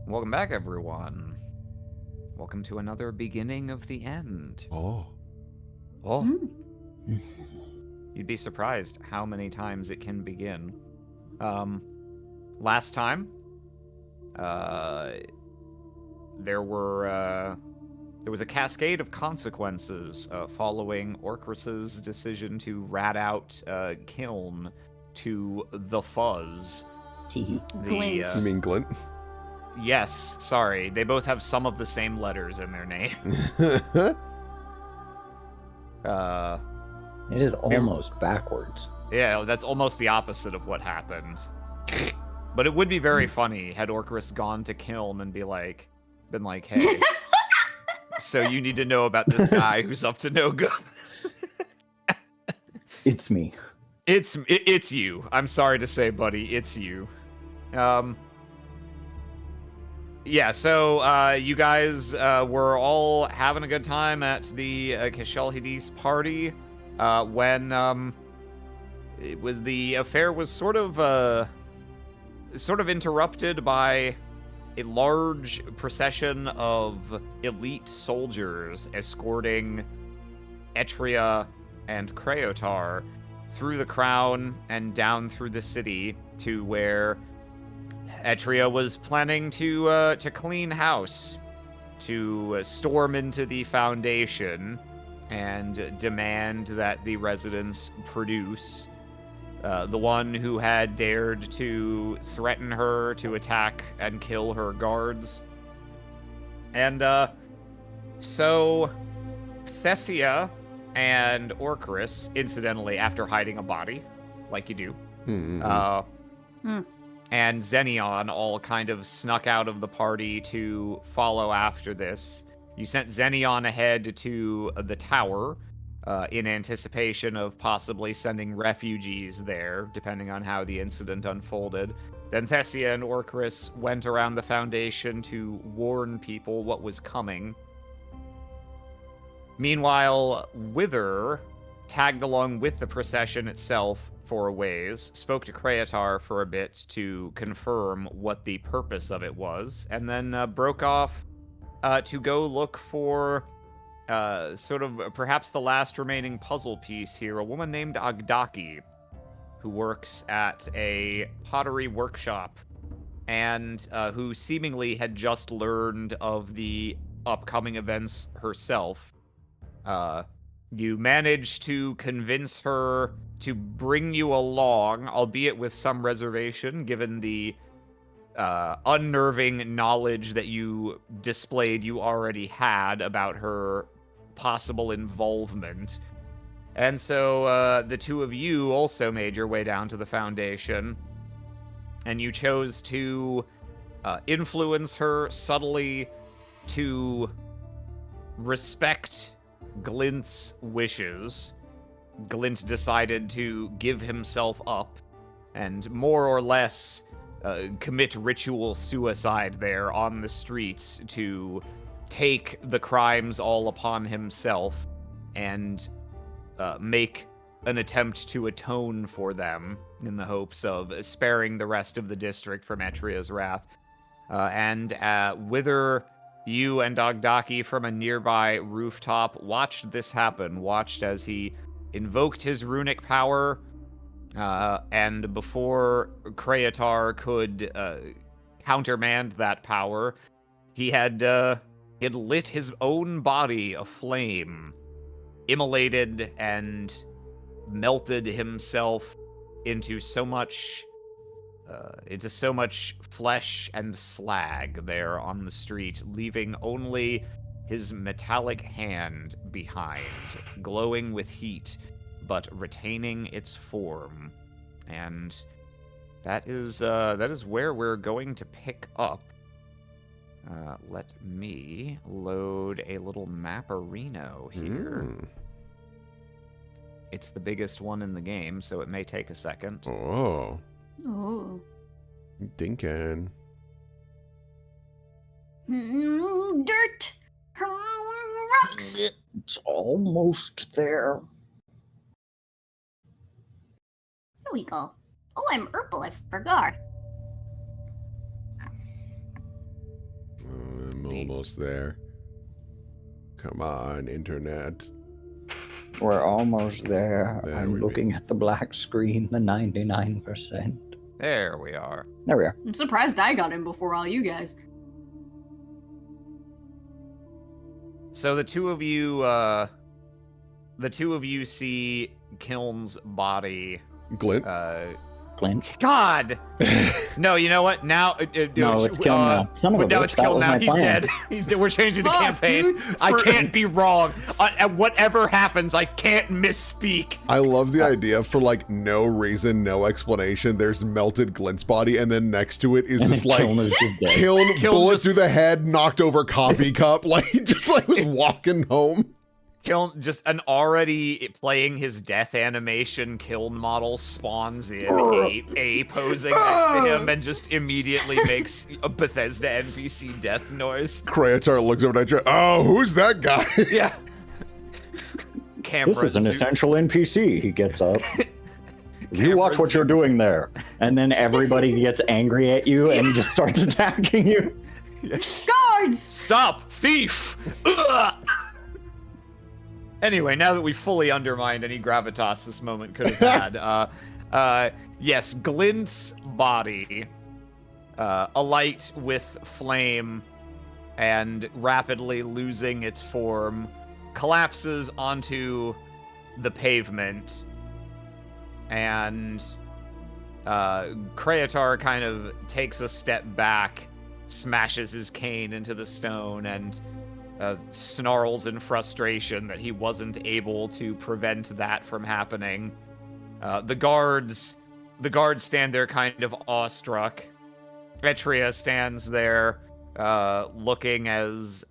Welcome back, everyone. Welcome to another beginning of the end. Oh. You'd be surprised how many times it can begin. Last time, there was a cascade of consequences following Orcris's decision to rat out Kiln to the Fuzz. Glint. You mean Glint? Yes, sorry. They both have some of the same letters in their name. It is almost backwards. Yeah, that's almost the opposite of what happened. But it would be very funny had Orcris gone to Kiln and been like, hey, so you need to know about this guy who's up to no good. It's me. It's you. I'm sorry to say, buddy, it's you. Yeah, so you guys were all having a good time at the Kishal Hidis party when the affair was sort of interrupted by a large procession of elite soldiers escorting Etria and Creotar through the crown and down through the city to where Etria was planning to clean house, to storm into the Foundation and demand that the residents produce the one who had dared to threaten her, to attack and kill her guards. And so Thessia and Orcris, incidentally, after hiding a body, like you do, and Xenion all kind of snuck out of the party to follow after this. You sent Xenion ahead to the tower in anticipation of possibly sending refugees there, depending on how the incident unfolded. Then Thessia and Orcris went around the Foundation to warn people what was coming. Meanwhile, Wither tagged along with the procession itself for a ways, spoke to Creotar for a bit to confirm what the purpose of it was, and then broke off to go look for sort of perhaps the last remaining puzzle piece here, a woman named Agdaki, who works at a pottery workshop and who seemingly had just learned of the upcoming events herself. You managed to convince her to bring you along, albeit with some reservation, given the unnerving knowledge that you displayed you already had about her possible involvement. And so the two of you also made your way down to the Foundation, and you chose to influence her subtly to respect Glint's wishes. Glint decided to give himself up and more or less commit ritual suicide there on the streets to take the crimes all upon himself and make an attempt to atone for them in the hopes of sparing the rest of the district from Etria's wrath. And Wither, you and Agdaki from a nearby rooftop watched this happen, watched as he invoked his runic power, and before Creotar could countermand that power, he had lit his own body aflame, immolated and melted himself into so much flesh and slag there on the street, leaving only his metallic hand behind, glowing with heat, but retaining its form. And that is where we're going to pick up. Let me load a little mapperino here. It's the biggest one in the game, so it may take a second. Oh. Oh. Dinkin. Dirt. Rocks. It's almost there. There we go. Oh, I'm Urple. I forgot. I'm almost there. Come on, internet. We're almost there. There I'm we looking at the black screen, the 99%. There we are. There we are. I'm surprised I got in before all you guys. So the two of you see Kiln's body. Glint. Clint. God! No, you know what? Now, No, it's Kiln now. Son of a no, bitch, it's that Kiln was now. my He's plan. dead. He's dead. We're changing the Fuck, campaign. dude. I can't be wrong. Whatever happens, I can't misspeak. I love the idea for like no reason, no explanation. There's melted Glint's body, and then next to it is And this then like Kiln is just dead. Kiln Kiln bullet just- through the head, knocked over coffee cup, like he just like was walking home. Kiln, just an already playing his death animation Kiln model spawns in, a posing next to him, and just immediately makes a Bethesda NPC death noise. Kreatar looks over at you. Oh, who's that guy? Yeah. Camera This is an zoom- essential NPC. He gets up. You watch what you're doing there. And then everybody gets angry at you and just starts attacking you. Guards! Stop, thief! Ugh! Anyway, now that we've fully undermined any gravitas this moment could have had, yes, Glint's body, alight with flame and rapidly losing its form, collapses onto the pavement, and Kreatar kind of takes a step back, smashes his cane into the stone, and snarls in frustration that he wasn't able to prevent that from happening. The guards stand there kind of awestruck. Etria stands there, looking as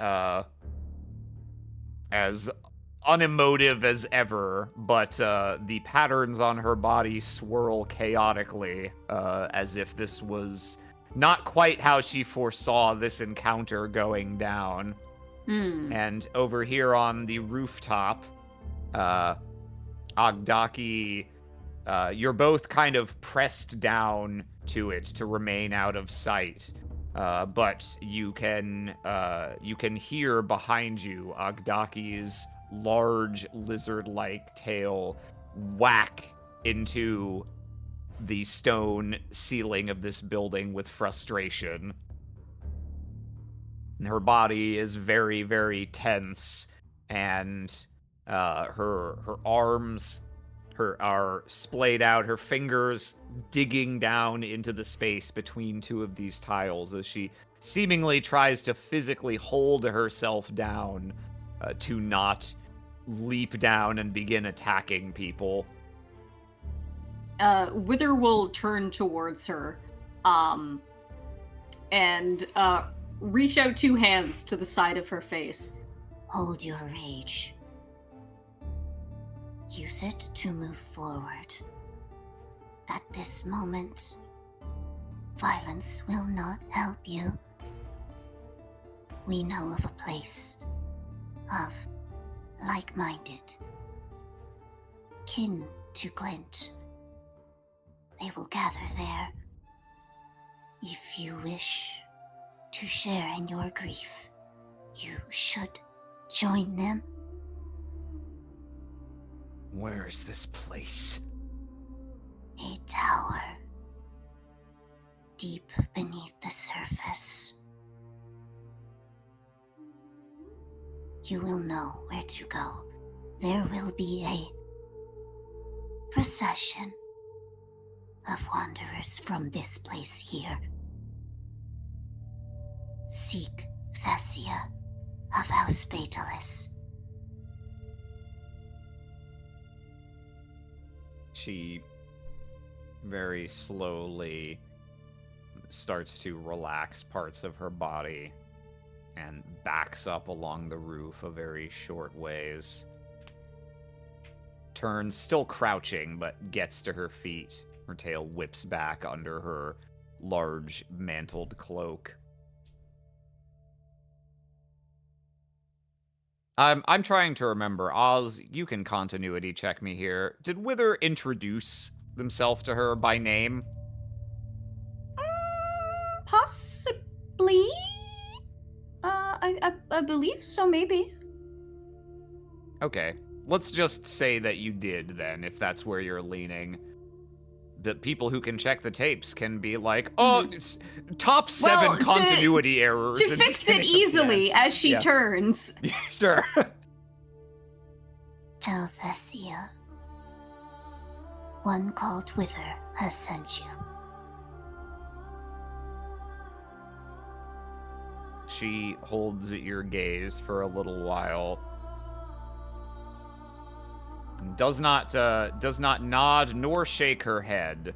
unemotive as ever, but the patterns on her body swirl chaotically, as if this was not quite how she foresaw this encounter going down. And over here on the rooftop, Agdaki, you're both kind of pressed down to it to remain out of sight. But you can hear behind you Agdaki's large lizard-like tail whack into the stone ceiling of this building with frustration. And her body is very, very tense, and her arms are splayed out, her fingers digging down into the space between two of these tiles as she seemingly tries to physically hold herself down to not leap down and begin attacking people. Wither will turn towards her, and reach out two hands to the side of her face. Hold your rage. Use it to move forward. At this moment, violence will not help you. We know of a place of like-minded, kin to Glint. They will gather there. If you wish to share in your grief, you should join them. Where is this place? A tower deep beneath the surface. You will know where to go. There will be a procession of wanderers from this place here. Seek Thessia of House Betalis. She very slowly starts to relax parts of her body and backs up along the roof a very short ways. Turns, still crouching, but gets to her feet. Her tail whips back under her large mantled cloak. I'm trying to remember. Oz, you can continuity check me here. Did Wither introduce themselves to her by name? Possibly? I believe so, maybe. Okay. Let's just say that you did, then, if that's where you're leaning. The people who can check the tapes can be like, oh, it's top 7 Well, continuity errors. To in fix it beginning of the easily end. as she Yeah. turns. Sure. Tell Thessia. One called Wither has sent you. She holds your gaze for a little while. Does not nod nor shake her head.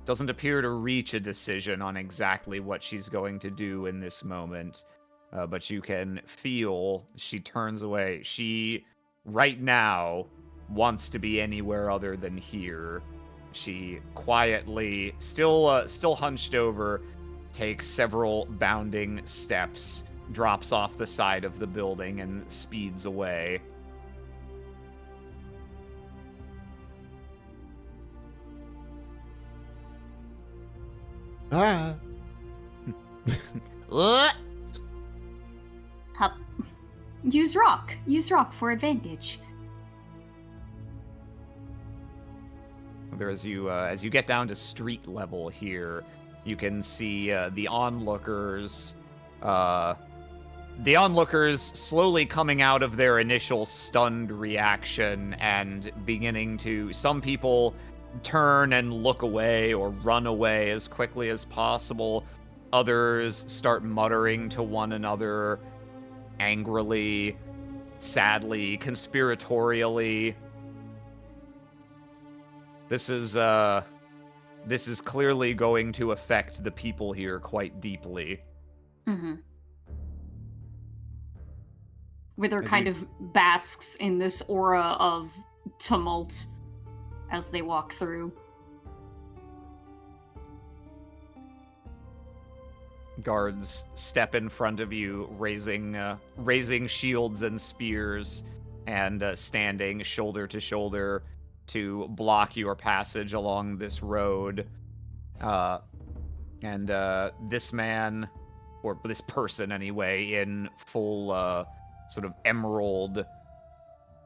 Doesn't appear to reach a decision on exactly what she's going to do in this moment. But you can feel she turns away. She, right now, wants to be anywhere other than here. She quietly, still hunched over, takes several bounding steps, drops off the side of the building, and speeds away. Ah. Hup. Use rock. Use rock for advantage. As you get down to street level here, you can see the onlookers slowly coming out of their initial stunned reaction and beginning to, some people turn and look away or run away as quickly as possible. Others start muttering to one another angrily, sadly, conspiratorially. This is clearly going to affect the people here quite deeply. Mm-hmm. Wither As kind you- of basks in this aura of tumult as they walk through. Guards step in front of you, raising shields and spears, and standing shoulder to shoulder to block your passage along this road. And this man, or this person anyway, in full sort of emerald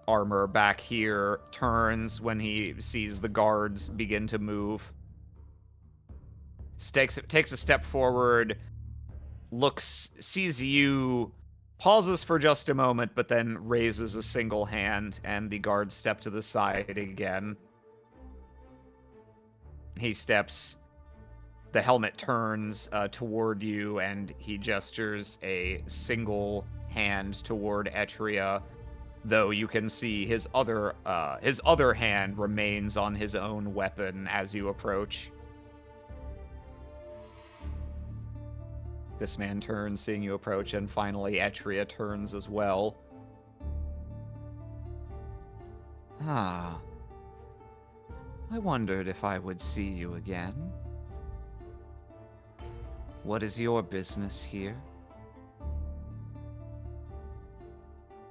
armor back here, turns when he sees the guards begin to move. Takes a step forward, looks, sees you, pauses for just a moment, but then raises a single hand, and the guards step to the side again. He steps, the helmet turns toward you, and he gestures a single hand toward Etria, though you can see his other hand remains on his own weapon as you approach. This man turns, seeing you approach, and finally Etria turns as well. Ah. I wondered if I would see you again. What is your business here?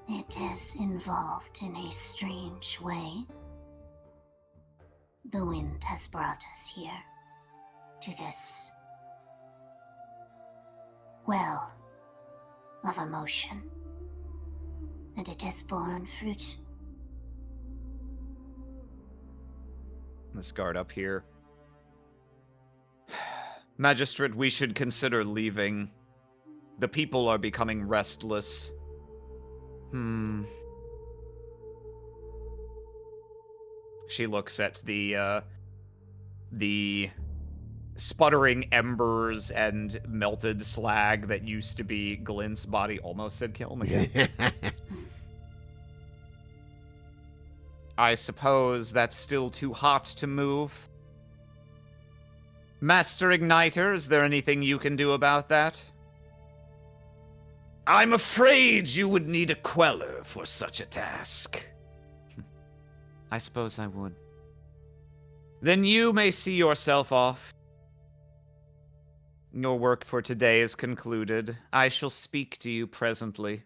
It is involved in a strange way. The wind has brought us here, to this well of emotion, and it has borne fruit. This guard up here. Magistrate, we should consider leaving. The people are becoming restless. She looks at the sputtering embers and melted slag that used to be Glint's body. Almost said kill him again. I suppose that's still too hot to move. Master Igniter, is there anything you can do about that? I'm afraid you would need a queller for such a task. I suppose I would. Then you may see yourself off. Your work for today is concluded. I shall speak to you presently.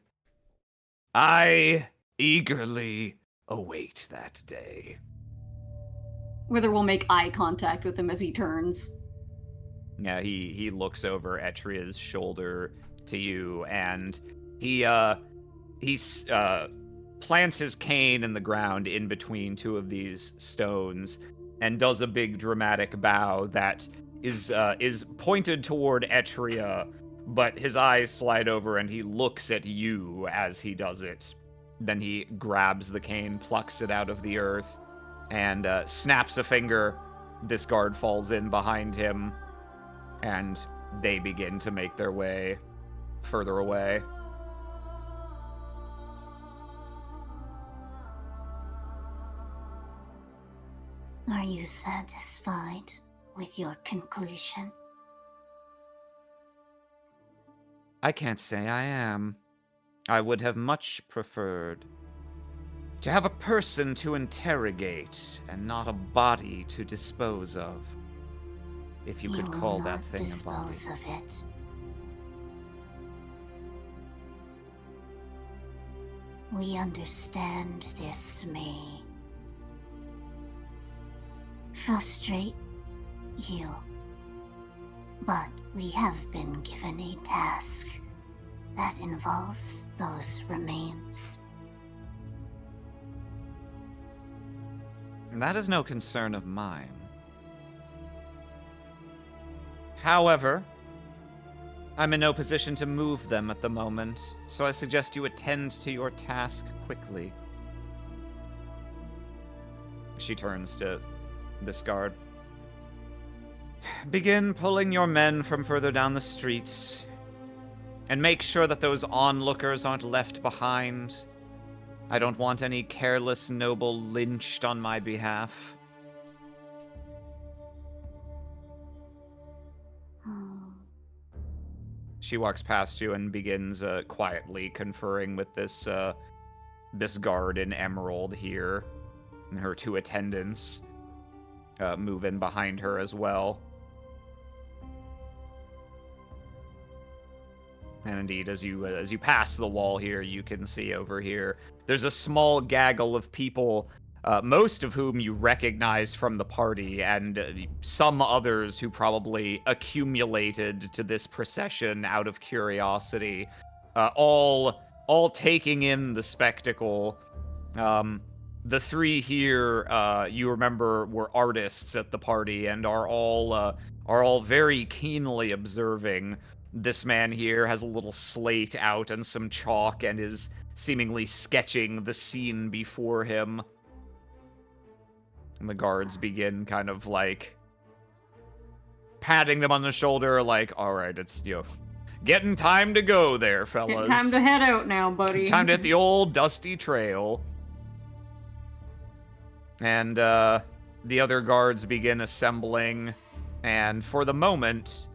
I eagerly await that day. Wither will make eye contact with him as he turns. Yeah, he looks over Etria's shoulder to you, and He plants his cane in the ground in between two of these stones and does a big dramatic bow that is pointed toward Etria, but his eyes slide over and he looks at you as he does it. Then he grabs the cane, plucks it out of the earth, and snaps a finger. This guard falls in behind him, and they begin to make their way further away. Are you satisfied with your conclusion? I can't say I am. I would have much preferred to have a person to interrogate and not a body to dispose of. If you could will call not that thing a body. dispose of it. We understand this may frustrate you, but we have been given a task that involves those remains. That is no concern of mine. However, I'm in no position to move them at the moment, so I suggest you attend to your task quickly. She turns to this guard. Begin pulling your men from further down the streets, and make sure that those onlookers aren't left behind. I don't want any careless noble lynched on my behalf. She walks past you and begins quietly conferring with this guard in emerald here, and her two attendants move in behind her as well. And indeed, as you pass the wall here, you can see over here there's a small gaggle of people, most of whom you recognize from the party, and some others who probably accumulated to this procession out of curiosity, all taking in the spectacle. The three here, you remember, were artists at the party and are all very keenly observing. This man here has a little slate out and some chalk and is seemingly sketching the scene before him. And the guards begin kind of like patting them on the shoulder, like, all right, it's, getting time to go there, fellas. Getting time to head out now, buddy. Time to hit the old dusty trail. And the other guards begin assembling, and for the moment,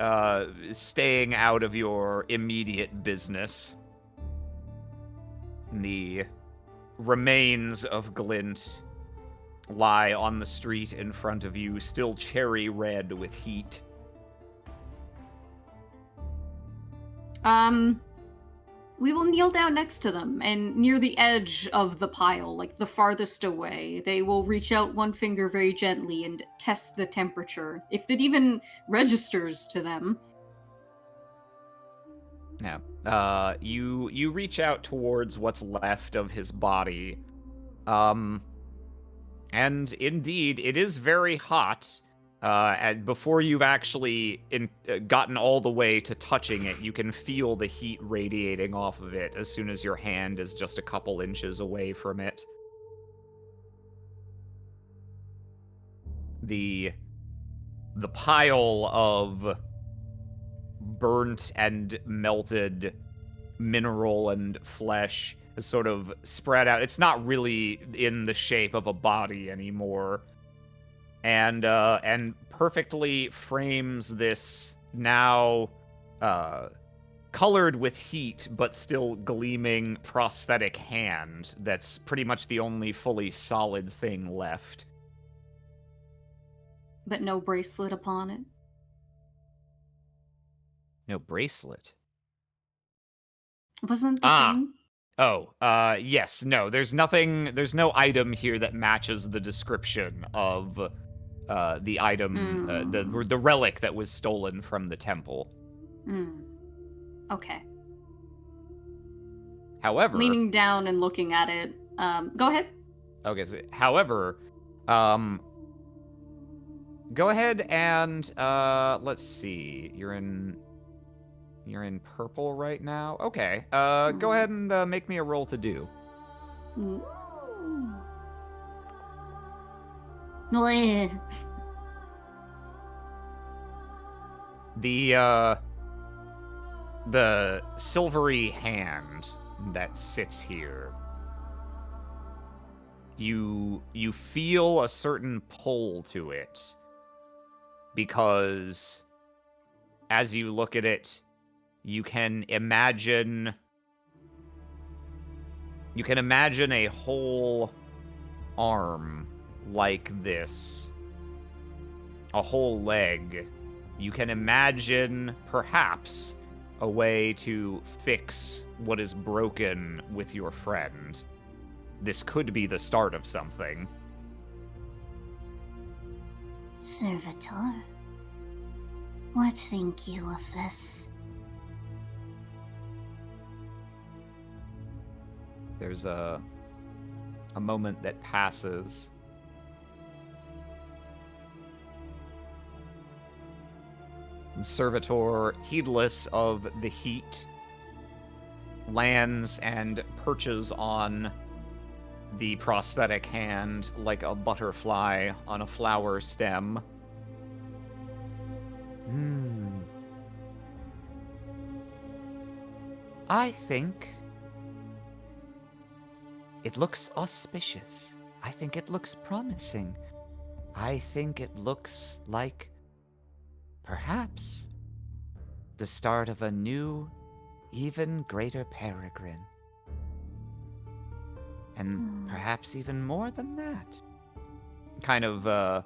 staying out of your immediate business. The remains of Glint lie on the street in front of you, still cherry red with heat. We will kneel down next to them, and near the edge of the pile, like the farthest away, they will reach out one finger very gently and test the temperature, if it even registers to them. Yeah. You reach out towards what's left of his body. And indeed, it is very hot. And before you've actually gotten all the way to touching it, you can feel the heat radiating off of it as soon as your hand is just a couple inches away from it. The pile of burnt and melted mineral and flesh is sort of spread out. It's not really in the shape of a body anymore. And perfectly frames this now colored with heat but still gleaming prosthetic hand that's pretty much the only fully solid thing left. But no bracelet upon it. No bracelet? Wasn't the thing? Oh, yes, no, there's no item here that matches the description of the item, the relic that was stolen from the temple. Okay. However, Leaning down and looking at it. Go ahead. okay. However, go ahead and let's see. You're in purple right now. Okay. Go ahead and make me a roll to do. Ooh. Bleh. The silvery hand that sits here. You feel a certain pull to it because as you look at it, you can imagine a whole arm like this, a whole leg. You can imagine perhaps a way to fix what is broken with your friend. This could be the start of something. Servitor, what think you of this? There's a moment that passes. The servitor, heedless of the heat, lands and perches on the prosthetic hand like a butterfly on a flower stem. I think it looks auspicious. I think it looks promising. I think it looks like perhaps the start of a new, even greater peregrine. And perhaps even more than that. Kind of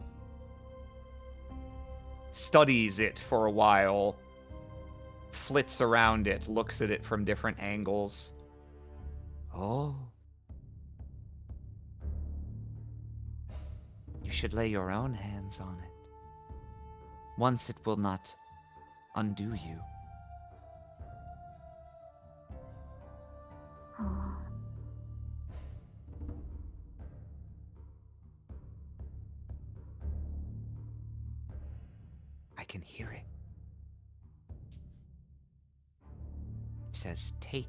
studies it for a while, flits around it, looks at it from different angles. Oh. You should lay your own hands on it. Once it will not undo you. Oh. I can hear it. It says take.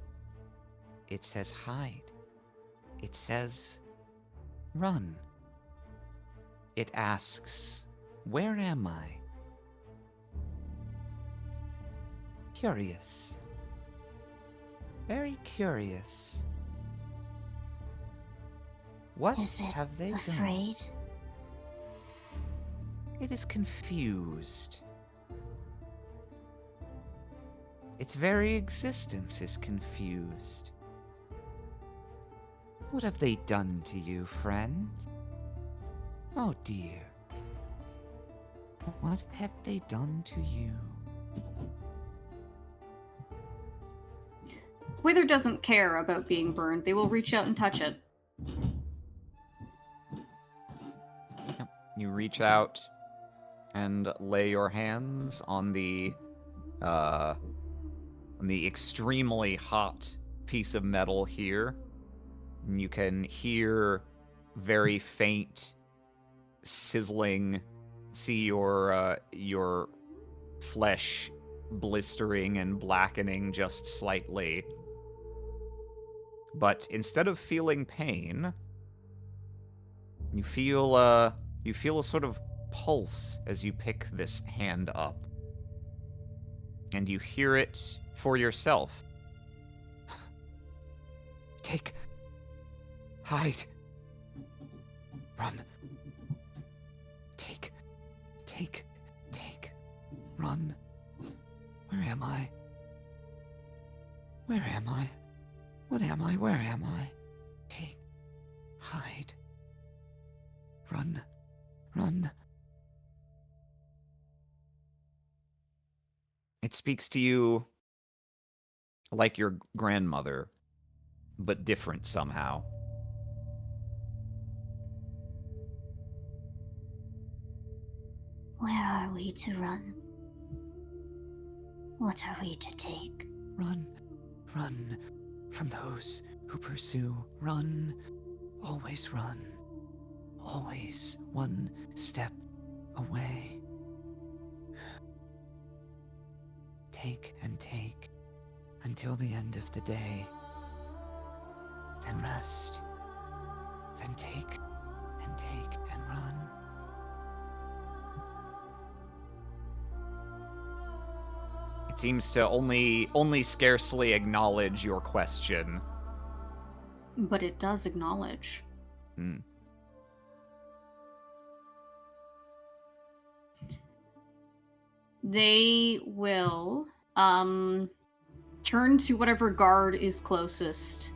It says hide. It says run. It asks, where am I? Curious. Very curious. What Is it have they done? afraid? It is confused. Its very existence is confused. What have they done to you, friend? Oh dear. What have they done to you? Wither doesn't care about being burned. They will reach out and touch it. Yep. You reach out and lay your hands on the extremely hot piece of metal here. And you can hear very faint sizzling, see your flesh blistering and blackening just slightly. But instead of feeling pain, you feel a sort of pulse as you pick this hand up. And you hear it for yourself. Take. Hide. Run. Take. Run. Where am I? Where am I? What am I? Where am I? Take. Hide. Run. It speaks to you like your grandmother, but different somehow. Where are we to run? What are we to take? Run. from those who pursue. Run, always run, always one step away. Take and take until the end of the day. Then rest. Then take and run. It seems to only scarcely acknowledge your question. But it does acknowledge. Hmm. They will turn to whatever guard is closest.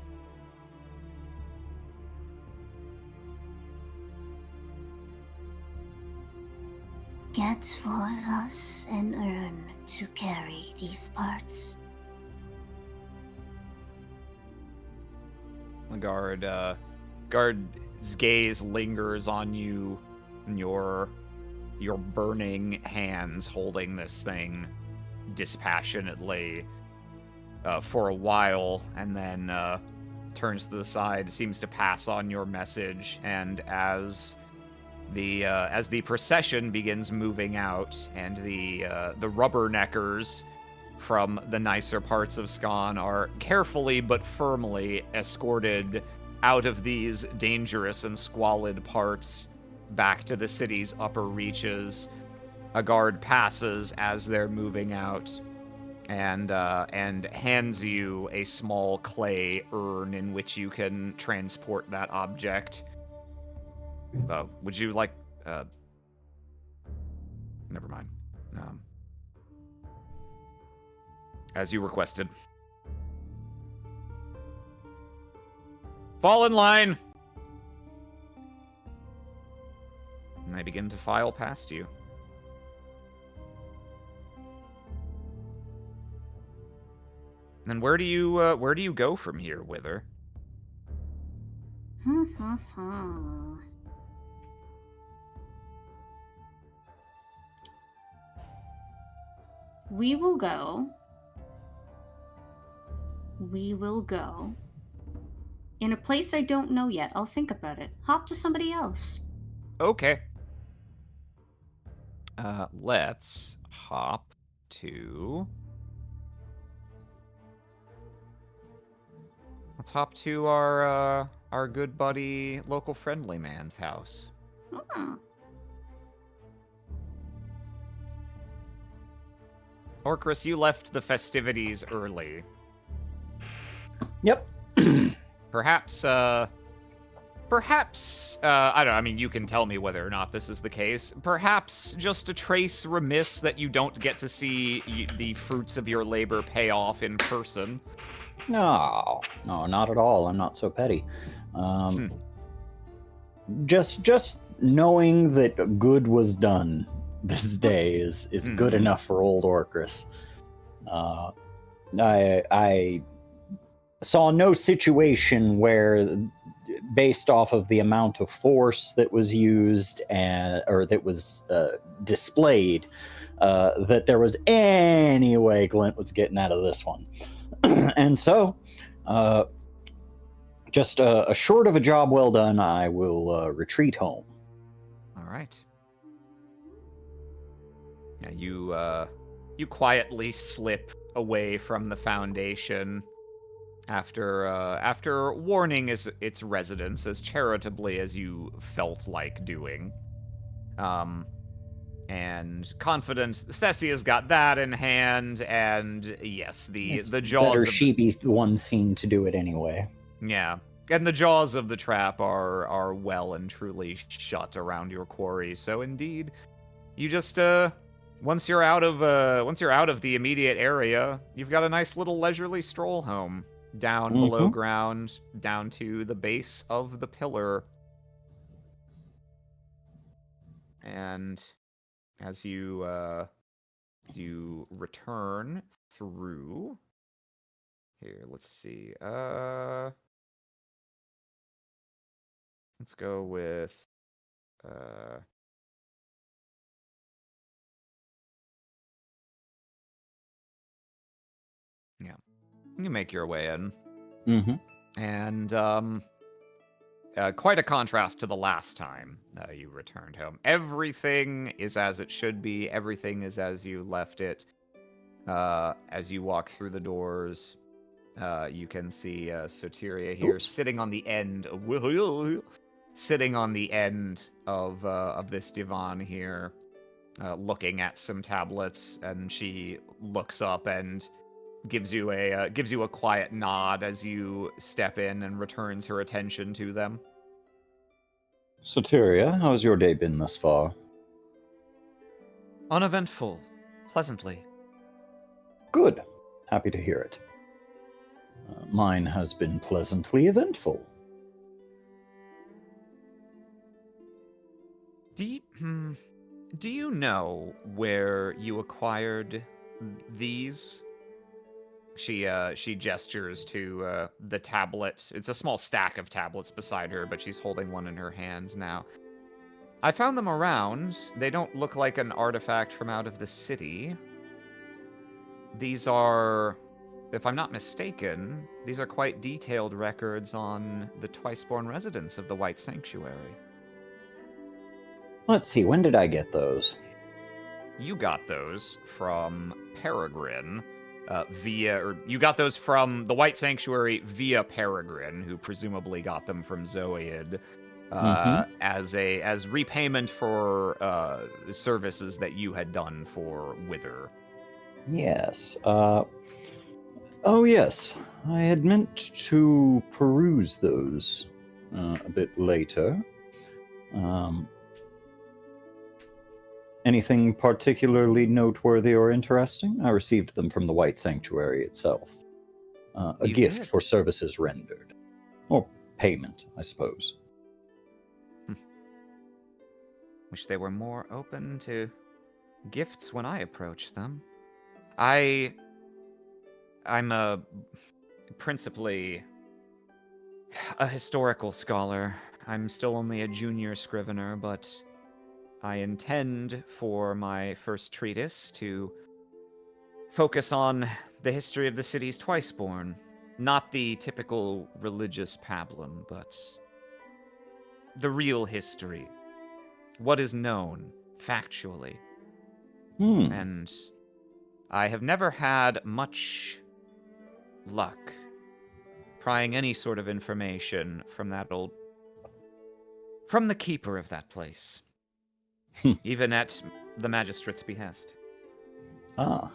Get for us an urn to carry these parts. The guard's gaze lingers on you, and your burning hands holding this thing dispassionately for a while, and then turns to the side, seems to pass on your message, and as the procession begins moving out, and the rubberneckers from the nicer parts of Scon are carefully but firmly escorted out of these dangerous and squalid parts back to the city's upper reaches. A guard passes as they're moving out and hands you a small clay urn in which you can transport that object. Would you like... Never mind. As you requested. Fall in line! And they begin to file past you. And where do you go from here, Wither? We will go in a place I don't know yet. I'll think about it. Hop to somebody else. Okay. Let's hop to... Let's hop to our good buddy, local friendly man's house. Orcris, you left the festivities early. Yep. Perhaps, I don't know, I mean, you can tell me whether or not this is the case. Perhaps just a trace remiss that you don't get to see the fruits of your labor pay off in person. No, not at all. I'm not so petty. Just knowing that good was done this day is good enough for old Orcris. I saw no situation where, based off of the amount of force that was used or that was displayed, that there was any way Glint was getting out of this one. And so, just a short of a job well done, I will retreat home. All right. Yeah, you quietly slip away from the Foundation after warning its residents as charitably as you felt like doing. And confident Thessia's got that in hand, and yes, the jaws better of she be the one seen to do it anyway. Yeah. And the jaws of the trap are well and truly shut around your quarry. So indeed, you just once you're out of the immediate area, you've got a nice little leisurely stroll home down below ground, down to the base of the pillar. And as you return through here, let's see. Let's go with yeah. You make your way in. Mm-hmm. And quite a contrast to the last time you returned home. Everything is as it should be. Everything is as you left it. As you walk through the doors, you can see Soteria here Oops. sitting on the end of this divan here, looking at some tablets, and she looks up and gives you a quiet nod as you step in and returns her attention to them. Soteria, how's your day been thus far? Uneventful, pleasantly. Good. Happy to hear it. Mine has been pleasantly eventful. Do you know where you acquired these? She gestures to the tablet. It's a small stack of tablets beside her, but she's holding one in her hand now. I found them around. They don't look like an artifact from out of the city. These are, if I'm not mistaken, these are quite detailed records on the twice-born residents of the White Sanctuary. Let's see, when did I get those? You got those from Peregrine you got those from the White Sanctuary via Peregrine, who presumably got them from Zoid, Mm-hmm. as repayment for services that you had done for Wither. Yes. Oh, yes. I had meant to peruse those a bit later. Anything particularly noteworthy or interesting? I received them from the White Sanctuary itself. A You gift did? for services rendered. Or payment, I suppose. Wish they were more open to gifts when I approach them. I'm principally a historical scholar. I'm still only a junior scrivener, but I intend for my first treatise to focus on the history of the city's Twiceborn. Not the typical religious pablum, but the real history. What is known, factually. And I have never had much luck prying any sort of information from from the keeper of that place. Even at the magistrate's behest. Ah.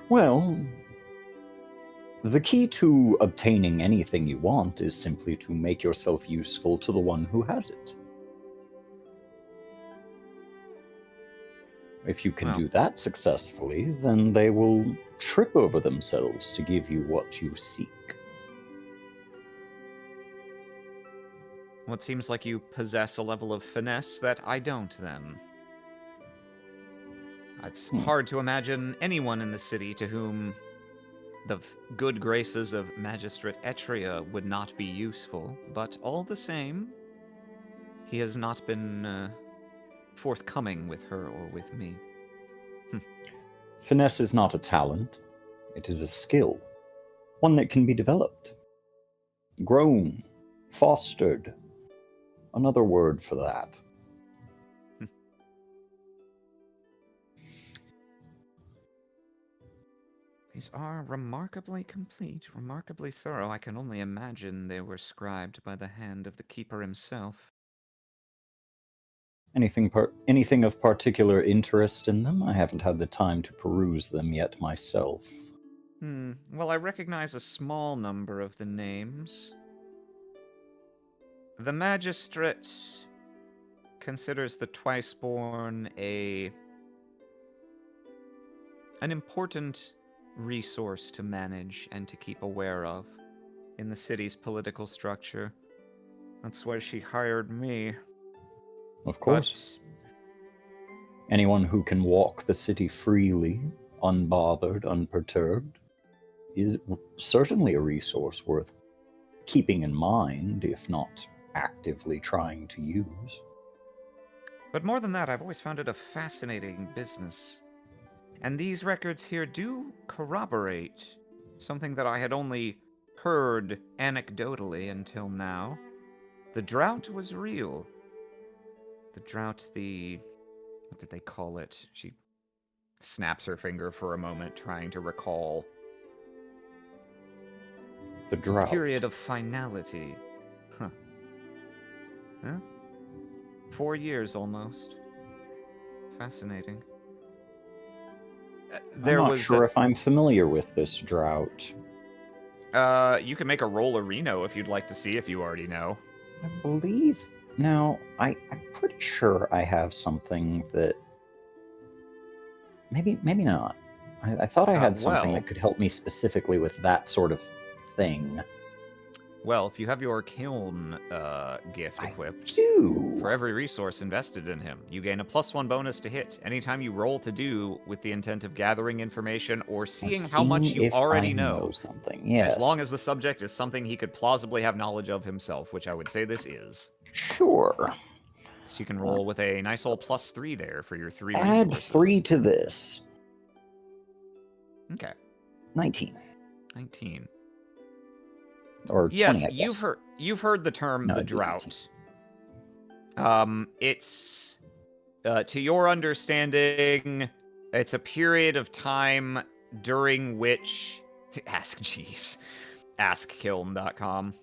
Well, the key to obtaining anything you want is simply to make yourself useful to the one who has it. If you can Well, do that successfully, then they will trip over themselves to give you what you seek. well, it seems like you possess a level of finesse that I don't, then. It's hard to imagine anyone in the city to whom the good graces of Magistrate Etria would not be useful, but all the same, he has not been forthcoming with her or with me. Finesse is not a talent, it is a skill, one that can be developed, grown, fostered. Another word for that. These are remarkably complete, remarkably thorough. I can only imagine they were scribed by the hand of the keeper himself. Anything of particular interest in them? I haven't had the time to peruse them yet myself. Well, I recognize a small number of the names. The magistrate considers the Twiceborn an important resource to manage and to keep aware of in the city's political structure. That's why she hired me. Of course. Anyone who can walk the city freely, unbothered, unperturbed, is certainly a resource worth keeping in mind, if not actively trying to use. But more than that, I've always found it a fascinating business. And these records here do corroborate something that I had only heard anecdotally until now, the drought was real. The drought, what did they call it? She snaps her finger for a moment, trying to recall. The drought. Period of finality. Huh. Huh? 4 years almost. Fascinating. I'm not sure if I'm familiar with this drought. You can make a roll a Reno if you'd like to see if you already know. I believe... Now, I'm pretty sure I have something that... Maybe not. I thought I had something that could help me specifically with that sort of thing. Well, if you have your kiln gift equipped, for every resource invested in him, you gain a +1 bonus to hit anytime you roll to do with the intent of gathering information or seeing how much you already know. Something, yes. As long as the subject is something he could plausibly have knowledge of himself, which I would say this is. Sure. So you can roll with a nice old +3 there for your 3 resources. Add 3 to this. Okay. 19. 19. Or yes, 20, I guess. you've heard the term the drought. It's to your understanding, it's a period of time during which ask Jeeves, askkiln.com.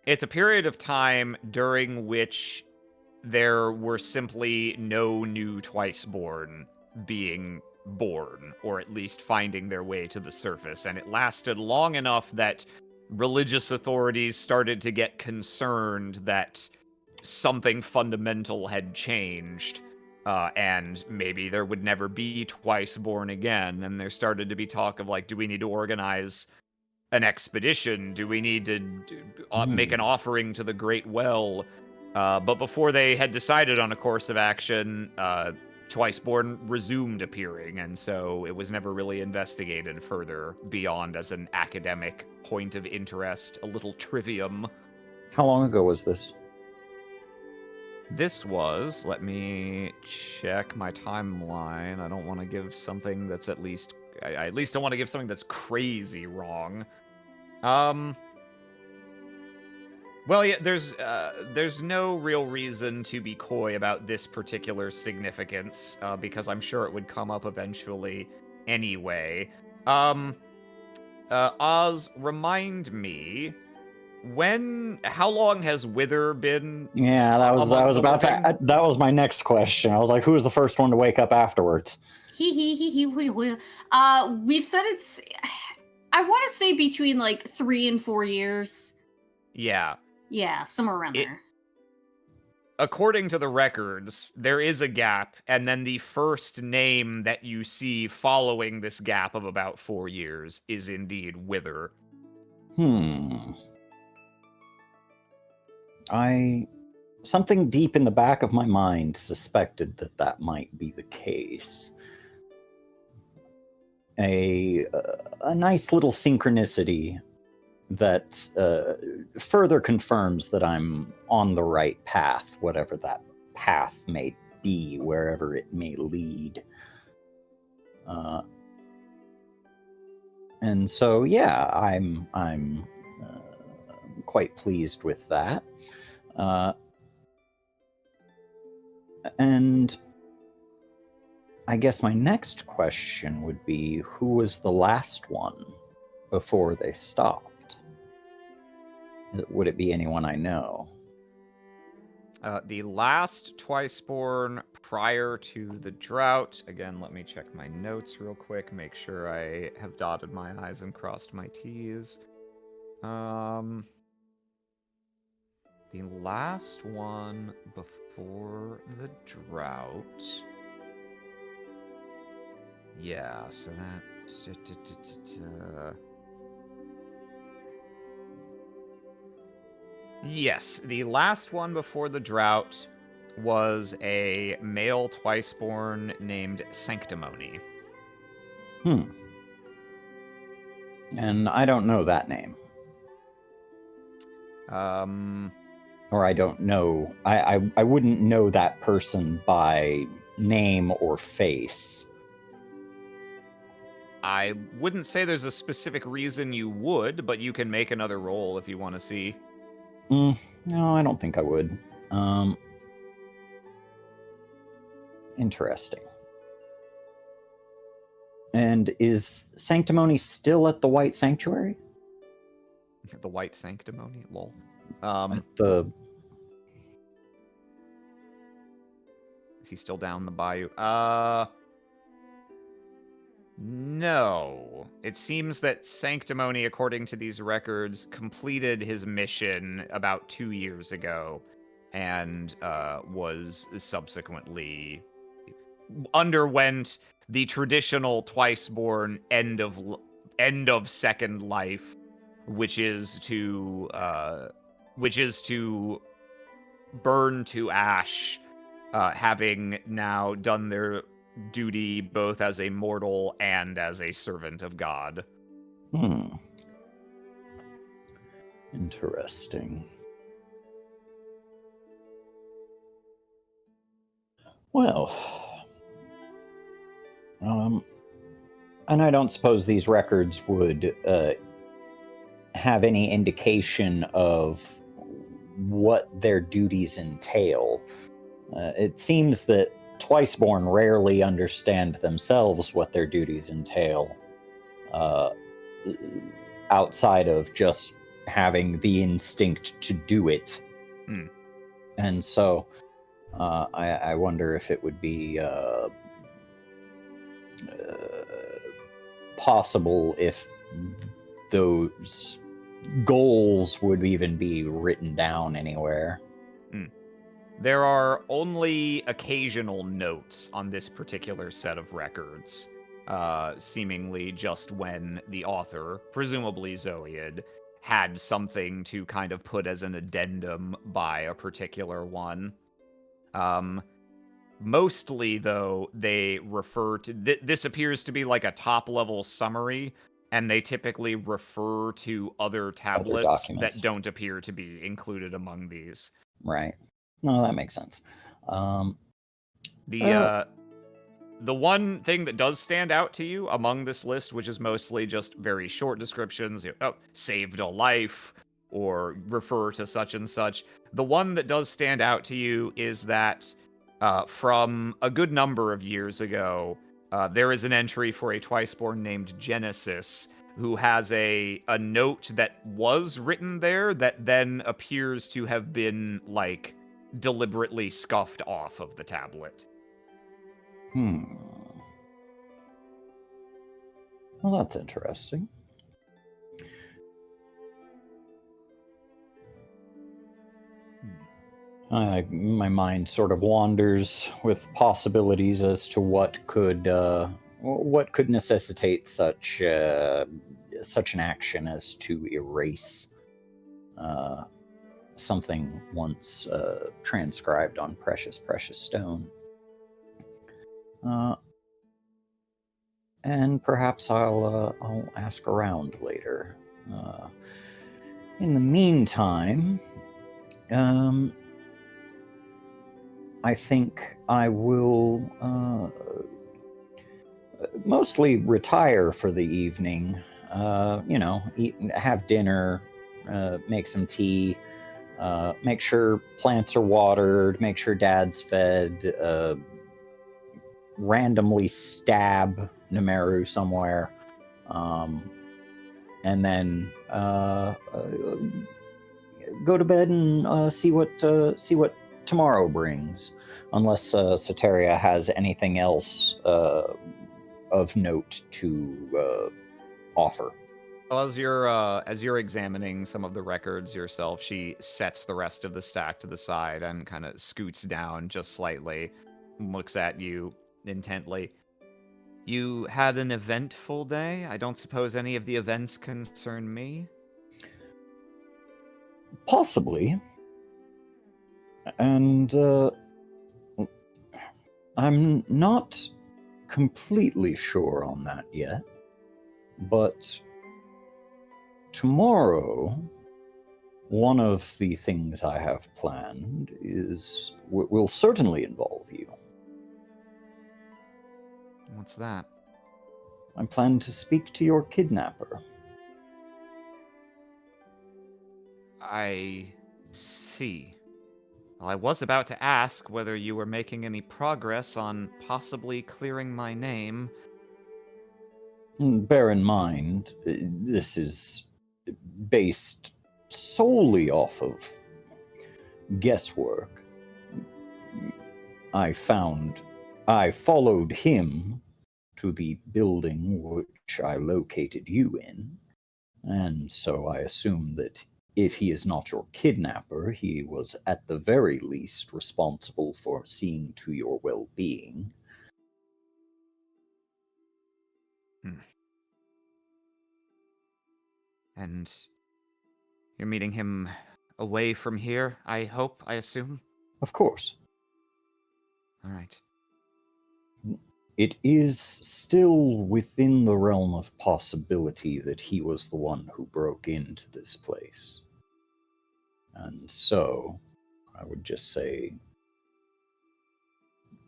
It's a period of time during which there were simply no new Twiceborn being born, or at least finding their way to the surface, and it lasted long enough that religious authorities started to get concerned that something fundamental had changed, and maybe there would never be Twiceborn again, and there started to be talk of, like, do we need to organize an expedition? Do we need to make an offering to the Great Well? But before they had decided on a course of action, Twiceborn resumed appearing, and so it was never really investigated further beyond as an academic point of interest, a little trivium. How long ago was this? This was, let me check my timeline. I don't want to give something that's at least don't want to give something that's crazy wrong. Well, yeah, there's no real reason to be coy about this particular significance, because I'm sure it would come up eventually anyway. Oz, remind me, how long has Wither been? Yeah, that was my next question. I was like, who was the first one to wake up afterwards? We've said it's, I want to say between like 3 and 4 years. Yeah. Yeah, somewhere around there. According to the records, there is a gap, and then the first name that you see following this gap of about 4 years is indeed Wither. Something deep in the back of my mind suspected that might be the case. A nice little synchronicity that further confirms that I'm on the right path, whatever that path may be, wherever it may lead. And so, yeah, I'm quite pleased with that. And I guess my next question would be, who was the last one before they stopped? Would it be anyone I know? The last Twiceborn prior to the drought. Again, let me check my notes real quick, make sure I have dotted my I's and crossed my T's. The last one before the drought. Yeah, so that... Yes, the last one before the drought was a male Twiceborn named Sanctimony. And I don't know that name. Or I don't know. I wouldn't know that person by name or face. I wouldn't say there's a specific reason you would, but you can make another roll if you want to see. No, I don't think I would. Interesting. And is Sanctimony still at the White Sanctuary? The White Sanctimony? Lol. Is he still down the bayou? No. It seems that Sanctimony, according to these records, completed his mission about 2 years ago and was subsequently underwent the traditional twice-born end of second life, which is to burn to ash, having now done their duty both as a mortal and as a servant of God. Interesting. Well, and I don't suppose these records would have any indication of what their duties entail. It seems that Twiceborn rarely understand themselves what their duties entail, outside of just having the instinct to do it. And so I wonder if it would be possible if those goals would even be written down anywhere. There are only occasional notes on this particular set of records, seemingly just when the author, presumably Zoiad, had something to kind of put as an addendum by a particular one. Mostly, though, they refer to... this appears to be like a top-level summary, and they typically refer to other tablets that don't appear to be included among these. Right. No, that makes sense. The one thing that does stand out to you among this list, which is mostly just very short descriptions, saved a life, or refer to such and such, the one that does stand out to you is that from a good number of years ago, there is an entry for a Twiceborn named Genesis, who has a note that was written there that then appears to have been, like, deliberately scuffed off of the tablet. Well, that's interesting. My mind sort of wanders with possibilities as to what could necessitate such an action as to erase something once transcribed on precious stone. And perhaps I'll ask around later. In the meantime, I think I will mostly retire for the evening. Eat, have dinner, make some tea, make sure plants are watered, make sure Dad's fed, randomly stab Nemeru somewhere, and then go to bed and see what tomorrow brings, unless Soteria has anything else of note to offer. Well, as you're examining some of the records yourself, she sets the rest of the stack to the side and kind of scoots down just slightly, looks at you intently. You had an eventful day? I don't suppose any of the events concern me? Possibly. And I'm not completely sure on that yet. But tomorrow, one of the things I have planned will certainly involve you. What's that? I plan to speak to your kidnapper. I see. Well, I was about to ask whether you were making any progress on possibly clearing my name. Bear in mind, this is based solely off of guesswork. I followed him to the building which I located you in, and so I assume that if he is not your kidnapper, he was at the very least responsible for seeing to your well-being. And you're meeting him away from here, I hope, I assume? Of course. All right. It is still within the realm of possibility that he was the one who broke into this place. And so, I would just say,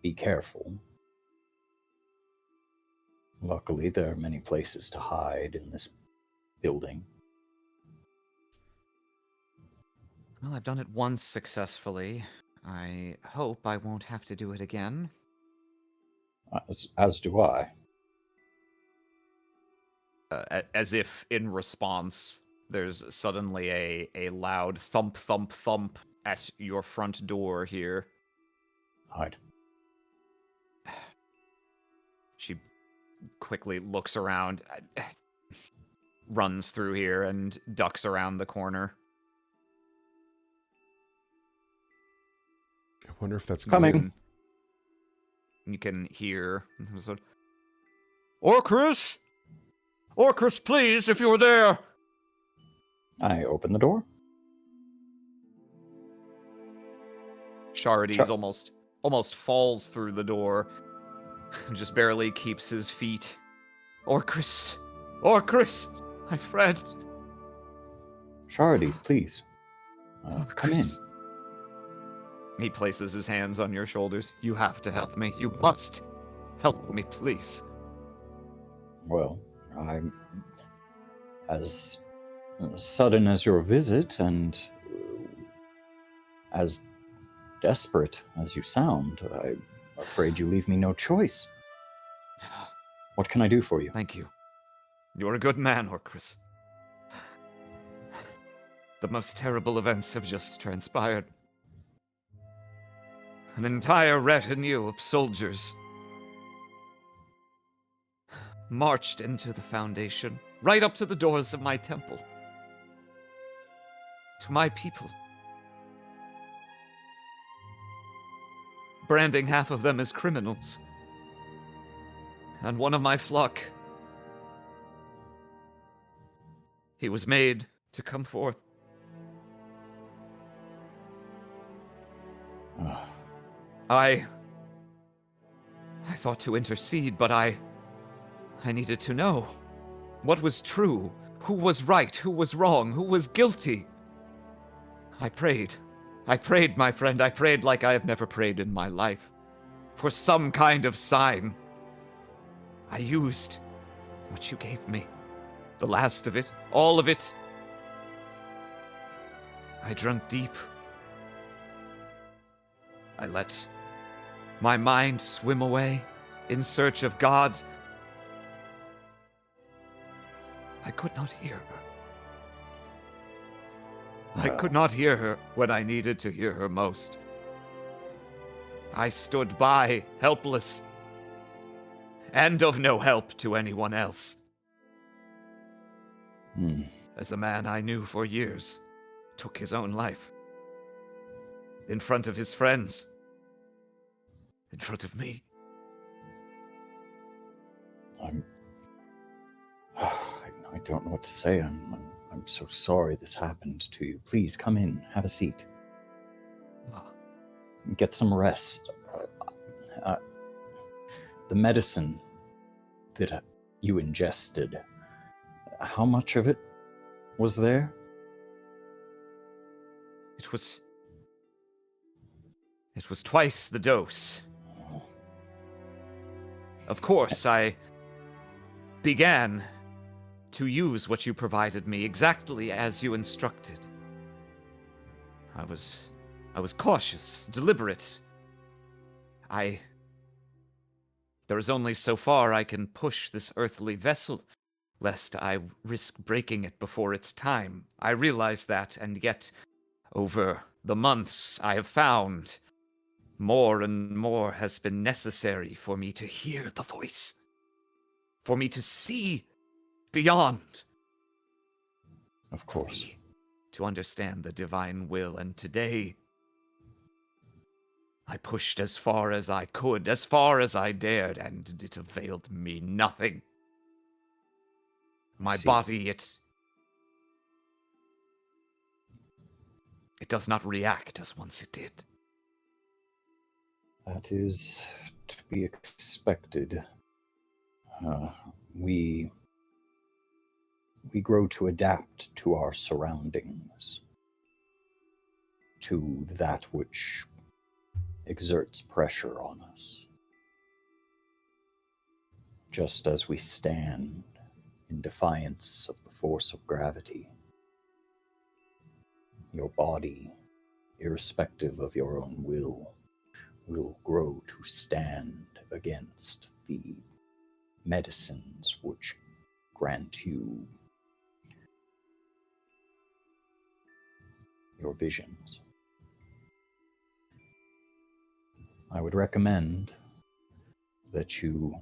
be careful. Luckily, there are many places to hide in this building. Well, I've done it once successfully. I hope I won't have to do it again. As do I. As if in response, there's suddenly a loud thump, thump, thump at your front door here. Hide. She quickly looks around, runs through here, and ducks around the corner. I wonder if that's Coming. You can hear... Orchrus! Orchrus, please, if you're there! I open the door. Charides almost falls through the door. Just barely keeps his feet. Orchrus! Orchrus! My friend! Charides, please. Come in. He places his hands on your shoulders. You have to help me. You must help me, please. Well, I'm as sudden as your visit and as desperate as you sound. I'm afraid you leave me no choice. What can I do for you? Thank you. You're a good man, Orchrus. The most terrible events have just transpired. An entire retinue of soldiers marched into the Foundation, right up to the doors of my temple. To my people. Branding half of them as criminals. And one of my flock. He was made to come forth. I thought to intercede, but I needed to know what was true, who was right, who was wrong, who was guilty. I prayed, my friend, I prayed like I have never prayed in my life, for some kind of sign. I used what you gave me, the last of it, all of it. I drank deep. I let my mind swim away in search of God. I could not hear her. I could not hear her when I needed to hear her most. I stood by, helpless, and of no help to anyone else. As a man I knew for years took his own life. In front of his friends. In front of me. I don't know what to say. I'm so sorry this happened to you. Please come in, have a seat. Get some rest. The medicine that you ingested, how much of it was there? It was twice the dose. Of course, I began to use what you provided me exactly as you instructed. I was cautious, deliberate. There is only so far I can push this earthly vessel, lest I risk breaking it before its time. I realize that, and yet, over the months, I have found more and more has been necessary for me to hear the voice, for me to see beyond, Of course. me to understand the divine will, and today I pushed as far as I could, as far as I dared, and it availed me nothing. My See. body, it does not react as once it did. That is to be expected. We grow to adapt to our surroundings, to that which exerts pressure on us. Just as we stand in defiance of the force of gravity, your body, irrespective of your own will grow to stand against the medicines which grant you your visions. I would recommend that you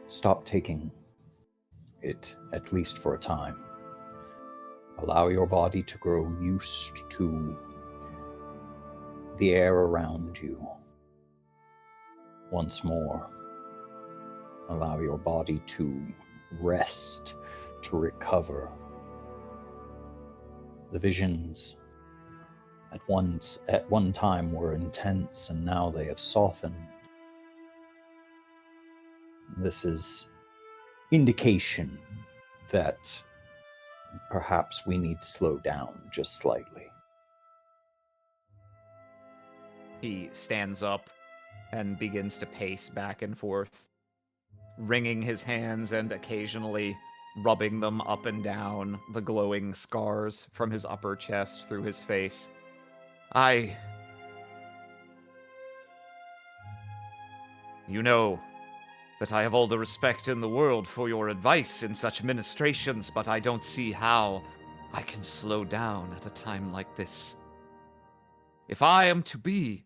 stop taking it, at least for a time. Allow your body to grow used to the air around you. Once more, allow your body to rest, to recover. The visions at one time were intense, and now they have softened. This is indication that perhaps we need to slow down just slightly. He stands up and begins to pace back and forth, wringing his hands and occasionally rubbing them up and down the glowing scars from his upper chest through his face. You know that I have all the respect in the world for your advice in such ministrations, but I don't see how I can slow down at a time like this. If I am to be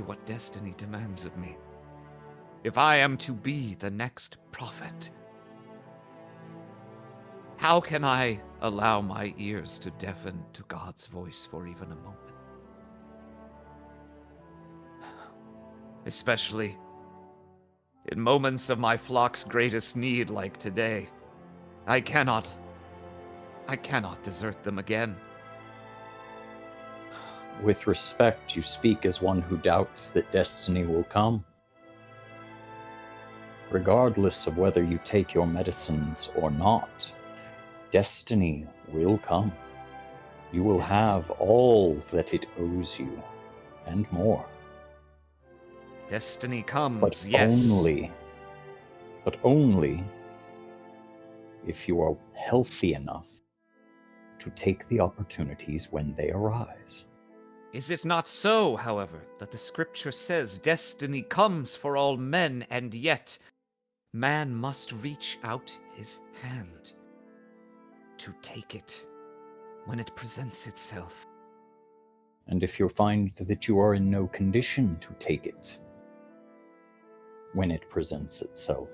what destiny demands of me, if I am to be the next prophet, how can I allow my ears to deafen to God's voice for even a moment? Especially in moments of my flock's greatest need like today. I cannot desert them again. With respect, you speak as one who doubts that destiny will come. Regardless of whether you take your medicines or not, destiny will come. You will have all that it owes you, and more. Destiny comes, But yes. only if you are healthy enough to take the opportunities when they arise. Is it not so, however, that the scripture says destiny comes for all men, and yet man must reach out his hand to take it when it presents itself? And if you find that you are in no condition to take it when it presents itself,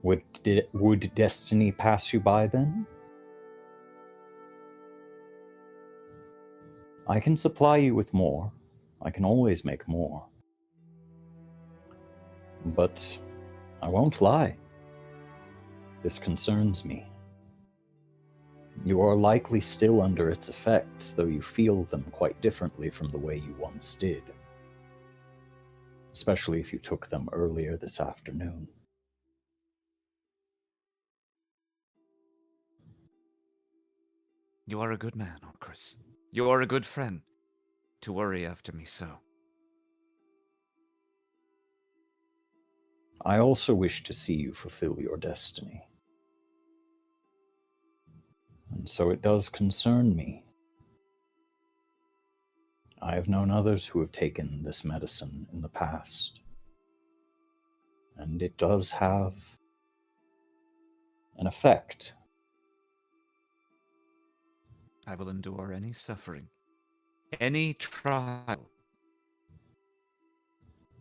would destiny pass you by then? I can supply you with more. I can always make more. But I won't lie. This concerns me. You are likely still under its effects, though you feel them quite differently from the way you once did. Especially if you took them earlier this afternoon. You are a good man, Orcus. You are a good friend. to worry after me so. I also wish to see you fulfill your destiny. And so it does concern me. I have known others who have taken this medicine in the past, and it does have an effect. I will endure any suffering, any trial.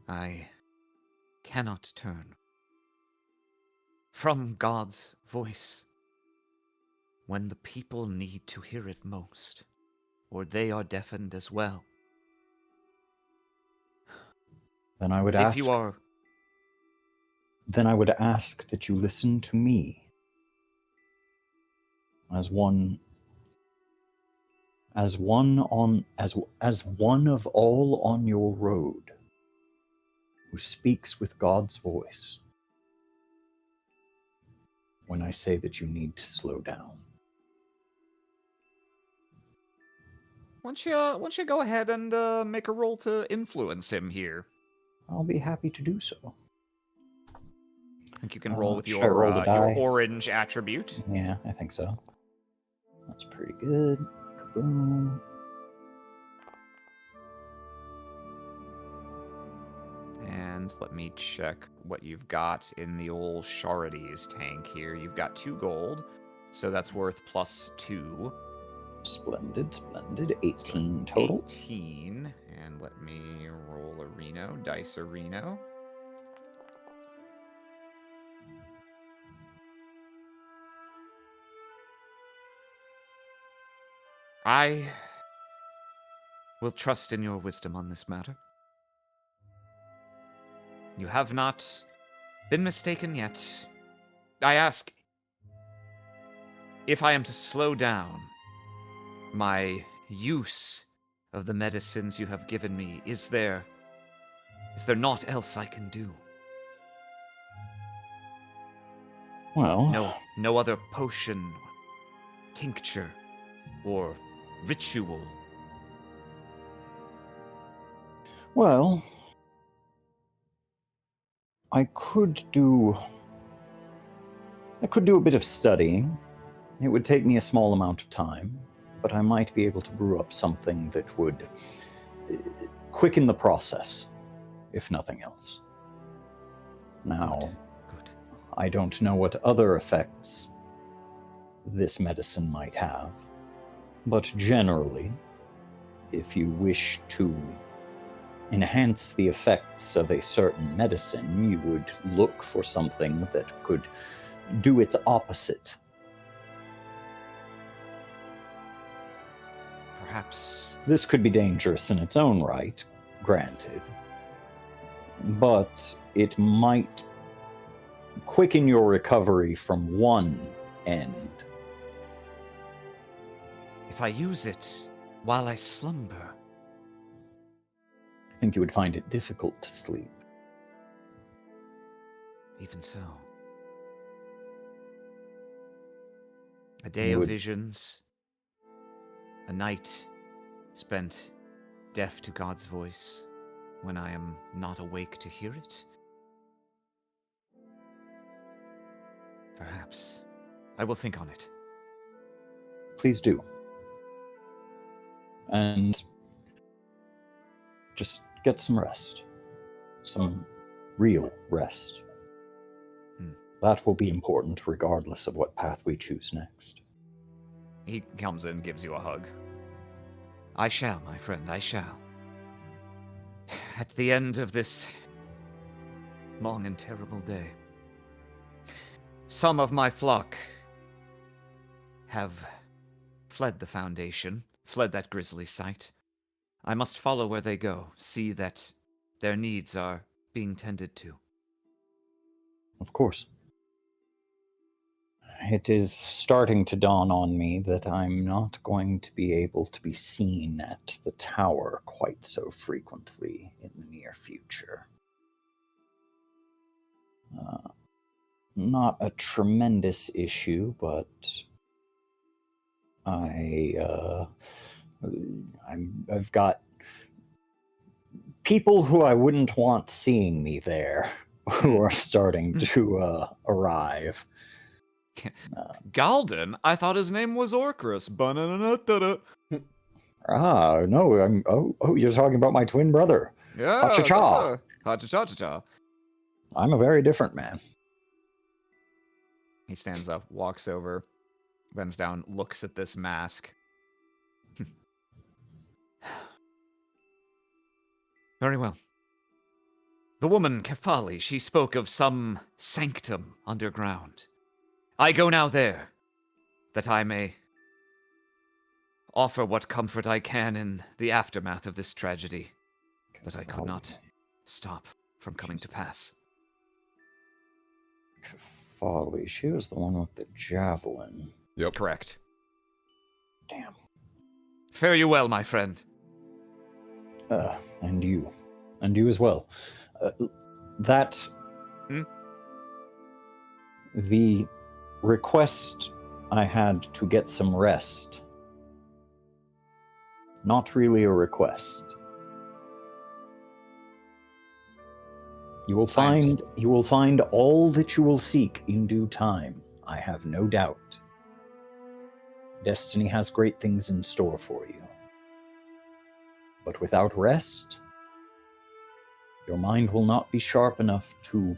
I cannot turn from God's voice when the people need to hear it most, or they are deafened as well. Then I would If ask you are... Then I would ask that you listen to me as one of all on your road who speaks with God's voice when I say that you need to slow down. Why don't you go ahead and make a roll to influence him here? I'll be happy to do so. I think you can roll with Should I roll the your die? orange attribute. Yeah, I think so. That's pretty good. Kaboom. And let me check what you've got in the old Charities tank here. You've got 2 gold, so that's worth +2. Splendid. 18 total. 18. And let me roll a Reno, dice a Reno. I will trust in your wisdom on this matter. You have not been mistaken yet. I ask, if I am to slow down my use of the medicines you have given me, is there naught else I can do? Well, No other potion, tincture, or ritual. well, I could do a bit of studying. It would take me a small amount of time, but I might be able to brew up something that would quicken the process, if nothing else. Now, Good. I don't know what other effects this medicine might have, but generally, if you wish to enhance the effects of a certain medicine, you would look for something that could do its opposite. Perhaps This could be dangerous in its own right, granted, but it might quicken your recovery from one end. if I use it while I slumber, I think you would find it difficult to sleep. even so. A day You of would- visions, a night spent deaf to God's voice when I am not awake to hear it. Perhaps I will think on it. Please do. And just get some rest. Some real rest. That will be important regardless of what path we choose next. He comes in and gives you a hug. I shall, my friend, I shall. At the end of this long and terrible day, some of my flock have fled the Foundation, fled that grisly sight. I must follow where they go, see that their needs are being tended to. Of course. It is starting to dawn on me that I'm not going to be able to be seen at the tower quite so frequently in the near future. Not a tremendous issue, but I've got people who I wouldn't want seeing me there who are starting to arrive. Galden? I thought his name was Orcrus. Ba-na-na-na-da-da. No, you're talking about my twin brother. Yeah. Ha-cha-cha. Ha-cha-cha-cha-cha. I'm a very different man. He stands up, walks over, bends down, looks at this mask. Very well. The woman, Kefali, she spoke of some sanctum underground. I go now there, that I may offer what comfort I can in the aftermath of this tragedy that I could not stop from coming to pass. Kefali, she was the one with the javelin. Yep. Correct. Damn. Fare you well, my friend. And you. And you as well. That... The request I had to get some rest. Not really a request. You will find all that you will seek in due time, I have no doubt. Destiny has great things in store for you. But without rest, your mind will not be sharp enough to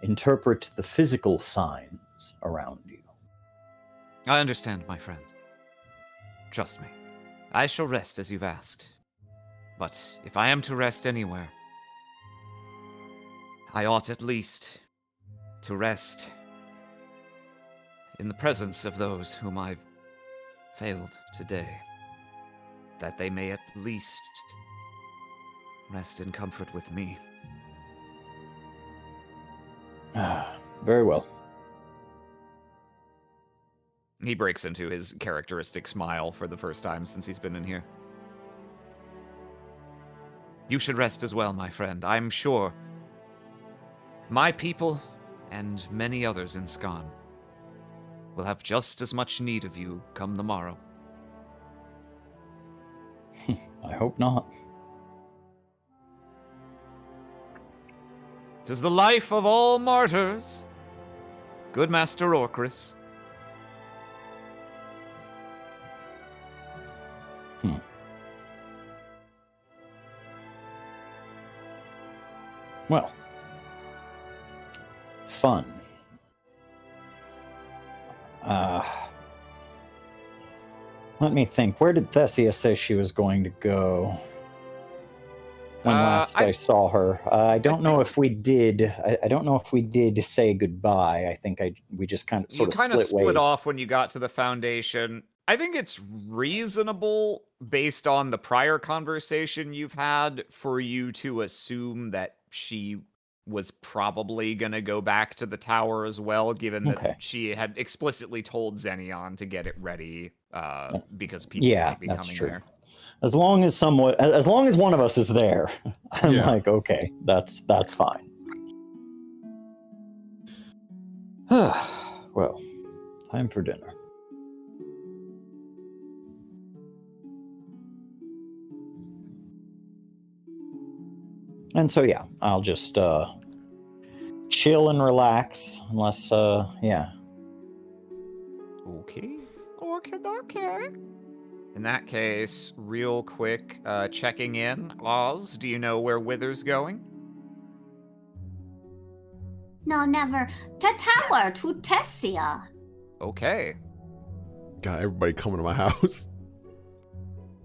interpret the physical signs around you. I understand, my friend. Trust me. I shall rest as you've asked. But if I am to rest anywhere, I ought at least to rest in the presence of those whom I failed today, that they may at least rest in comfort with me. Very well. He breaks into his characteristic smile for the first time since he's been in here. You should rest as well, my friend. I'm sure my people and many others in Skan will have just as much need of you come the morrow. I hope not. 'Tis the life of all martyrs, good Master Orcrus. Well, fun. Let me think. Where did Thessia say she was going to go? When last I saw her, I don't know if we did. I don't know if we did say goodbye. I think we just kind of split ways. Off when you got to the Foundation. I think it's reasonable, based on the prior conversation you've had, for you to assume that she was probably going to go back to the tower as well, given that she had explicitly told Xenion to get it ready because people might be coming there. As long as one of us is there, I'm like, okay, that's fine. Well, time for dinner. And so, I'll just chill and relax, unless, Okay. In that case, real quick, checking in. Oz, do you know where Wither's going? No, never. To tower, to Tessia. Okay. Got everybody coming to my house.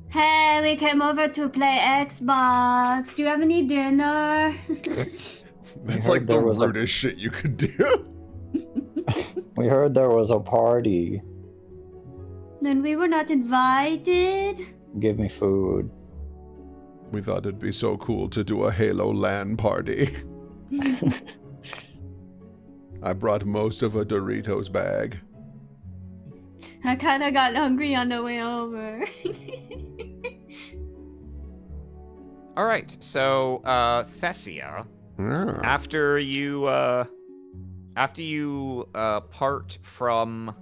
Hey, we came over to play Xbox. Do you have any dinner? That's like the rudest shit you could do. We heard there was a party. Then we were not invited. Give me food. We thought it'd be so cool to do a Halo LAN party. I brought most of a Doritos bag. I kind of got hungry on the way over. All right, so Thessia, after you part from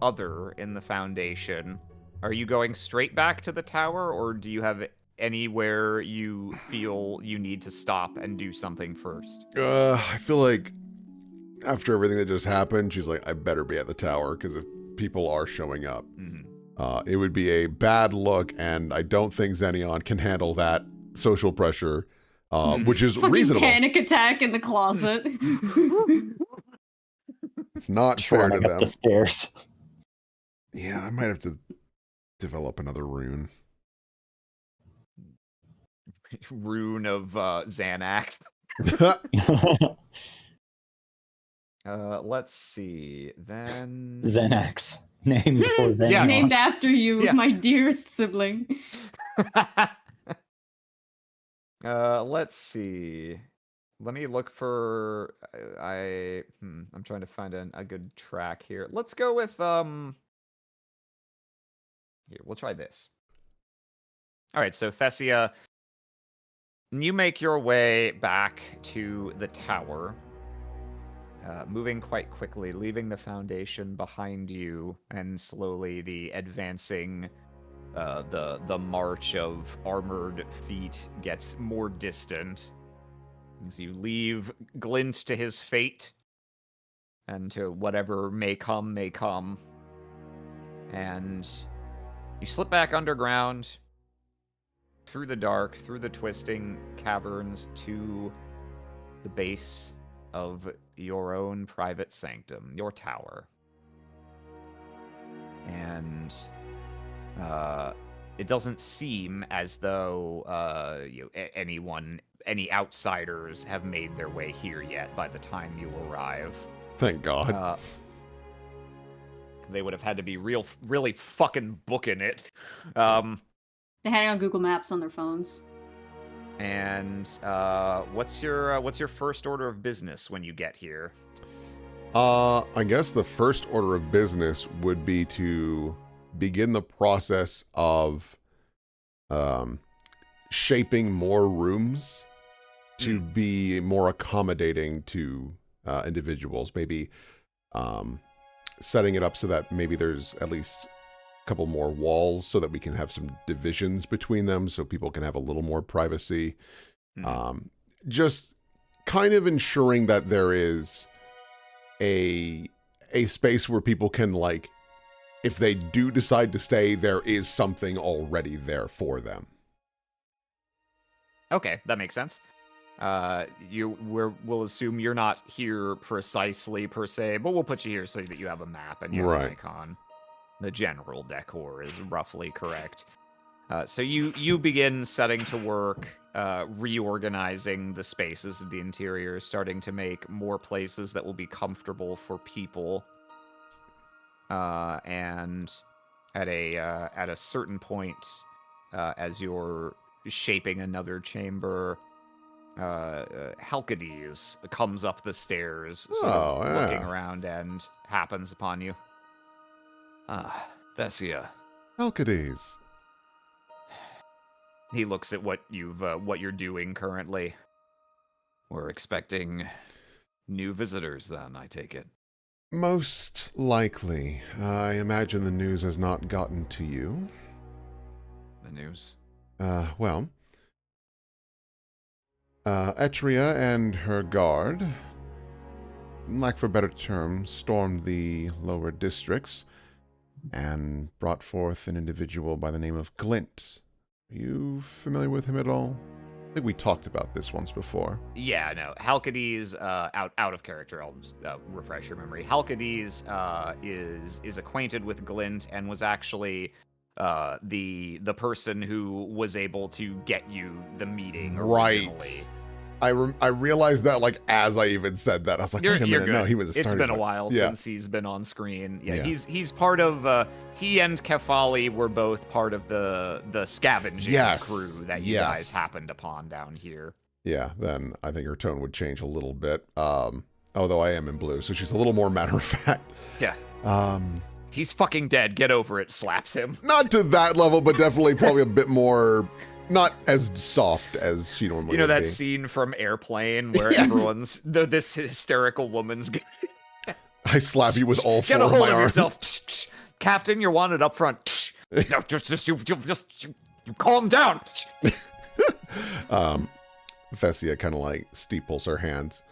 Other in the Foundation, are you going straight back to the tower, or do you have anywhere you feel you need to stop and do something first? I feel like after everything that just happened, she's like, I better be at the tower, because if people are showing up, it would be a bad look, and I don't think Xenion can handle that social pressure, which is Fucking reasonable. panic attack in the closet. It's not Just fair to running up them. the stairs. Yeah, I might have to develop another rune. Rune of Xanax. Let's see. Then Xanax, named for Xenon. Yeah. Named after you, Yeah. my dearest sibling. Let's see. Let me look for. I'm trying to find a good track here. Let's go with Here, we'll try this. All right, so Thessia, you make your way back to the tower, moving quite quickly, leaving the foundation behind you, and slowly the advancing, the march of armored feet gets more distant as you leave Glint to his fate and to whatever may come, and you slip back underground, through the dark, through the twisting caverns, to the base of your own private sanctum, your tower. And it doesn't seem as though any outsiders have made their way here yet by the time you arrive. Thank God. They would have had to be really fucking booking it. They had it on Google Maps on their phones. And what's your first order of business when you get here? I guess the first order of business would be to begin the process of shaping more rooms to be more accommodating to individuals. Maybe setting it up so that maybe there's at least a couple more walls so that we can have some divisions between them so people can have a little more privacy. Just kind of ensuring that there is a space where people can, like, if they do decide to stay, there is something already there for them. Okay, that makes sense. We'll assume you're not here precisely per se, but we'll put you here so that you have a map and you have an icon. The general decor is roughly correct. So you begin setting to work, reorganizing the spaces of the interior, starting to make more places that will be comfortable for people. And at a certain point, as you're shaping another chamber, Halkides comes up the stairs, sort of looking around, and happens upon you. Thessia. Halkides. He looks at what you're doing currently. We're expecting new visitors, then, I take it. Most likely. I imagine the news has not gotten to you. The news? Well, Etria and her guard, lack for a better term, stormed the lower districts and brought forth an individual by the name of Glint. Are you familiar with him at all? I think we talked about this once before. Yeah, no. Halkides, out of character, I'll just refresh your memory. Halkides is acquainted with Glint and was actually the person who was able to get you the meeting originally. Right. I realized that, like, as I even said that. I was like, wait a minute, no, he was a It's been a while since he's been on screen. Yeah, he's part of, he and Kefali were both part of the scavenging crew that you guys happened upon down here. Yeah, then I think her tone would change a little bit. Although I am in blue, so she's a little more matter of fact. Yeah. He's fucking dead. Get over it. Slaps him. Not to that level, but definitely probably a bit more, not as soft as she normally would be. You know that scene from Airplane where everyone's, this hysterical woman's I slap you with all four Get a of hold my of arms. yourself. Captain, you're wanted up front. No, just You calm down! Vessia kind of like steeples her hands.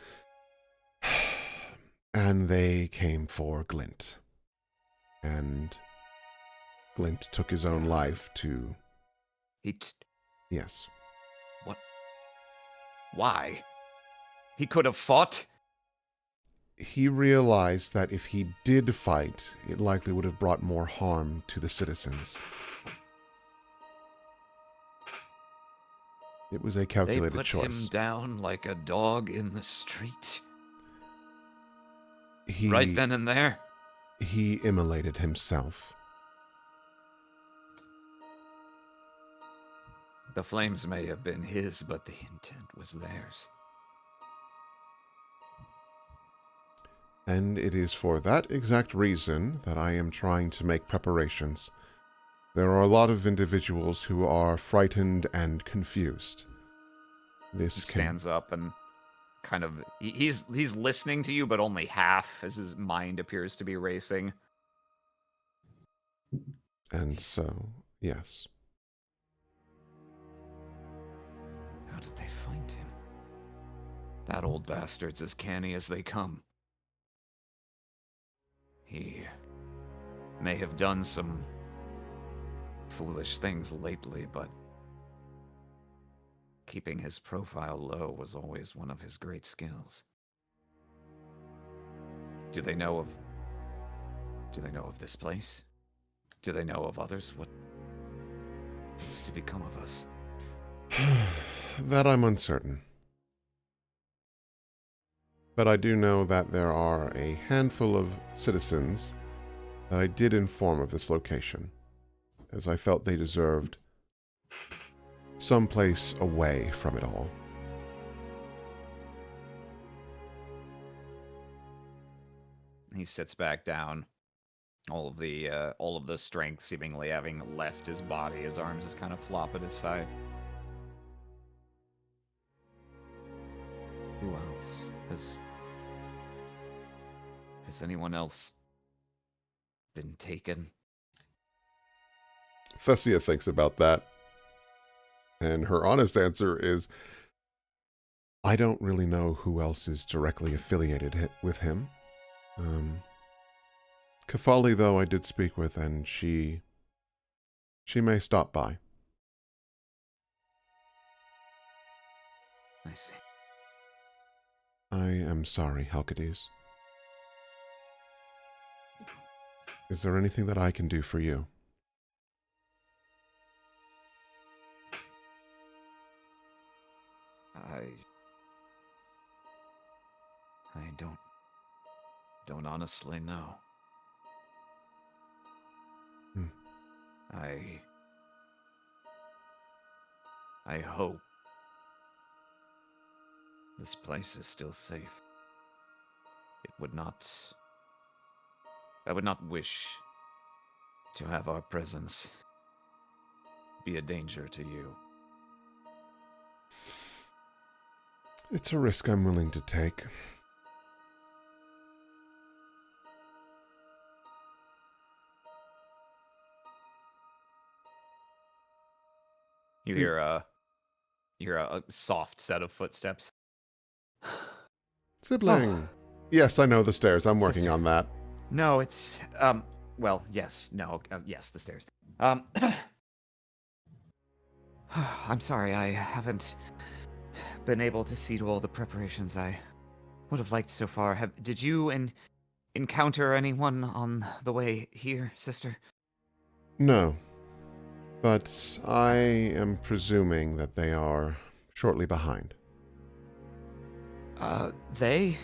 And they came for Glint. And Glint took his own life to... Yes. What? Why? He could have fought? He realized that if he did fight, it likely would have brought more harm to the citizens. It was a calculated They put choice. him down like a dog in the street. He, right then and there? He immolated himself. The flames may have been his, but the intent was theirs. And it is for that exact reason that I am trying to make preparations. There are a lot of individuals who are frightened and confused. He stands up and kind of... He's listening to you, but only half, as his mind appears to be racing. And so, yes. How did they find him? That old bastard's as canny as they come. He may have done some foolish things lately, but keeping his profile low was always one of his great skills. Do they know of this place? Do they know of others? What's to become of us? That I'm uncertain. But I do know that there are a handful of citizens that I did inform of this location, as I felt they deserved someplace away from it all. He sits back down. All of the strength seemingly having left his body. His arms just kind of flop at his side. Who else? Has anyone else been taken? Fessia thinks about that, and her honest answer is, I don't really know who else is directly affiliated with him. Kafali, though, I did speak with, and she may stop by. I see. I am sorry, Halkides. Is there anything that I can do for you? I don't honestly know. I hope this place is still safe. I would not wish to have our presence be a danger to you. It's a risk I'm willing to take. You hear a soft set of footsteps. Sibling! Oh. Yes, I know the stairs. I'm working on that. No, it's, well, yes, no, yes, the stairs. I'm sorry, I haven't been able to see to all the preparations I would have liked so far. Did you encounter anyone on the way here, sister? No, but I am presuming that they are shortly behind. They?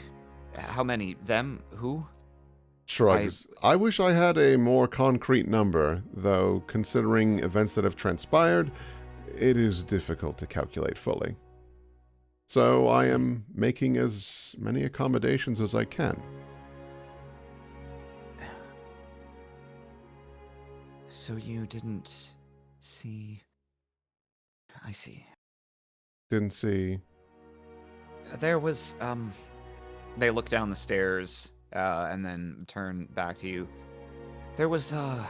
How many? Them? Who? Shrugs. I wish I had a more concrete number, though considering events that have transpired, it is difficult to calculate fully. So I am making as many accommodations as I can. So you didn't see... I see. Didn't see... There was, They look down the stairs, and then turn back to you. There was a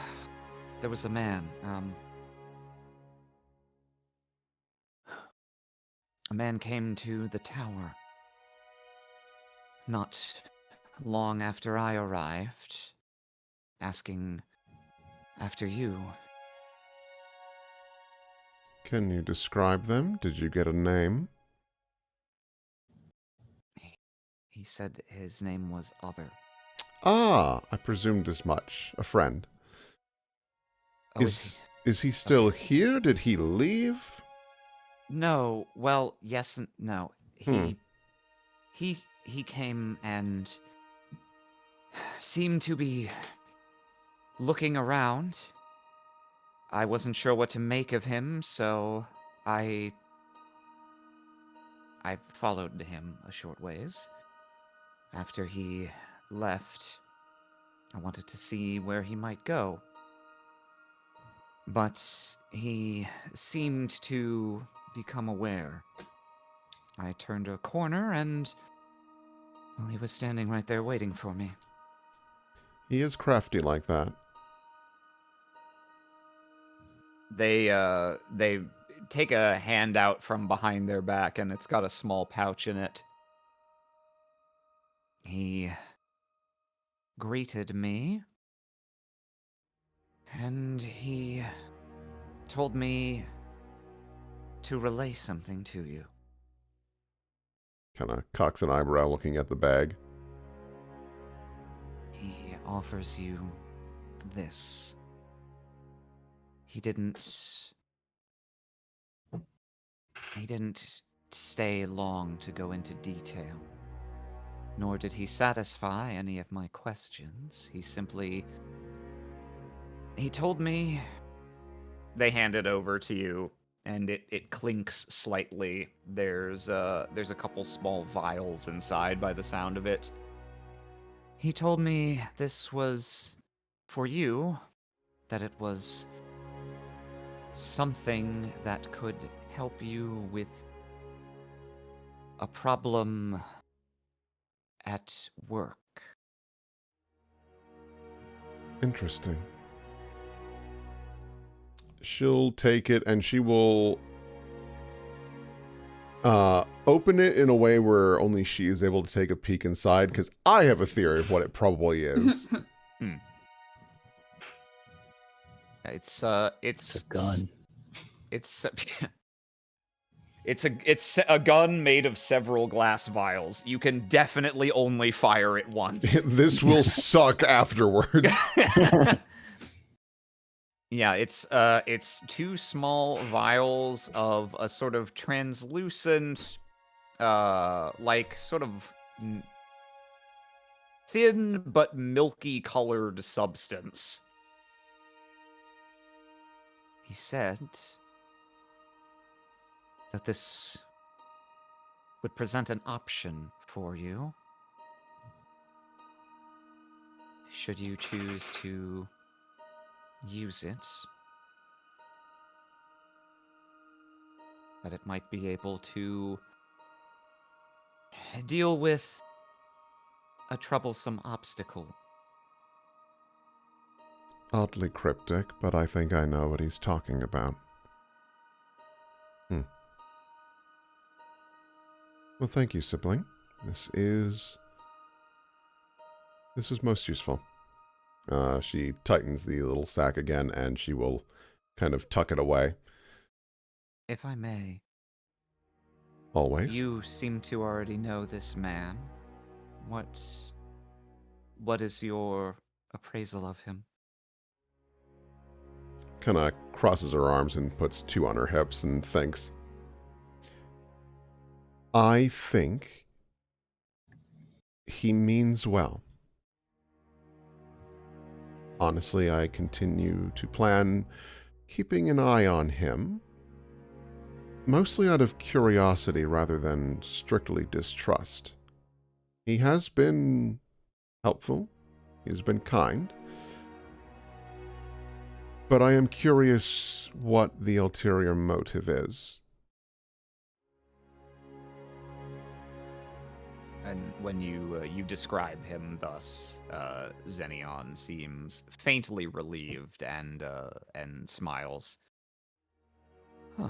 man, a man came to the tower not long after I arrived, asking after you. Can you describe them? Did you get a name? He said his name was Other. Ah, I presumed as much. A friend. Oh, is Is he he? still Okay. here? Did he leave? No, well, yes and no. Hmm. He came and seemed to be looking around. I wasn't sure what to make of him, so I followed him a short ways. After he left, I wanted to see where he might go. But he seemed to become aware. I turned a corner and, well, he was standing right there waiting for me. He is crafty like that. They take a hand out from behind their back, and it's got a small pouch in it. He greeted me, and he told me to relay something to you. Kind of cocks an eyebrow looking at the bag. He offers you this. He didn't stay long to go into detail, nor did he satisfy any of my questions. He told me. They hand it over to you, and it clinks slightly. There's a couple small vials inside by the sound of it. He told me this was for you, that it was something that could help you with a problem at work. Interesting. She'll take it and she will open it in a way where only she is able to take a peek inside, because I have a theory of what it probably is. It's It's a gun. It's it's a gun made of several glass vials. You can definitely only fire it once. This will suck afterwards. Yeah, it's two small vials of a sort of translucent, like sort of thin but milky colored substance. He said that this would present an option for you should you choose to use it. That it might be able to deal with a troublesome obstacle. Oddly cryptic, but I think I know what he's talking about. Well, thank you, sibling. This is most useful. She tightens the little sack again, and she will kind of tuck it away. If I may, Always. you seem to already know this man. What is your appraisal of him? Kind of crosses her arms and puts two on her hips and thinks. I think he means well. Honestly, I continue to plan keeping an eye on him, mostly out of curiosity rather than strictly distrust. He has been helpful, he's been kind, but I am curious what the ulterior motive is. And when you describe him thus, Xenion seems faintly relieved and smiles. Huh.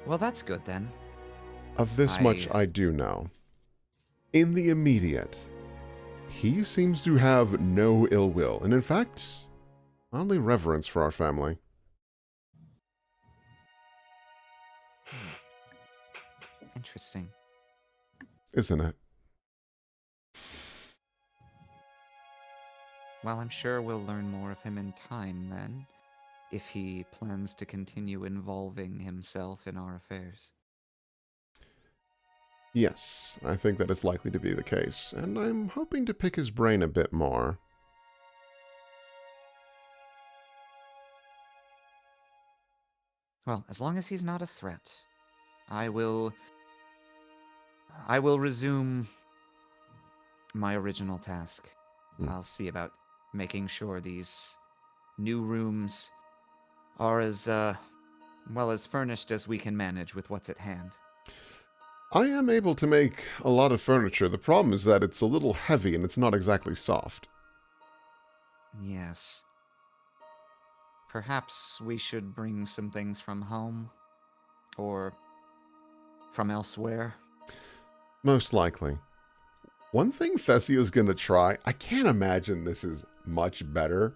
Well, that's good then. Of this much I do know. In the immediate, he seems to have no ill will, and in fact, only reverence for our family. Interesting. Isn't it? Well, I'm sure we'll learn more of him in time then, if he plans to continue involving himself in our affairs. Yes, I think that is likely to be the case, and I'm hoping to pick his brain a bit more. Well, as long as he's not a threat, I will resume my original task. I'll see about making sure these new rooms are as well as furnished as we can manage with what's at hand. I am able to make a lot of furniture. The problem is that it's a little heavy and it's not exactly soft. Yes. Perhaps we should bring some things from home or from elsewhere. Most likely. One thing Thessia's going to try, I can't imagine this is much better,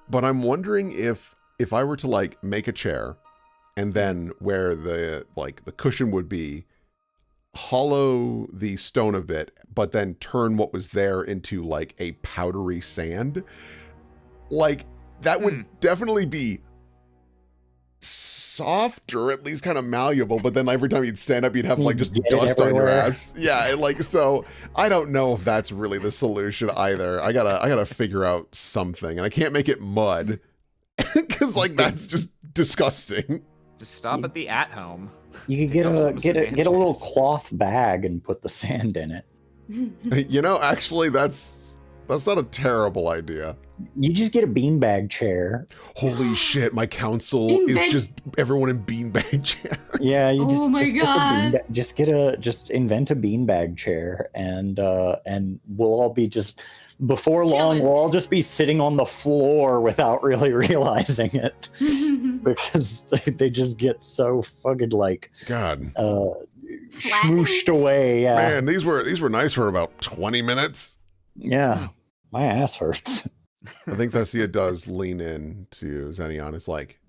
but I'm wondering if I were to like make a chair and then where the cushion would be, hollow the stone a bit, but then turn what was there into like a powdery sand. Like that would definitely be soft or at least kind of malleable, but then every time you'd stand up, you'd have like just dust on your ass. Yeah, like so. I don't know if that's really the solution either. I gotta figure out something, and I can't make it mud because like that's just disgusting. Just stop at the at home. You could get a little cloth bag and put the sand in it. You know, actually, that's not a terrible idea. You just get a beanbag chair. Holy shit, my council is just everyone in beanbag chairs. Yeah, you God. just invent a beanbag chair, and we'll all be just before long we'll all just be sitting on the floor without really realizing it because they just get so fucking like God smooshed away. Yeah. Man, these were nice for about 20 minutes. Yeah, my ass hurts. I think Thessia does lean in to Xenion. It's like,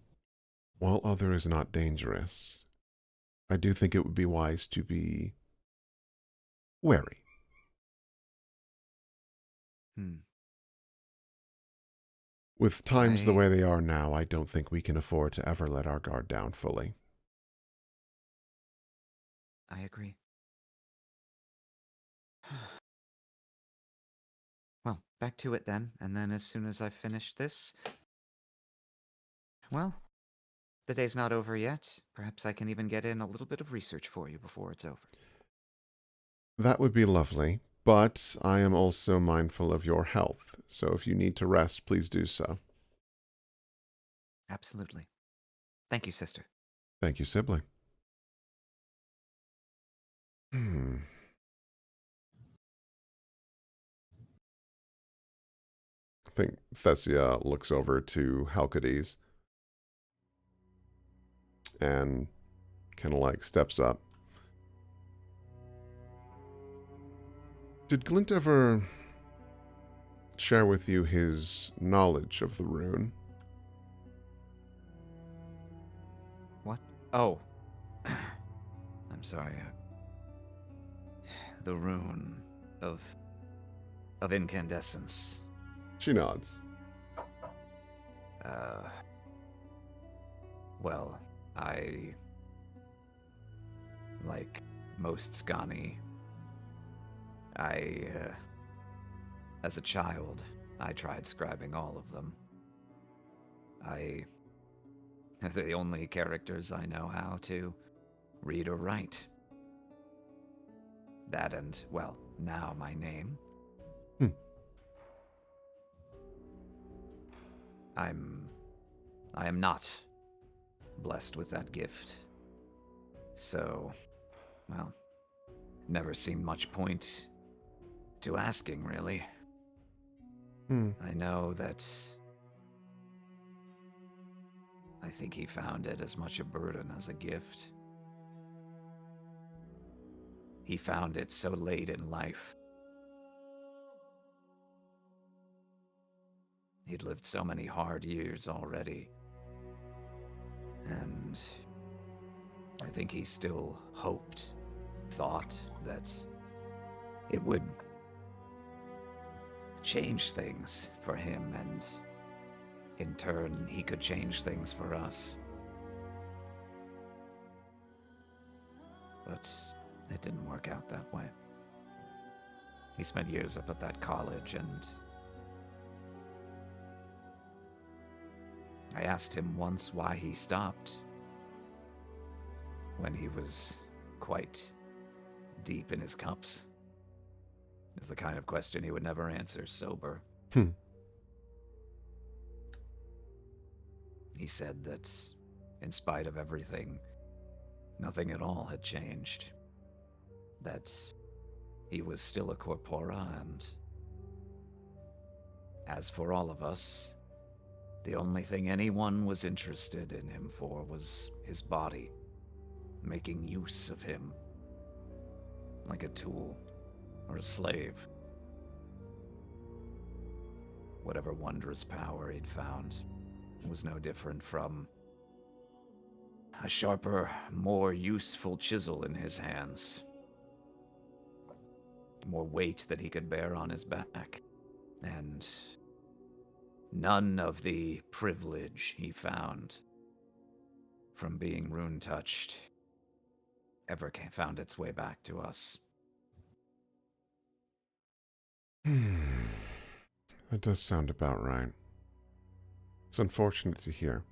while other is not dangerous, I do think it would be wise to be wary. With times the way they are now, I don't think we can afford to ever let our guard down fully. I agree. Well, back to it then, and then as soon as I've finished this... Well, the day's not over yet. Perhaps I can even get in a little bit of research for you before it's over. That would be lovely, but I am also mindful of your health, so if you need to rest, please do so. Absolutely. Thank you, sister. Thank you, sibling. I think Thessia looks over to Halkides and kind of like steps up. Did Glint ever share with you his knowledge of the rune? What? Oh. I'm sorry. The rune of incandescence. She nods. Well, I, like most Scani, as a child, I tried scribing all of them. They're the only characters I know how to read or write. That and, well, now my name. I am not blessed with that gift. So, well, never seen much point to asking, really. I know that I think he found it as much a burden as a gift. he found it so late in life. He'd lived so many hard years already. And I think he still thought that it would change things for him, and in turn, he could change things for us. But it didn't work out that way. He spent years up at that college, and I asked him once why he stopped when he was quite deep in his cups. It's the kind of question he would never answer sober. He said that, in spite of everything, nothing at all had changed. That he was still a corpora, and as for all of us, the only thing anyone was interested in him for was his body, making use of him like a tool or a slave. Whatever wondrous power he'd found was no different from a sharper, more useful chisel in his hands. More weight that he could bear on his back. And none of the privilege he found from being rune-touched ever found its way back to us. That does sound about right. It's unfortunate to hear.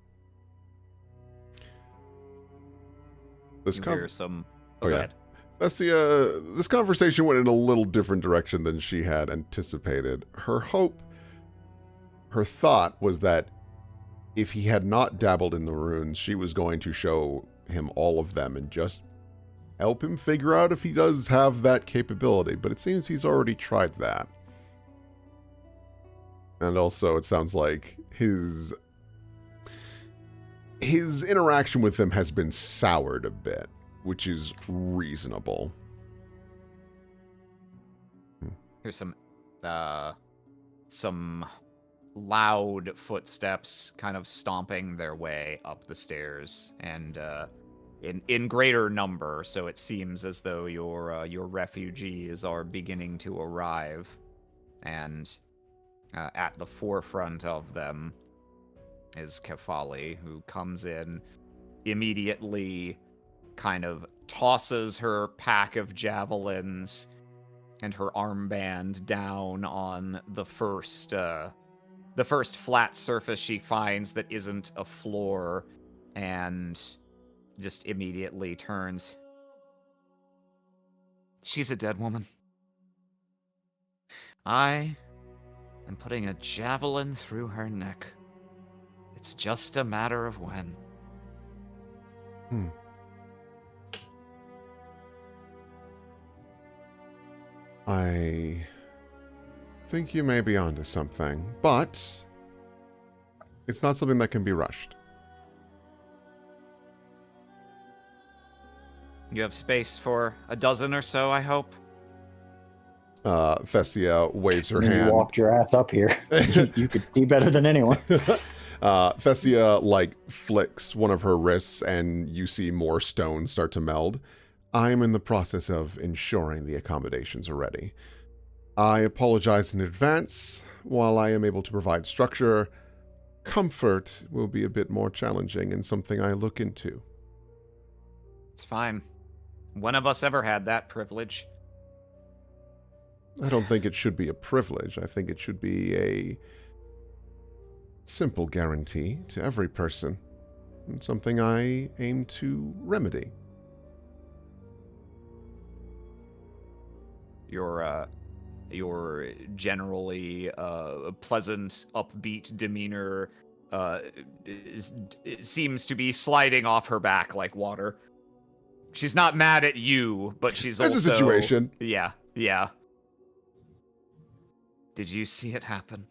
You hear some... Oh, go yeah. ahead. That's this conversation went in a little different direction than she had anticipated. Her thought was that if he had not dabbled in the runes, she was going to show him all of them and just help him figure out if he does have that capability. But it seems he's already tried that. And also, it sounds like his interaction with them has been soured a bit, which is reasonable. Here's some loud footsteps kind of stomping their way up the stairs, and in greater number, so it seems as though your refugees are beginning to arrive. And at the forefront of them is Kefali, who comes in immediately, kind of tosses her pack of javelins and her armband down on the first flat surface she finds that isn't a floor, and just immediately turns. She's a dead woman. I am putting a javelin through her neck. It's just a matter of when. I think you may be onto something, but it's not something that can be rushed. You have space for a dozen or so, I hope? Thessia waves her I mean, hand. you walked your ass up here. You could see better than anyone. Thessia, flicks one of her wrists, and you see more stones start to meld. I'm in the process of ensuring the accommodations are ready. I apologize in advance. While I am able to provide structure, comfort will be a bit more challenging and something I look into. It's fine. When of us ever had that privilege? I don't think it should be a privilege. I think it should be a simple guarantee to every person. And something I aim to remedy. Your generally pleasant, upbeat demeanor seems to be sliding off her back like water. She's not mad at you, but she's That's also... a situation. Yeah. Did you see it happen?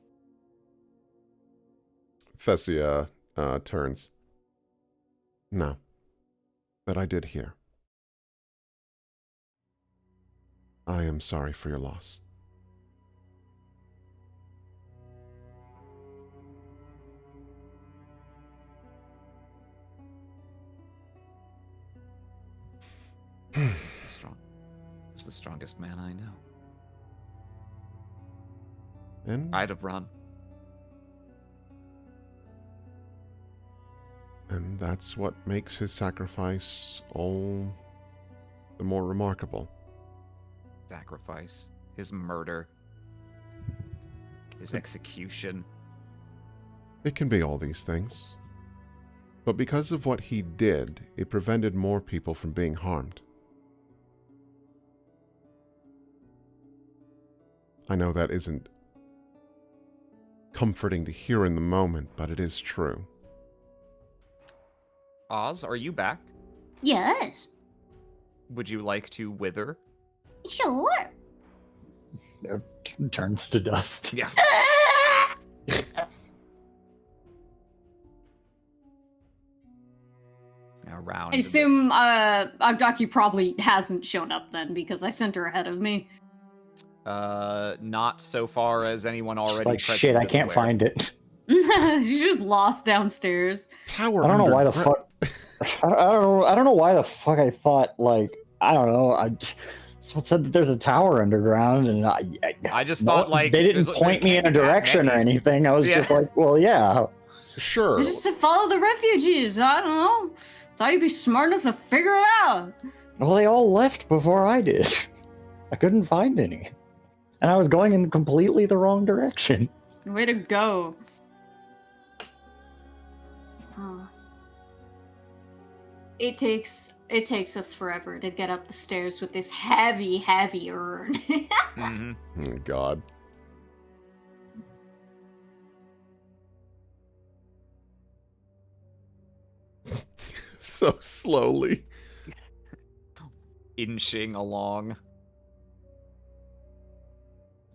Thessia turns. No. But I did hear. I am sorry for your loss. He's the strongest man I know. And I'd have run. And that's what makes his sacrifice all the more remarkable. Sacrifice, his murder, his execution. It can be all these things. But because of what he did, it prevented more people from being harmed. I know that isn't comforting to hear in the moment, but it is true. Oz, are you back? Yes, Would you like to wither? sure. Turns to dust. Yeah. Now round. I assume Agdaki probably hasn't shown up then because I sent her ahead of me. Not so far as anyone already. She's like, present shit, I is can't aware. find it. She's just lost downstairs. Tower. I don't know why the underground. fuck. I don't know why the fuck I thought, like, I don't know. Someone said that there's a tower underground, and I just thought, like, they didn't there point me can't in a be that direction or many. anything. I was Yeah. just like, well, yeah. Sure. Just to follow the refugees. I don't know. Thought you'd be smart enough to figure it out. Well, they all left before I did. I couldn't find any, and I was going in completely the wrong direction. Way to go. Huh. It takes us forever to get up the stairs with this heavy urn. Mhm. Oh, God. So slowly. Inching along.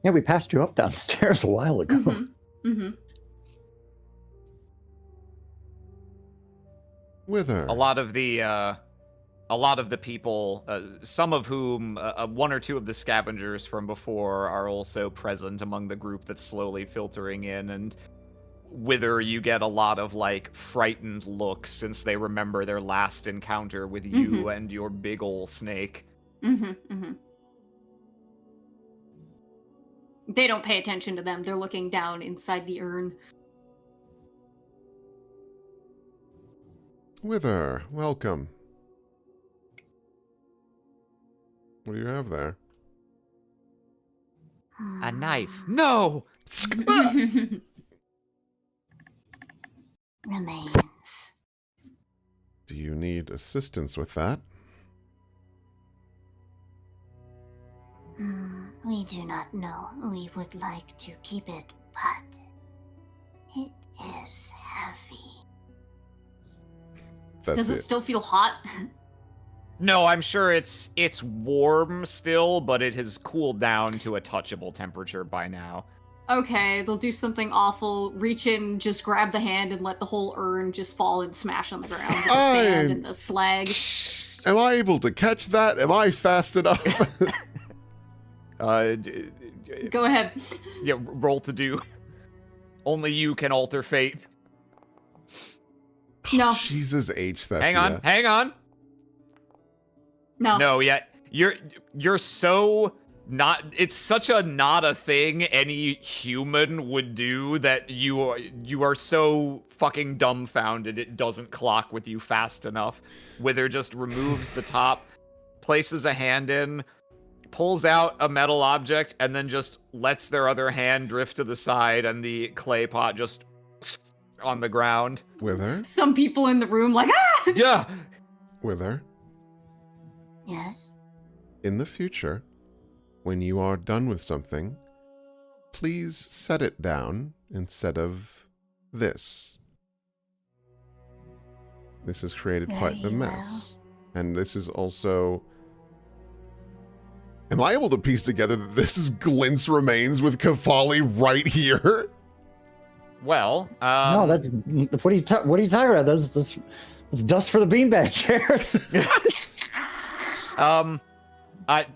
Yeah, we passed you up downstairs a while ago. Mm-hmm. Wither. A lot of the people, some of whom, one or two of the scavengers from before are also present among the group that's slowly filtering in, and Wither, you get a lot of, like, frightened looks since they remember their last encounter with you and your big ol' snake. They don't pay attention to them. They're looking down inside the urn. Wither, welcome. What do you have there? A knife. No! Remains. Do you need assistance with that? We do not know. We would like to keep it, but it is heavy. That's Does it it. still feel hot? No, I'm sure it's warm still, but it has cooled down to a touchable temperature by now. Okay, they'll do something awful, reach in, just grab the hand, and let the whole urn just fall and smash on the ground with the sand and the slag. Am I able to catch that? Am I fast enough? Go ahead. Yeah, roll to do. Only you can alter fate. No. Jesus H, that's Hang on. No. No, yeah. You're so not, it's such a not a thing any human would do that you are so fucking dumbfounded it doesn't clock with you fast enough. Wither just removes the top, places a hand in, pulls out a metal object, and then just lets their other hand drift to the side, and the clay pot just on the ground. Wither? Some people in the room like, ah! Yeah. Wither? Yes? In the future, when you are done with something, please set it down instead of this. This has created quite the Very mess. well. And this is also... Am I able to piece together that this is Glint's remains with Kefali right here? Well, No, that's what are you talking about? That's dust for the beanbag chairs.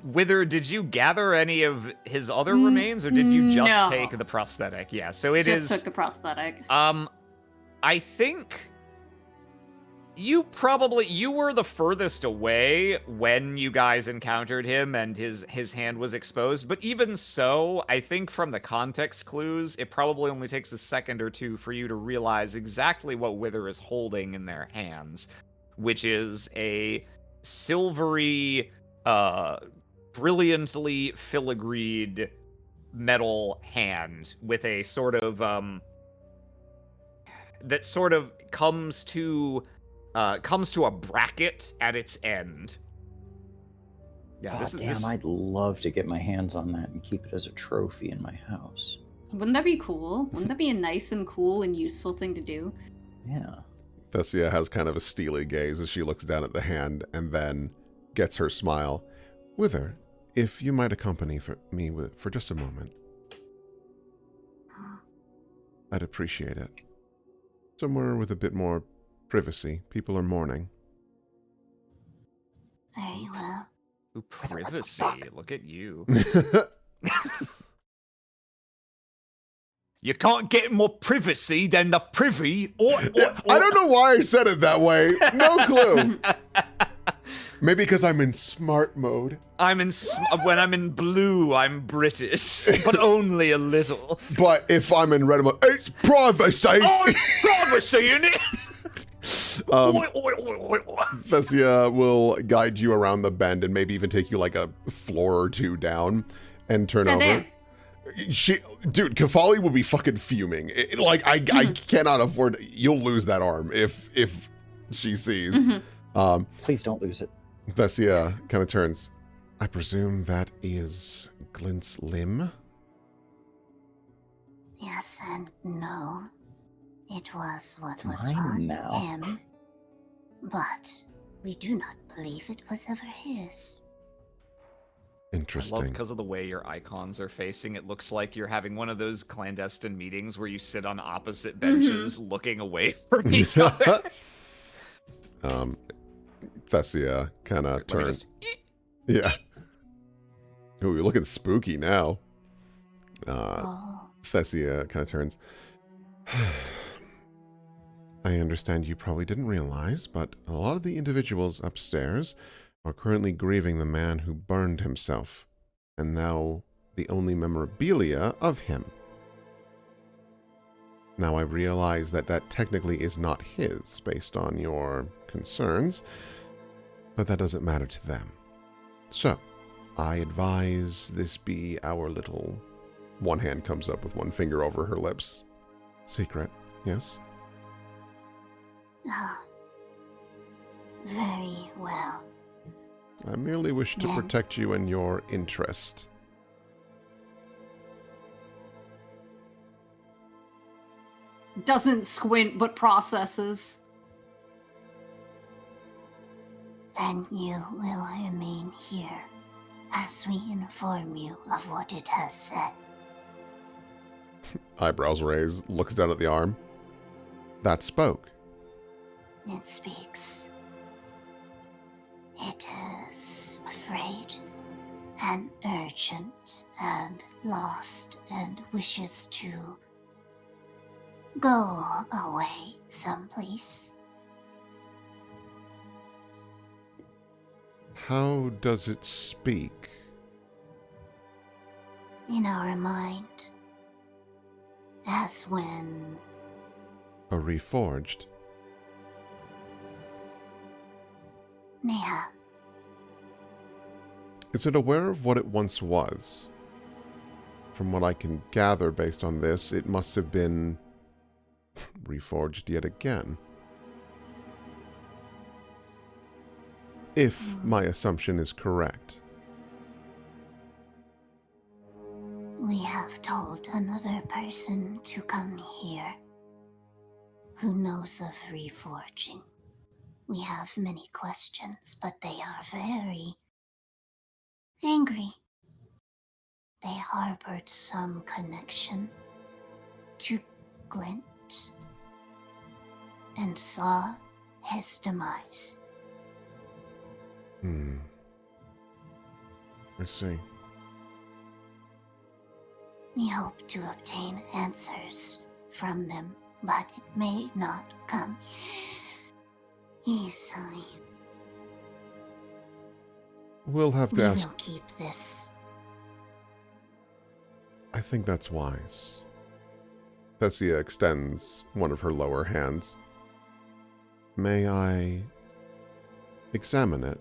Wither, did you gather any of his other remains, or did you just no. take the prosthetic? Yeah, so it Just is. took the prosthetic. I think you were the furthest away when you guys encountered him and his hand was exposed, but even so, I think from the context clues, it probably only takes a second or two for you to realize exactly what Wither is holding in their hands, which is a silvery, brilliantly filigreed metal hand with a sort of that sort of comes to a bracket at its end. Yeah, God this is damn, this. I'd love to get my hands on that and keep it as a trophy in my house. Wouldn't that be cool? Wouldn't that be a nice and cool and useful thing to do? Yeah. Thessia has kind of a steely gaze as she looks down at the hand and then gets her smile. Wither, if you might accompany me for just a moment. I'd appreciate it. Somewhere with a bit more privacy. People are mourning. Very well. Ooh, privacy. Look at you. You can't get more privacy than the privy. I don't know why I said it that way. No clue. Maybe because I'm in smart mode. When I'm in blue, I'm British, but only a little. But if I'm in red mode, it's privacy. Oh, privacy, innit? Thessia will guide you around the bend and maybe even take you like a floor or two down and turn over. There. Dude, Kafali will be fucking fuming. I cannot afford. You'll lose that arm if she sees. Please don't lose it. Thessia kind of turns. I presume that is Glint's limb? Yes and no. It was what It's was mine on now. him. But we do not believe it was ever his. I Interesting. love because of the way your icons are facing. It looks like you're having one of those clandestine meetings where you sit on opposite benches looking away from each other. Thessia kind of turns. Yeah. Ooh, you're looking spooky now. Oh, Thessia kind of turns. I understand you probably didn't realize, but a lot of the individuals upstairs are currently grieving the man who burned himself, and now the only memorabilia of him. Now I realize that technically is not his, based on your concerns, but that doesn't matter to them. So, I advise this be our little... One hand comes up with one finger over her lips. Secret, yes? ah. Very well. I merely wish to Then- protect you and your interest. Doesn't squint, but processes. Then you will remain here as we inform you of what it has said. Eyebrows raised, looks down at the arm. That spoke. It speaks. It is afraid and urgent and lost and wishes to go away someplace. How does it speak? In our mind, as when A reforged? Neha, Is it aware of what it once was? From what I can gather based on this, it must have been reforged yet again. If my assumption is correct. we have told another person to come here who knows of reforging. We have many questions, but they are very angry. They harbored some connection to Glint and saw his demise. I see. We hope to obtain answers from them, but it may not come easily. We'll have to We ask. will keep this. I think that's wise. Thessia extends one of her lower hands. May I examine it?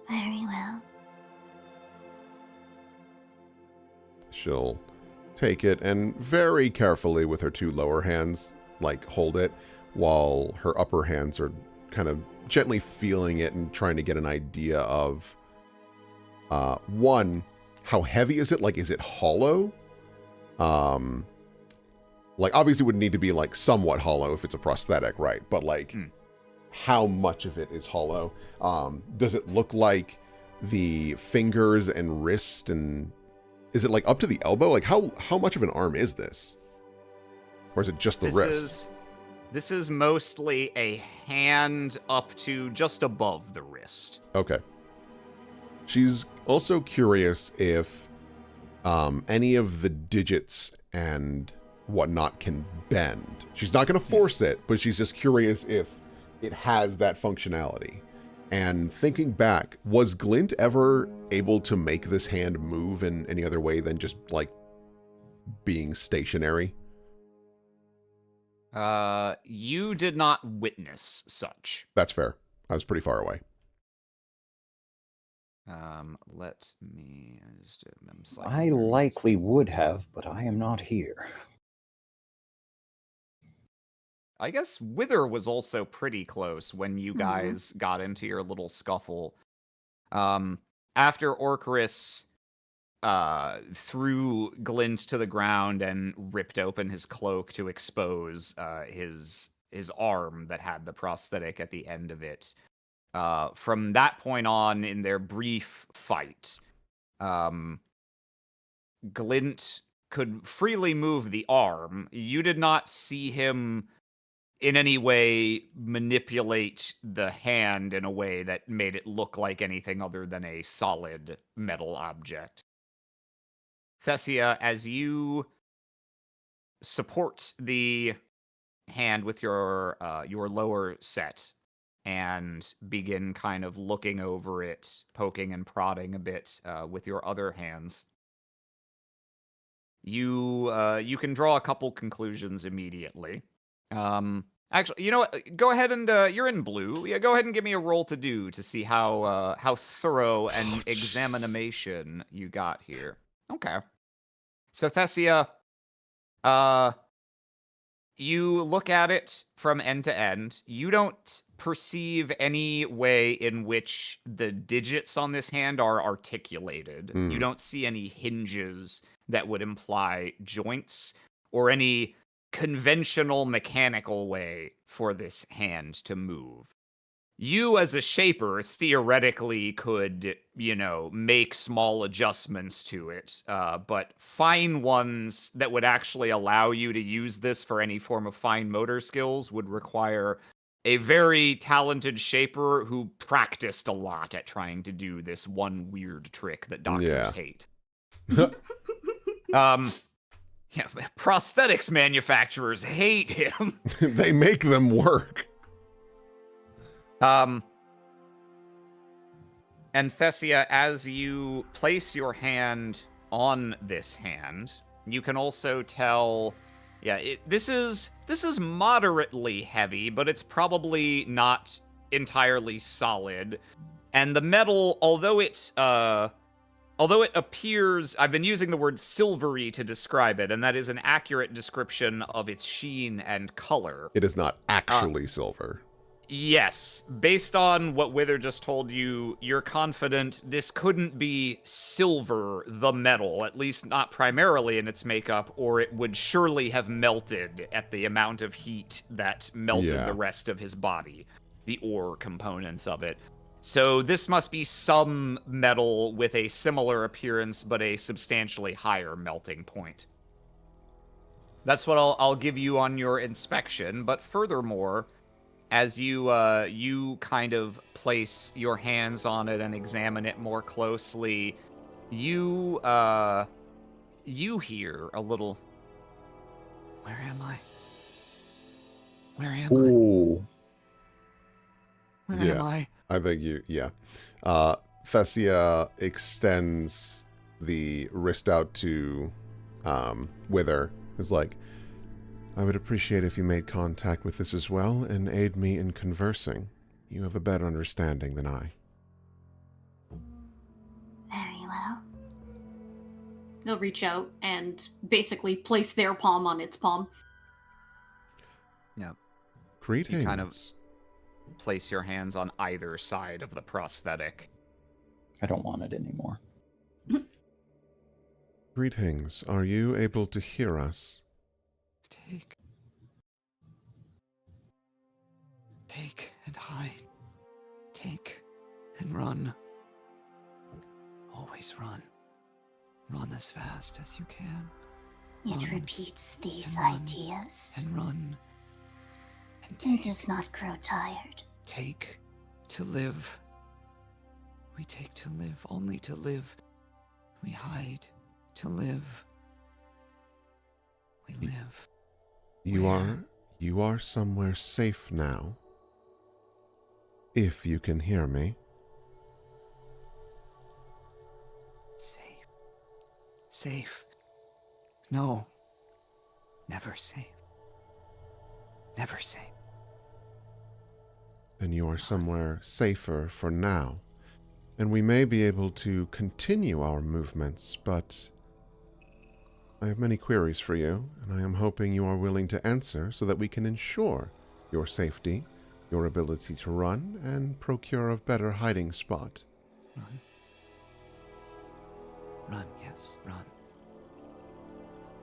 Very well. She'll take it and very carefully with her two lower hands, like, hold it, while her upper hands are kind of gently feeling it and trying to get an idea of, one, how heavy is it? Like, is it hollow? Like, obviously it would need to be, like, somewhat hollow if it's a prosthetic, right? But, like, how much of it is hollow? Does it look like the fingers and wrist, and is it, like, up to the elbow? Like, how much of an arm is this? Or is it just the wrist? This is mostly a hand up to just above the wrist. Okay. She's also curious if any of the digits and whatnot can bend. She's not going to force it, but she's just curious if it has that functionality. And thinking back, was Glint ever able to make this hand move in any other way than just, like, being stationary? You did not witness such. That's fair. I was pretty far away. Let me just. I likely would have, but I am not here. I guess Wither was also pretty close when you guys got into your little scuffle. After Orcris threw Glint to the ground and ripped open his cloak to expose his arm that had the prosthetic at the end of it. From that point on, in their brief fight, Glint could freely move the arm. You did not see him in any way manipulate the hand in a way that made it look like anything other than a solid metal object. Thessia, as you support the hand with your lower set and begin kind of looking over it, poking and prodding a bit with your other hands, you can draw a couple conclusions immediately. Actually, you know what? Go ahead and you're in blue. Yeah, go ahead and give me a roll to do to see how thorough an examination you got here. Okay. So Thessia, you look at it from end to end. You don't perceive any way in which the digits on this hand are articulated. You don't see any hinges that would imply joints or any conventional mechanical way for this hand to move. You, as a shaper, theoretically could, make small adjustments to it, but fine ones that would actually allow you to use this for any form of fine motor skills would require a very talented shaper who practiced a lot at trying to do this one weird trick that doctors hate. Yeah, prosthetics manufacturers hate him. They make them work. And Thessia, as you place your hand on this hand, you can also tell, this is moderately heavy, but it's probably not entirely solid. And the metal, although it appears, I've been using the word silvery to describe it, and that is an accurate description of its sheen and color. It is not actually silver. Yes. Based on what Wither just told you, you're confident this couldn't be silver, the metal, at least not primarily in its makeup, or it would surely have melted at the amount of heat that melted the rest of his body, the ore components of it. So this must be some metal with a similar appearance, but a substantially higher melting point. That's what I'll give you on your inspection, but furthermore, as you you kind of place your hands on it and examine it more closely, you you hear a little. Where am I? Where am I? Ooh. Where Yeah. am I? I think yeah. Thessia extends the wrist out to Wither. Is like, I would appreciate if you made contact with this as well and aid me in conversing. You have a better understanding than I. Very well. They'll reach out and basically place their palm on its palm. Yep. Greetings. You kind of place your hands on either side of the prosthetic. I don't want it anymore. Greetings. Are you able to hear us? Take and hide. Take and run. Always run. Run as fast as you can. It Run repeats these and run ideas and run. And and take. does not grow tired. Take to live. We take to live, only to live. We hide to live. We live. You are somewhere safe now. If you can hear me. Safe. Safe. No. Never safe. Never safe. Then you are somewhere safer for now. And we may be able to continue our movements, but I have many queries for you, and I am hoping you are willing to answer so that we can ensure your safety, your ability to run, and procure a better hiding spot. Run. Run, yes, run.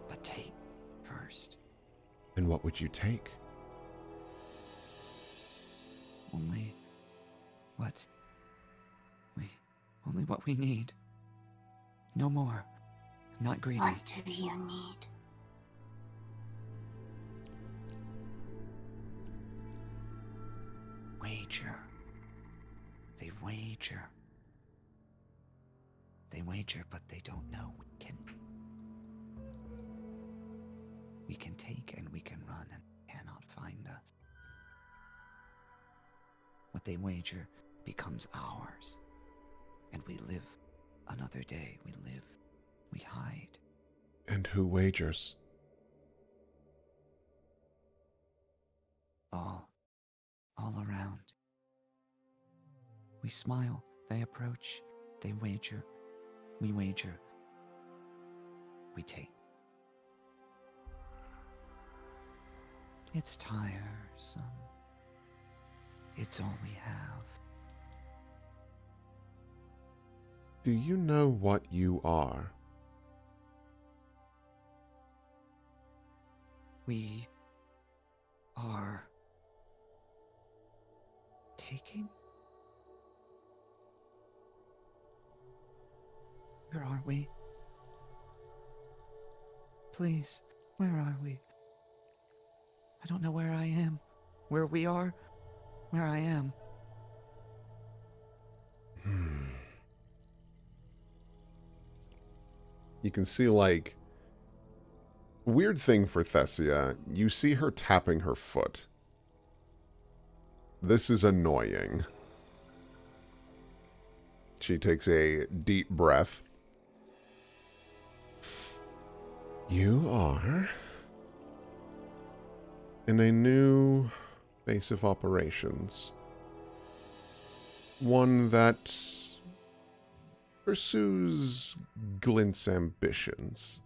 But take first. And what would you take? Only what only what we need. No more. Not greedy. What do you need? Wager. They wager. They wager, but they don't know we can. We can take and we can run and they cannot find us. What they wager becomes ours. And we live another day. We live. We hide. And who wagers? All around. We smile. They approach. They wager. We wager. We take. It's tiresome. It's all we have. Do you know what you are? We are taking? Where are we? Please, where are we? I don't know where I am. Where we are? Where I am. You can see, like, weird thing for Thessia, you see her tapping her foot. This is annoying. She takes a deep breath. You are in a new base of operations. One that pursues Glint's ambitions.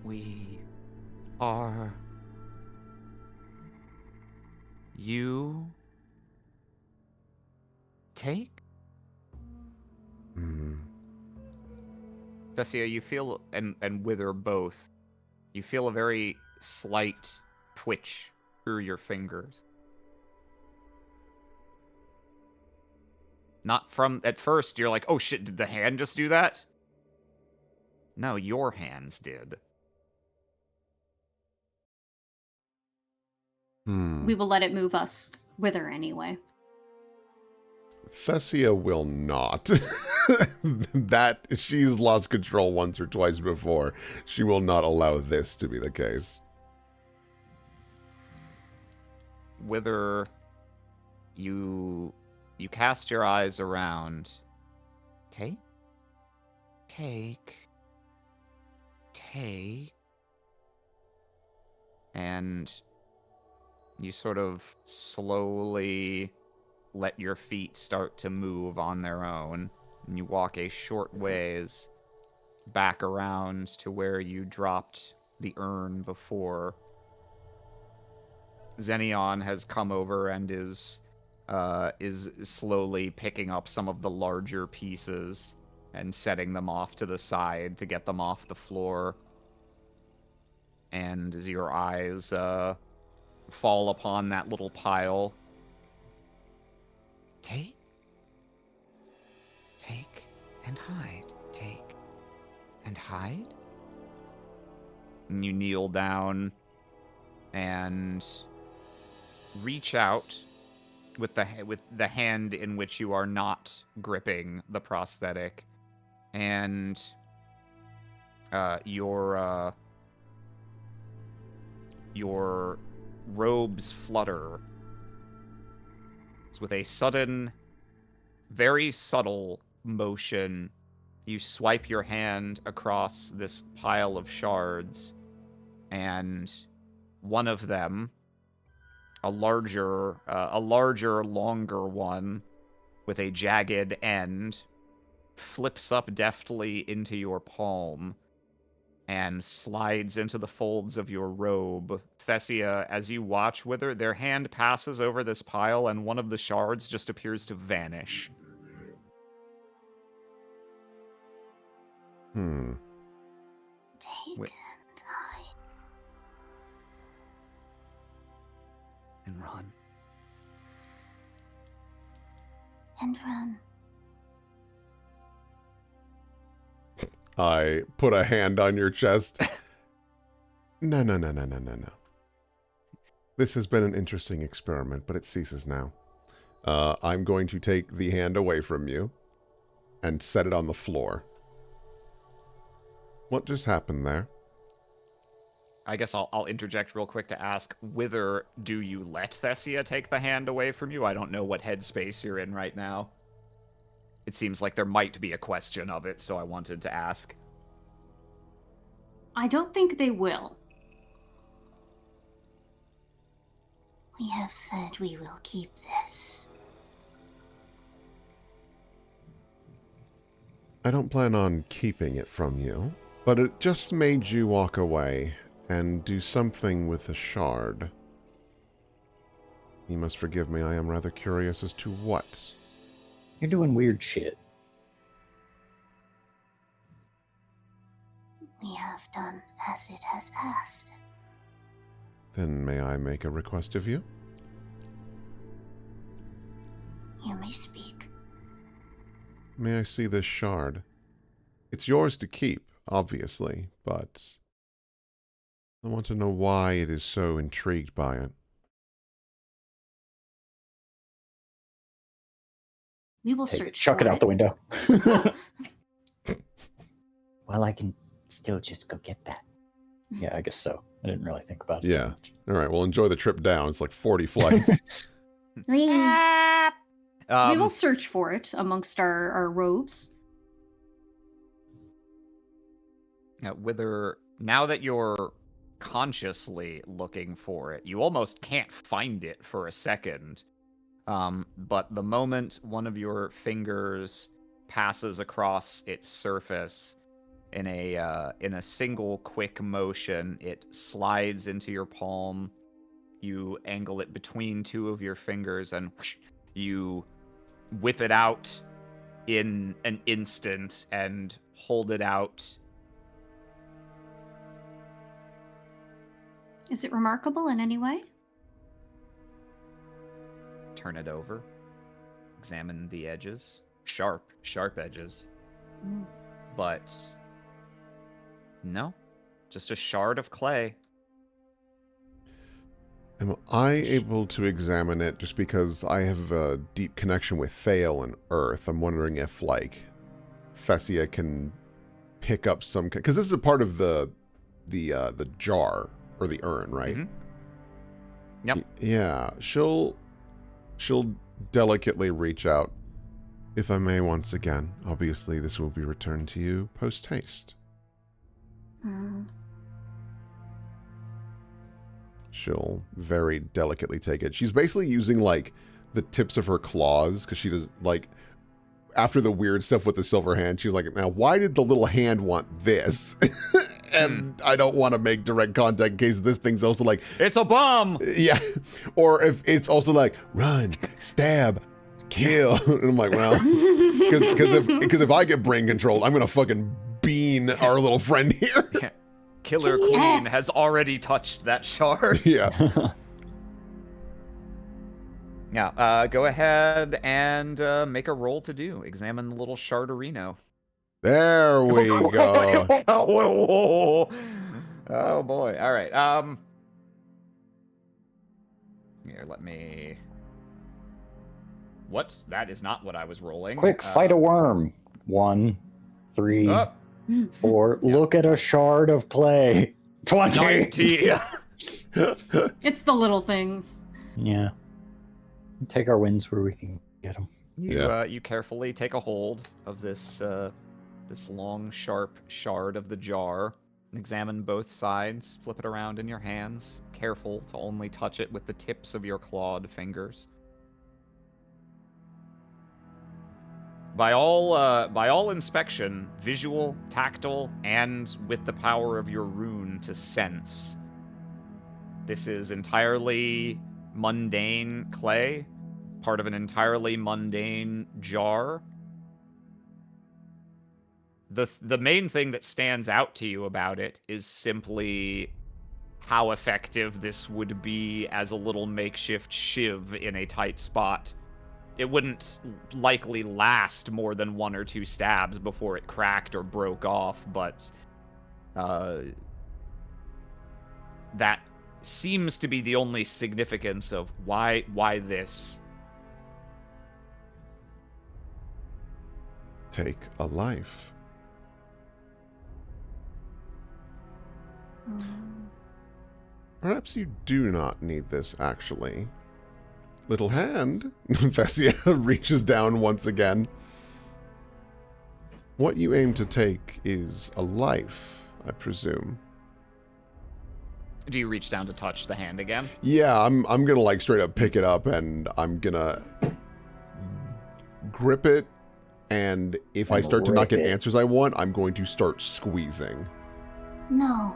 We are. You take? Thessia, you feel, and Wither both, you feel a very slight twitch through your fingers. Not from, at first, you're like, oh shit, did the hand just do that? No, your hands did. we will let it move us Wither anyway. Thessia will not. That she's lost control once or twice before. She will not allow this to be the case. Wither, you cast your eyes around. Take. And you sort of slowly let your feet start to move on their own. And you walk a short ways back around to where you dropped the urn before. Xenion has come over and is slowly picking up some of the larger pieces and setting them off to the side to get them off the floor. And as your eyes fall upon that little pile, take and hide. Take and hide. And you kneel down and reach out with the hand in which you are not gripping the prosthetic, and your robes flutter. So with a sudden, very subtle motion, you swipe your hand across this pile of shards, and one of them, a larger, longer one with a jagged end, flips up deftly into your palm and slides into the folds of your robe. Thessia, as you watch Wither, their hand passes over this pile and one of the shards just appears to vanish. Take and hide. And run. And run. I put a hand on your chest. No. This has been an interesting experiment, but it ceases now. I'm going to take the hand away from you and set it on the floor. What just happened there? I guess I'll interject real quick to ask, Wither, do you let Thessia take the hand away from you? I don't know what headspace you're in right now. It seems like there might be a question of it, so I wanted to ask. I don't think they will. We have said we will keep this. I don't plan on keeping it from you, but it just made you walk away and do something with the shard. You must forgive me, I am rather curious as to what. You're doing weird shit. We have done as it has asked. Then may I make a request of you? You may speak. May I see this shard? It's yours to keep, obviously, but I want to know why it is so intrigued by it. We will Take it, search chuck for it out the window. Well, I can still just go get that. Yeah, I guess so. I didn't really think about it. Yeah. Too much. All right, well, enjoy the trip down. It's like 40 flights. We We will search for it amongst our robes. Wither, now that you're consciously looking for it, you almost can't find it for a second. But the moment one of your fingers passes across its surface in a single quick motion, it slides into your palm. You angle it between two of your fingers, and whoosh, you whip it out in an instant and hold it out. Is it remarkable in any way? Turn it over. Examine the edges. Sharp edges. Mm. But no, just a shard of clay. Am I able to examine it just because I have a deep connection with Thale and Earth? I'm wondering if, like, Fessia can pick up some... Because this is a part of the jar, or the urn, right? Mm-hmm. Yep. Yeah, she'll delicately reach out. If I may once again, obviously this will be returned to you post-haste. Mm. She'll very delicately take it. She's basically using, like, the tips of her claws, because she does, like, after the weird stuff with the silver hand, she's like, now, why did the little hand want this? And I don't want to make direct contact in case this thing's also like... It's a bomb! Yeah. Or if it's also like, run, stab, kill. And I'm like, well, because if I get brain controlled, I'm going to fucking bean our little friend here. Killer Queen has already touched that shard. Yeah. Yeah, go ahead and make a roll to do. Examine the little shardarino. There we go. Oh boy. All right. Here, let me. What? That is not what I was rolling. Quick, fight a worm. 1, 3, Oh, 4. Look at a shard of clay. 20. 90. It's the little things. Yeah. Take our wins where we can get them. You carefully take a hold of this this long, sharp shard of the jar. Examine both sides. Flip it around in your hands. Careful to only touch it with the tips of your clawed fingers. By all inspection, visual, tactile, and with the power of your rune to sense, this is entirely mundane clay, part of an entirely mundane jar. The main thing that stands out to you about it is simply how effective this would be as a little makeshift shiv in a tight spot. It wouldn't likely last more than 1 or 2 stabs before it cracked or broke off, but that seems to be the only significance of why this. Take a life. Perhaps you do not need this, actually. Little hand. Fessia reaches down once again. What you aim to take is a life, I presume. Do you reach down to touch the hand again? Yeah, I'm gonna like straight up pick it up and I'm gonna grip it, and if I start to not get answers I want, I'm going to start squeezing. No.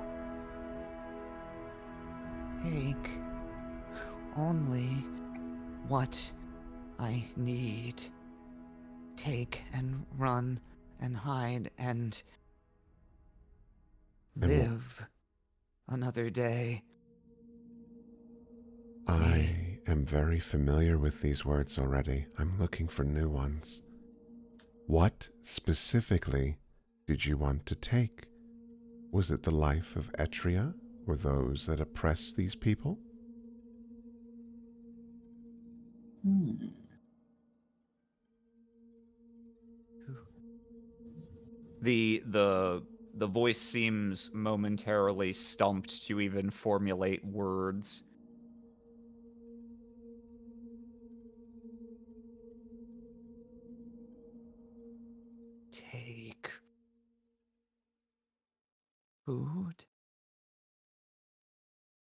Take only what I need. Take and run and hide and live another day. I am very familiar with these words already. I'm looking for new ones. What specifically did you want to take? Was it the life of Etria or those that oppress these people? The voice seems momentarily stumped to even formulate words. Take food.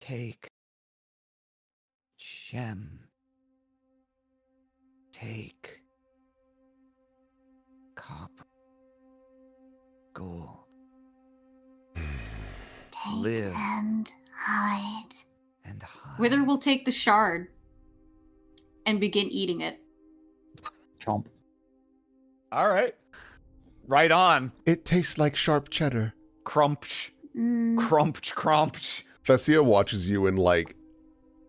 Take gem. Take copper. Gold. Take Live. and hide. And hide. Wither will take the shard and begin eating it. Chomp. All right. Right on. It tastes like sharp cheddar. Crumpt. Crumpt. Crumpt. Fessia watches you in like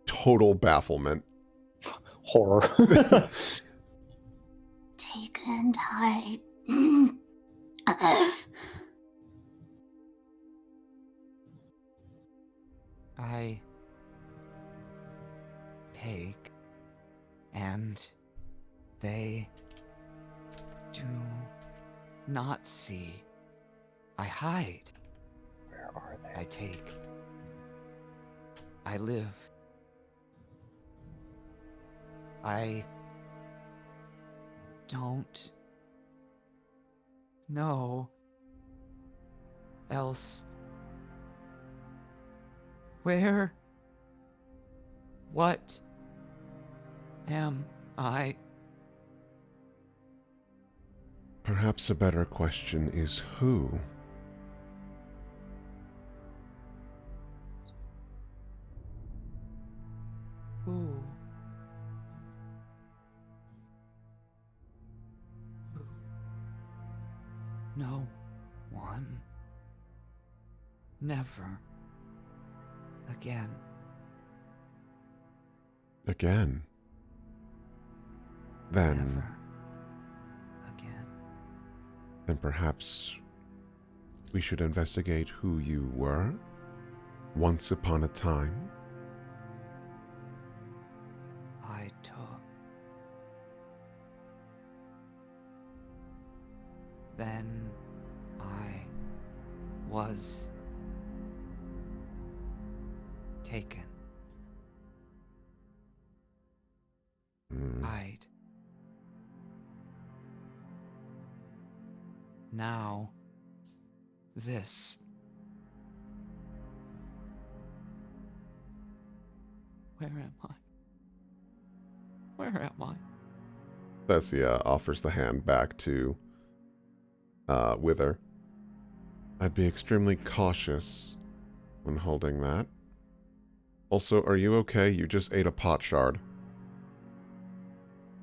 total bafflement. Horror. Take and hide. And they do not see. I hide. Where are they? I take. I live. I don't know else. Where? What am I? Perhaps a better question is who? Who? No one. Never. Again. Again. Then, Never. Again. then perhaps we should investigate who you were once upon a time. I took. Then I was taken. Hmm. Hide. Now, this. Where am I? Where am I? Thessia offers the hand back to Wither. I'd be extremely cautious when holding that. Also, are you okay? You just ate a pot shard.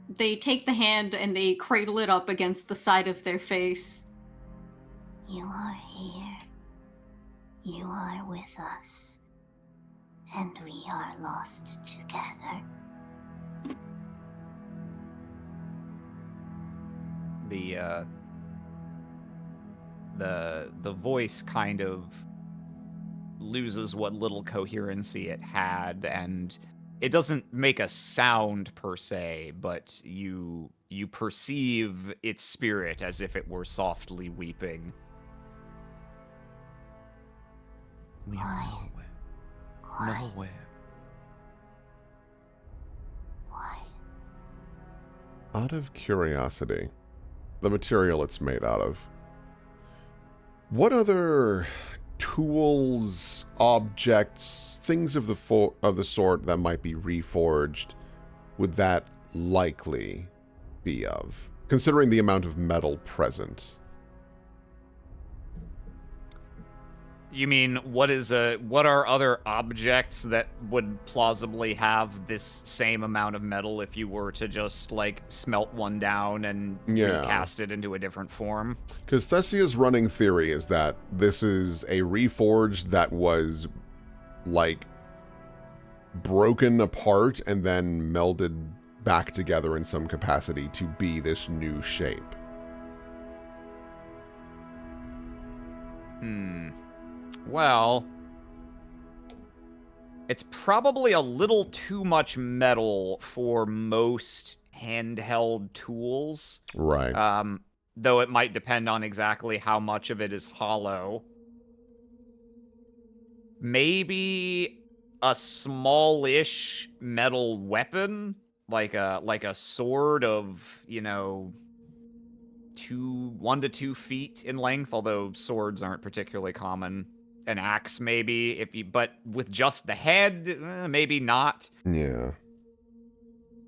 They take the hand and they cradle it up against the side of their face. You are here. You are with us. And we are lost together. The voice kind of loses what little coherency it had, and it doesn't make a sound per se, but you perceive its spirit as if it were softly weeping. We are Quiet. nowhere. Quiet. Nowhere. Quiet. Out of curiosity, the material it's made out of, what other tools, objects, things of the sort that might be reforged would that likely be of, considering the amount of metal present? You mean what are other objects that would plausibly have this same amount of metal if you were to just like smelt one down and recast it into a different form? Because Thessia's running theory is that this is a reforged that was like broken apart and then melded back together in some capacity to be this new shape. Well, it's probably a little too much metal for most handheld tools. Right. Though it might depend on exactly how much of it is hollow. Maybe a smallish metal weapon, like a sword of, 1 to 2 feet in length, although swords aren't particularly common. An axe, maybe, but with just the head, maybe not. Yeah.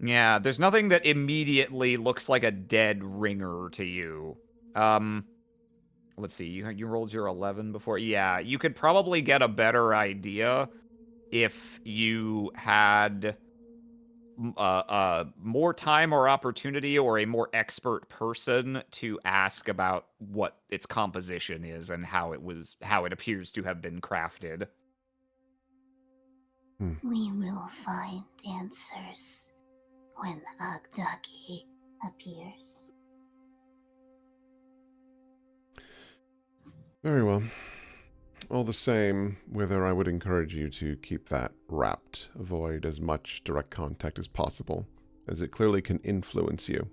Yeah, there's nothing that immediately looks like a dead ringer to you. Let's see, you rolled your 11 before? Yeah, you could probably get a better idea if you had more time or opportunity or a more expert person to ask about what its composition is and how it appears to have been crafted. We will find answers when Agdagi appears. Very well. All the same, Wither, I would encourage you to keep that wrapped. Avoid as much direct contact as possible. as it clearly can influence you.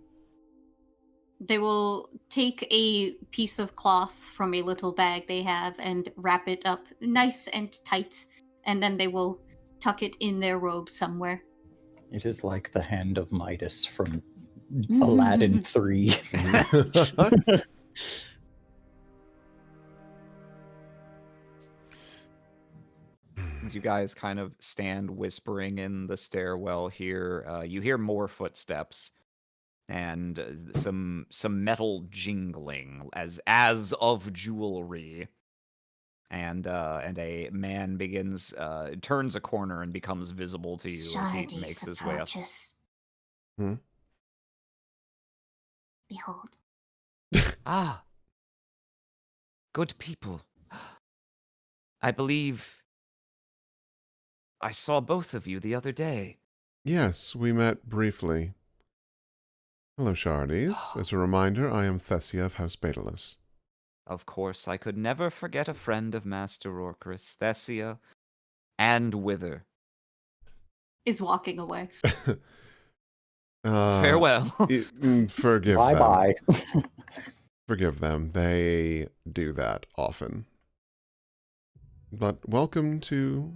They will take a piece of cloth from a little bag they have and wrap it up nice and tight, and then they will tuck it in their robe somewhere. It is like the hand of Midas from Aladdin 3. As you guys kind of stand whispering in the stairwell here, you hear more footsteps and some metal jingling as of jewelry. And a man turns a corner and becomes visible to you as he Shardies makes his way up. approaches. Hmm? Behold. Ah, good people. I believe I saw both of you the other day. Yes, we met briefly. Hello, Shardies. As a reminder, I am Thessia of House Baetalus. Of course, I could never forget a friend of Master Orcris, Thessia, and Wither. Is walking away. Farewell. Forgive them. Bye-bye. Forgive them. They do that often. But welcome to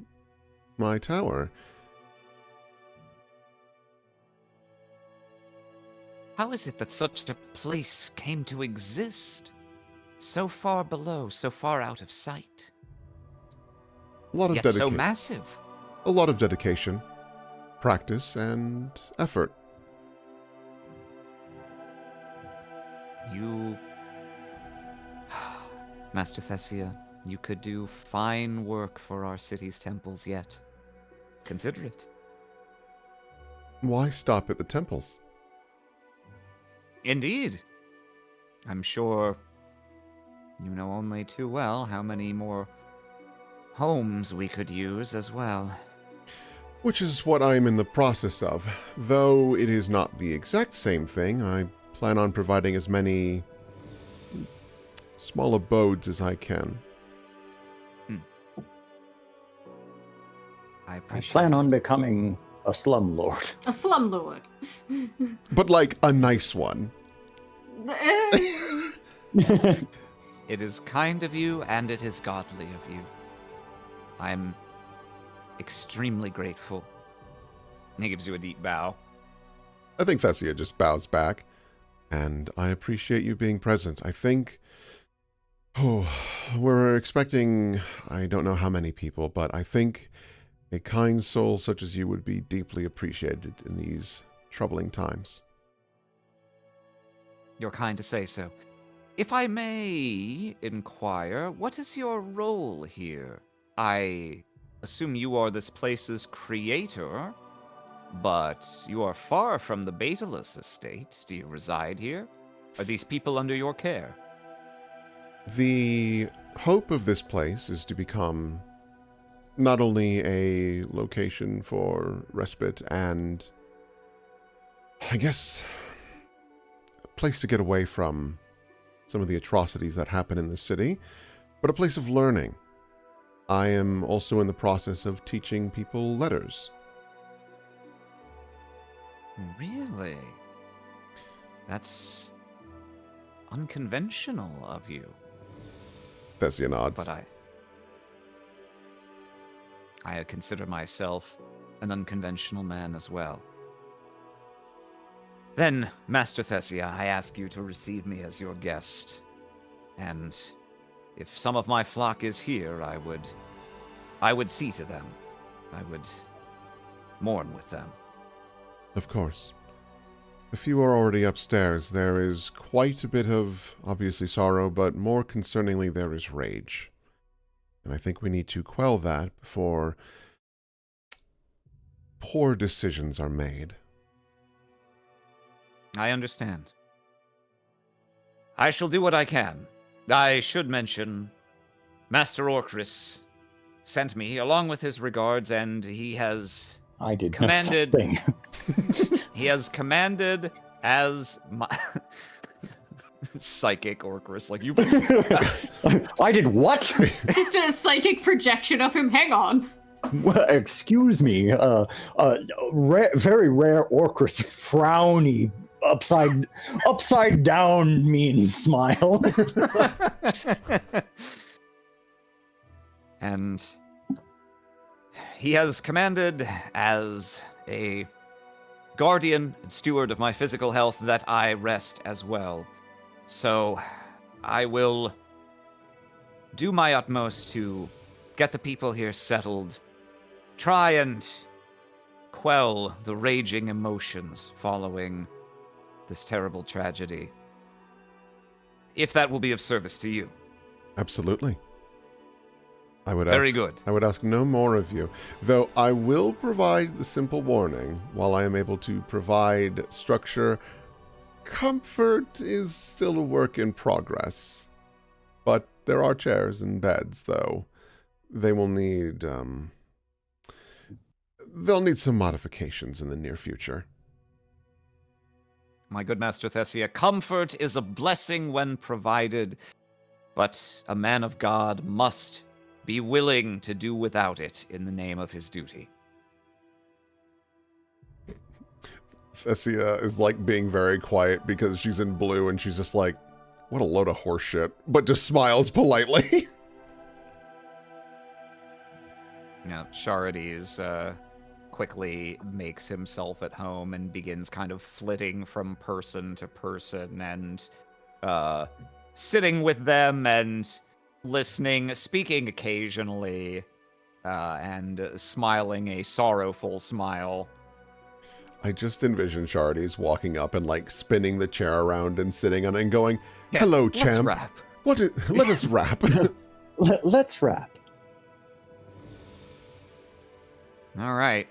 my tower. How is it that such a place came to exist? So far below, so far out of sight. A lot of Yet so dedication. massive. A lot of dedication, practice, and effort. You... Master Thessia, you could do fine work for our city's temples yet. Consider it. Why stop at the temples? Indeed. I'm sure you know only too well how many more homes we could use as well. Which is what I am in the process of. Though it is not the exact same thing, I plan on providing as many small abodes as I can. I I appreciate plan on it. becoming a slumlord. A slumlord. But like a nice one. It is kind of you, and it is godly of you. I'm extremely grateful. And he gives you a deep bow. I think Thessia just bows back. And I appreciate you being present. I think... we're expecting... I don't know how many people, but I think a kind soul such as you would be deeply appreciated in these troubling times. You're kind to say so. If I may inquire, what is your role here? I assume you are this place's creator, but you are far from the Baetalus estate. Do you reside here? Are these people under your care? The hope of this place is to become not only a location for respite and, I guess, a place to get away from some of the atrocities that happen in the city, but a place of learning. I am also in the process of teaching people letters. Really? That's unconventional of you. Thessia nods. But I consider myself an unconventional man as well. Then, Master Thessia, I ask you to receive me as your guest. And if some of my flock is here, I would see to them. I would mourn with them. Of course. If you are already upstairs, there is quite a bit of, obviously, sorrow, but more concerningly, there is rage. And I think we need to quell that before poor decisions are made. I understand. I shall do what I can. I should mention, Master Orcris sent me along with his regards, and he has I did commanded. no such thing. He has commanded as my psychic Orcris, like you. I did what? Just a psychic projection of him. Hang on. Well, excuse me, very rare Orcus frowny upside down mean smile. And he has commanded as a guardian and steward of my physical health that I rest as well. So I will do my utmost to get the people here settled, try and quell the raging emotions following this terrible tragedy. If that will be of service to you. Absolutely. I would Very ask, good. I would ask no more of you, though I will provide the simple warning. While I am able to provide structure, comfort is still a work in progress. But there are chairs and beds, though. They will need, they'll need some modifications in the near future. My good Master Thessia, comfort is a blessing when provided, but a man of God must be willing to do without it in the name of his duty. Thessia is like being very quiet because she's in blue and she's just like, what a load of horse shit, but just smiles politely. Charides quickly makes himself at home and begins kind of flitting from person to person and sitting with them and listening, speaking occasionally, and smiling a sorrowful smile. I just envision Charides walking up and like spinning the chair around and sitting on it and going, hello, champ. Let's wrap. Let us wrap. Let's wrap. All right.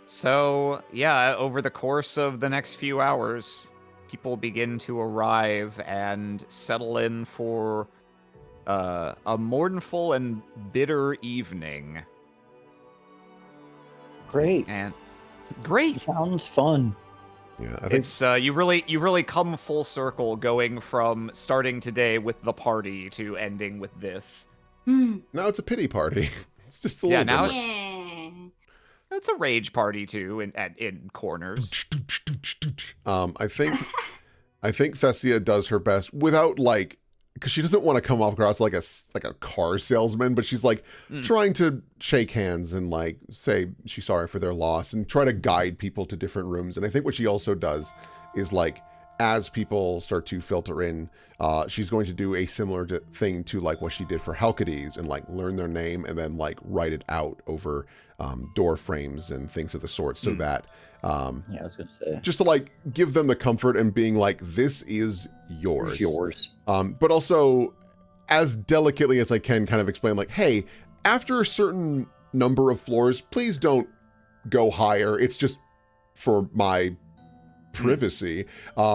So, yeah, over the course of the next few hours, people begin to arrive and settle in for a mournful and bitter evening. Great. And great. Sounds fun. Yeah, I think It's you really come full circle, going from starting today with the party to ending with this. Hmm. now it's a pity party. It's just a Yeah, little now bit. Yeah. It's a rage party too in corners. I think Thessia does her best without like, because she doesn't want to come off guard like a car salesman, but she's like trying to shake hands and like say she's sorry for their loss and try to guide people to different rooms. And I think what she also does is like, as people start to filter in, she's going to do a similar thing to like what she did for Halkides and like learn their name and then like write it out over door frames and things of the sort, so that Yeah, I was gonna say. just to like give them the comfort and being like, this is yours. Yours. But also as delicately as I can kind of explain like, hey, after a certain number of floors, please don't go higher. It's just for my privacy,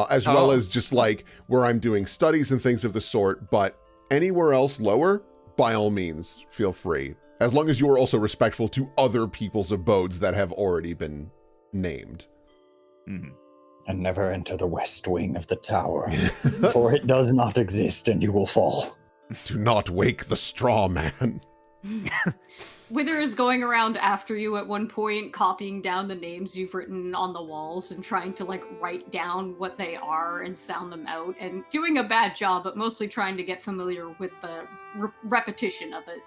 as well as just like where I'm doing studies and things of the sort, but anywhere else lower, by all means, feel free. As long as you are also respectful to other people's abodes that have already been named. Mhm. And never enter the west wing of the tower, for it does not exist and you will fall. Do not wake the straw man. Wither is going around after you at one point, copying down the names you've written on the walls and trying to like write down what they are and sound them out, and doing a bad job, but mostly trying to get familiar with the repetition of it.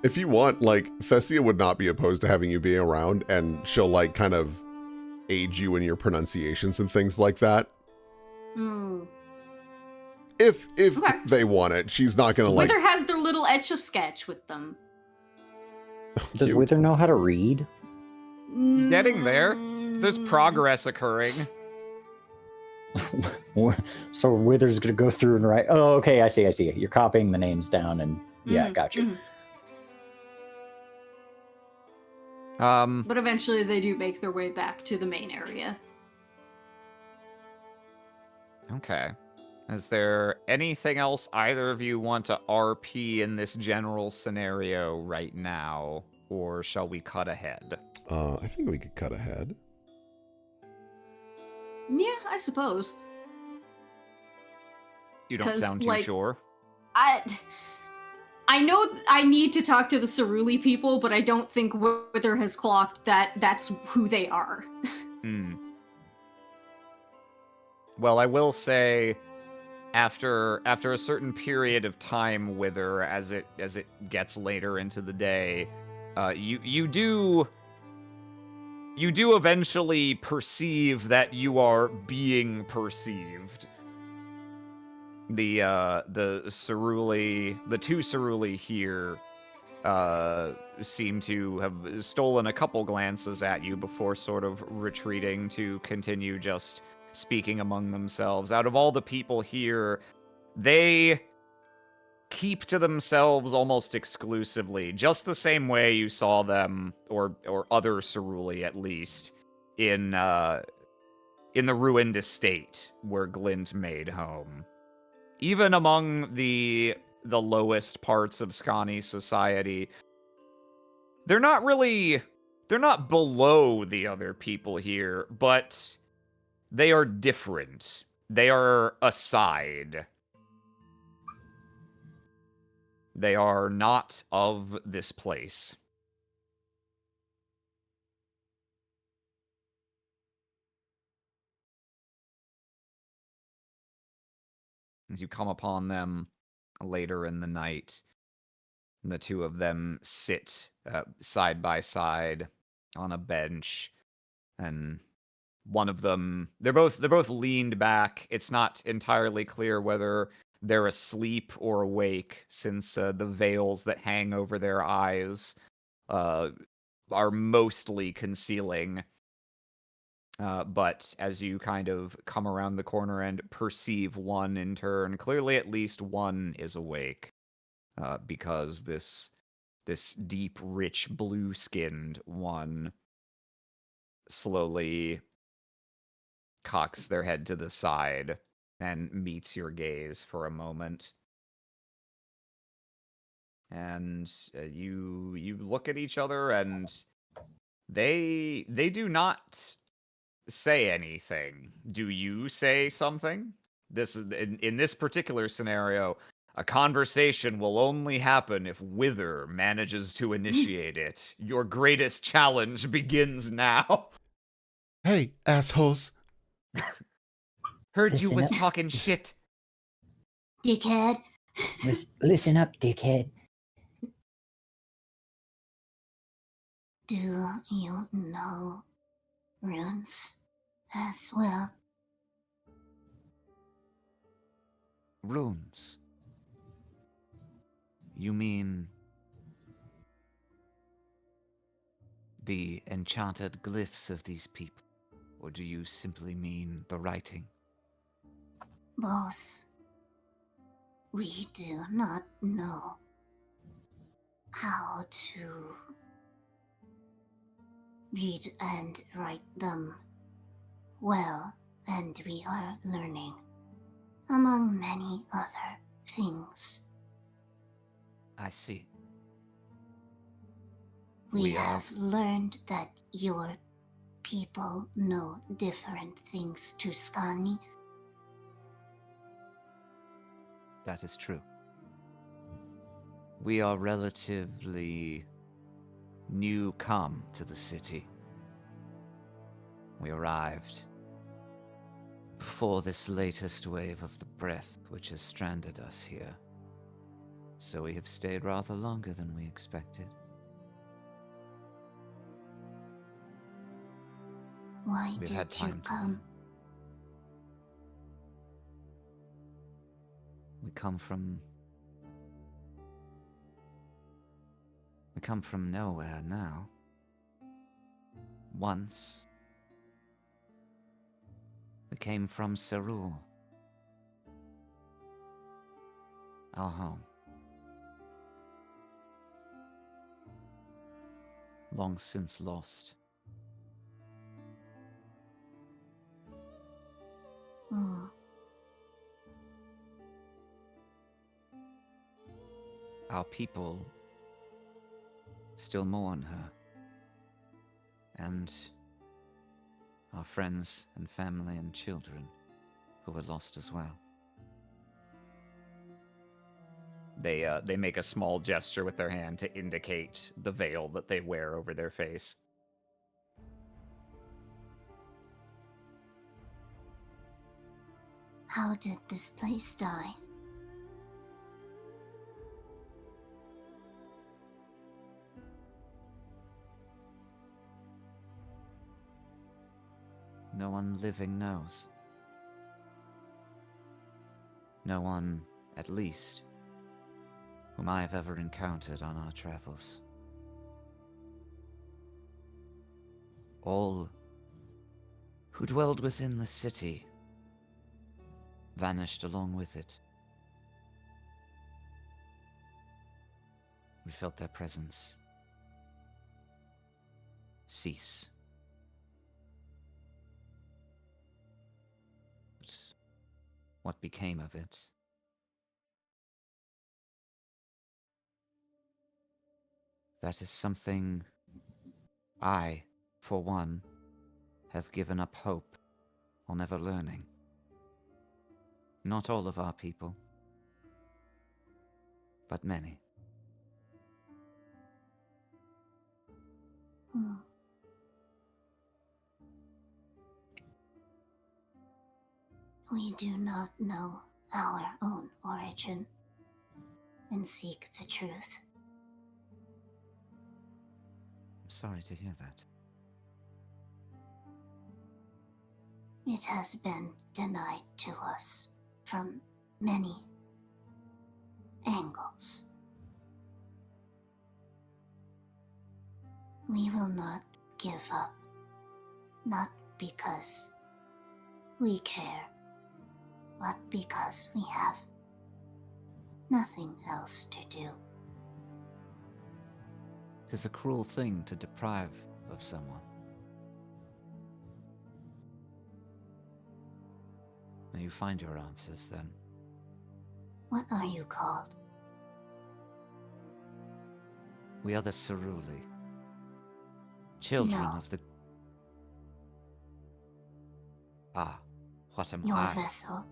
If you want, like, Thessia would not be opposed to having you be around, and she'll like kind of aid you in your pronunciations and things like that. Hmm. If Okay. they want it. She's not gonna like Wither has their little etch-a-sketch with them. Does you- Wither know how to read? Getting there. There's progress occurring. So Wither's gonna go through and write. Oh, okay, I see. You're copying the names down, and yeah, Mhm, got you. mhm. But eventually they do make their way back to the main area. Okay. Is there anything else either of you want to RP in this general scenario right now, or shall we cut ahead? I think we could cut ahead. Yeah, I suppose. You don't 'Cause, sound too like, sure. I'm I know I need to talk to the Ceruli people, but I don't think Wither has clocked that that's who they are. Hmm. Well, I will say, after a certain period of time, Wither, as it gets later into the day, you do eventually perceive that you are being perceived. The Ceruli, the two Ceruli here, seem to have stolen a couple glances at you before sort of retreating to continue just speaking among themselves. Out of all the people here, they keep to themselves almost exclusively, just the same way you saw them, or other Ceruli at least, in the ruined estate where Glint made home. Even among the lowest parts of Scani society, they're not below the other people here, but they are different. They are aside. They are not of this place. As you come upon them later in the night, the two of them sit side by side on a bench, and one of them, they're both leaned back. It's not entirely clear whether they're asleep or awake, since the veils that hang over their eyes are mostly concealing. But as you kind of come around the corner and perceive one in turn, clearly at least one is awake, because this deep, rich, blue-skinned one slowly cocks their head to the side and meets your gaze for a moment. And you look at each other, and they do not say anything. Do you say something? This is in this particular scenario, a conversation will only happen if Wither manages to initiate it. Your greatest challenge begins now. Hey, assholes. Heard you Listen was up. talking shit. Dickhead. Listen up, dickhead. Do you know runes as well? Runes. You mean the enchanted glyphs of these people? Or do you simply mean the writing? Both. We do not know how to read and write them well, and we are learning, among many other things. I see. We We are- have learned that your people know different things to Scani. That is true. We are relatively new come to the city. We arrived before this latest wave of the breath which has stranded us here. So we have stayed rather longer than we expected. Why We've had did you time to- come? We come from nowhere now. Once, we came from Cerul, our home. Long since lost. Hmm. Our people still mourn her, and our friends and family and children who were lost as well. They make a small gesture with their hand to indicate the veil that they wear over their face. How did this place die? No one living knows. No one, at least, whom I have ever encountered on our travels. All who dwelled within the city vanished along with it. We felt their presence cease. But what became of it? That is something I, for one, have given up hope on ever learning. Not all of our people, but many. Hmm. We do not know our own origin and seek the truth. I'm sorry to hear that. It has been denied to us from many angles. We will not give up, not because we care, but because we have nothing else to do. Tis a cruel thing to deprive of someone. May you find your answers, then. What are you called? We are the Ceruli. Children No. of the... Ah, what am Your I? vessel.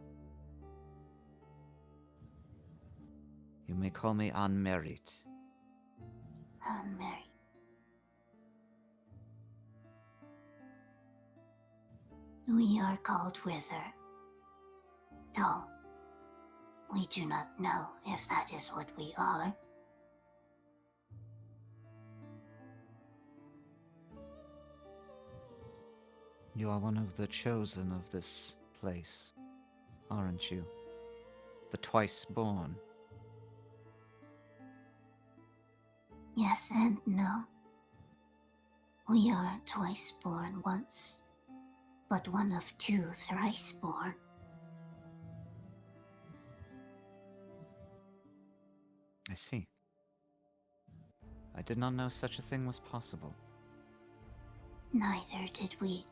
You may call me unmarried. Unmarried. We are called Wither, though we do not know if that is what we are. You are one of the chosen of this place, aren't you? The twice born. Yes and no. We are twice born once, but one of two thrice born. I see. I did not know such a thing was possible. Neither did we.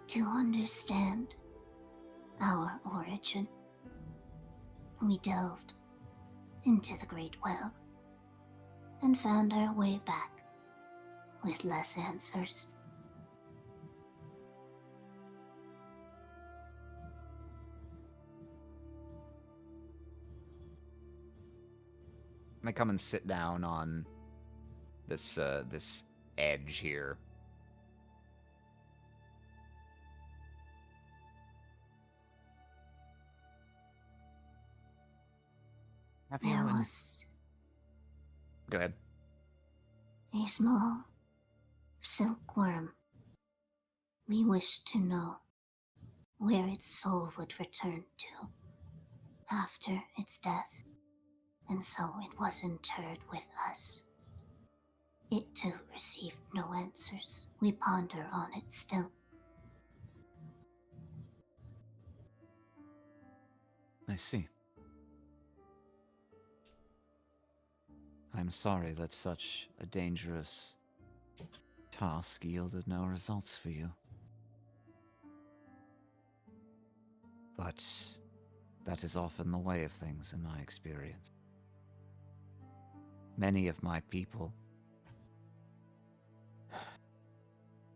To understand our origin, we delved into the Great Well and found our way back with less answers. I come and sit down on this edge here. Have you There was Go ahead. a small silkworm. We wished to know where its soul would return to after its death, and so it was interred with us. It too received no answers. We ponder on it still. I see. I'm sorry that such a dangerous task yielded no results for you. But that is often the way of things in my experience. Many of my people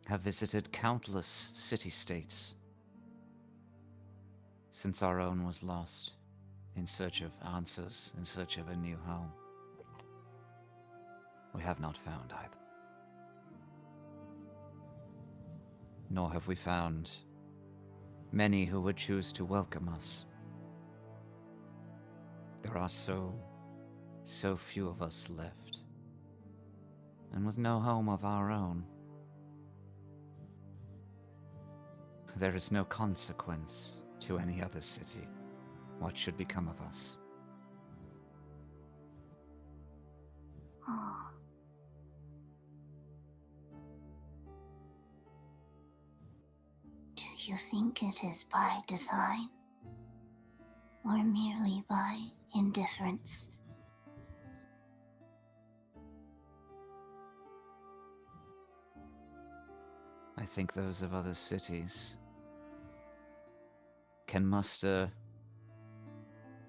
have visited countless city-states since our own was lost. in search of answers, in search of a new home. We have not found either. Nor have we found many who would choose to welcome us. There are so few of us left. And with no home of our own, there is no consequence to any other city. What should become of us? Oh. Do you think it is by design? Or merely by indifference? I think those of other cities can muster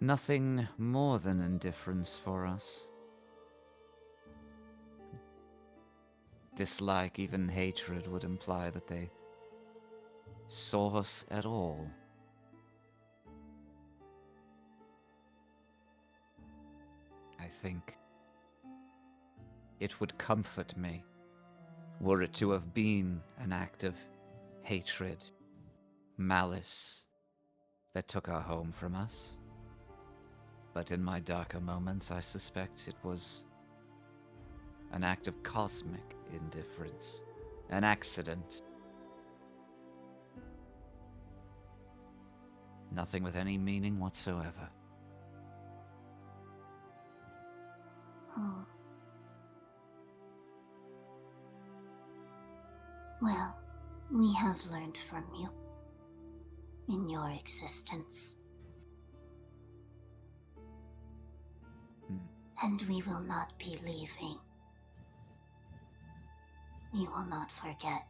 nothing more than indifference for us. Dislike, even hatred, would imply that they saw us at all. I think it would comfort me were it to have been an act of hatred, malice, that took our home from us. But in my darker moments, I suspect it was an act of cosmic indifference, an accident. Nothing with any meaning whatsoever. Oh. Well, we have learned from you in your existence. And we will not be leaving. We will not forget.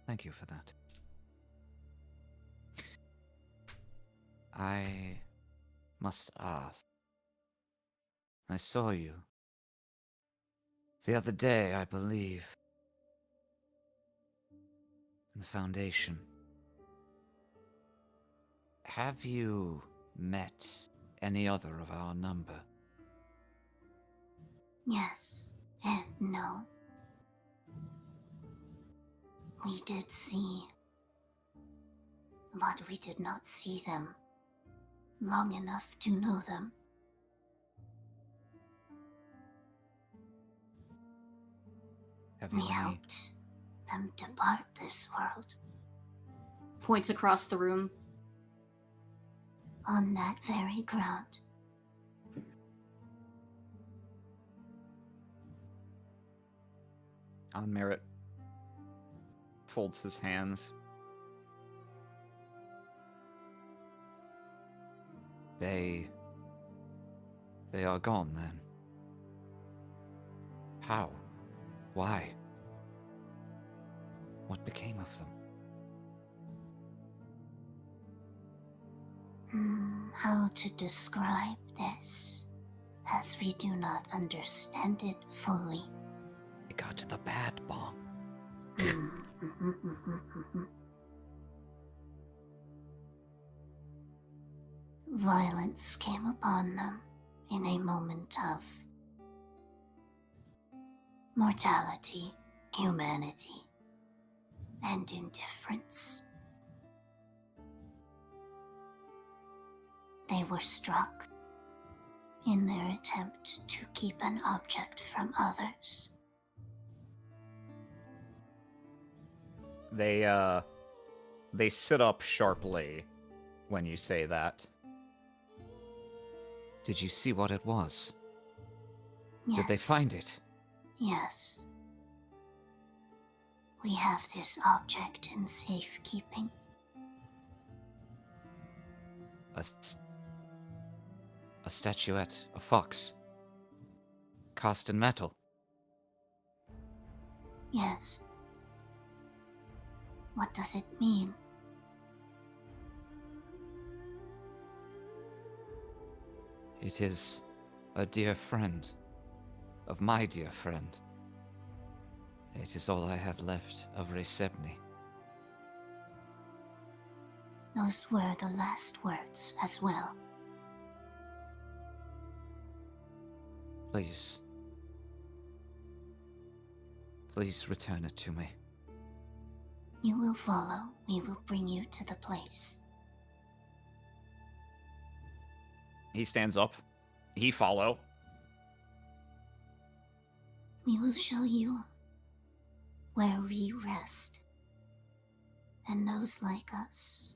Thank you for that. I must ask. I saw you the other day, I believe, in the Foundation. Have you met any other of our number? Yes and no. We did see, but we did not see them long enough to know them. Have you We any? helped them depart this world. Points across the room. On that very ground. On Merit folds his hands. They are gone then. How? Why? What became of them? How to describe this, as we do not understand it fully. They got to the bad bomb. Violence came upon them in a moment of mortality, humanity, and indifference. They were struck in their attempt to keep an object from others. They sit up sharply when you say that. Did you see what it was? Yes. Did they find it? Yes. We have this object in safekeeping. A statuette, a fox, cast in metal. Yes. What does it mean? It is a dear friend of my dear friend. It is all I have left of Resebni. Those were the last words as well. Please. Please return it to me. You will follow. We will bring you to the place. He stands up. He follow. We will show you where we rest. And those like us.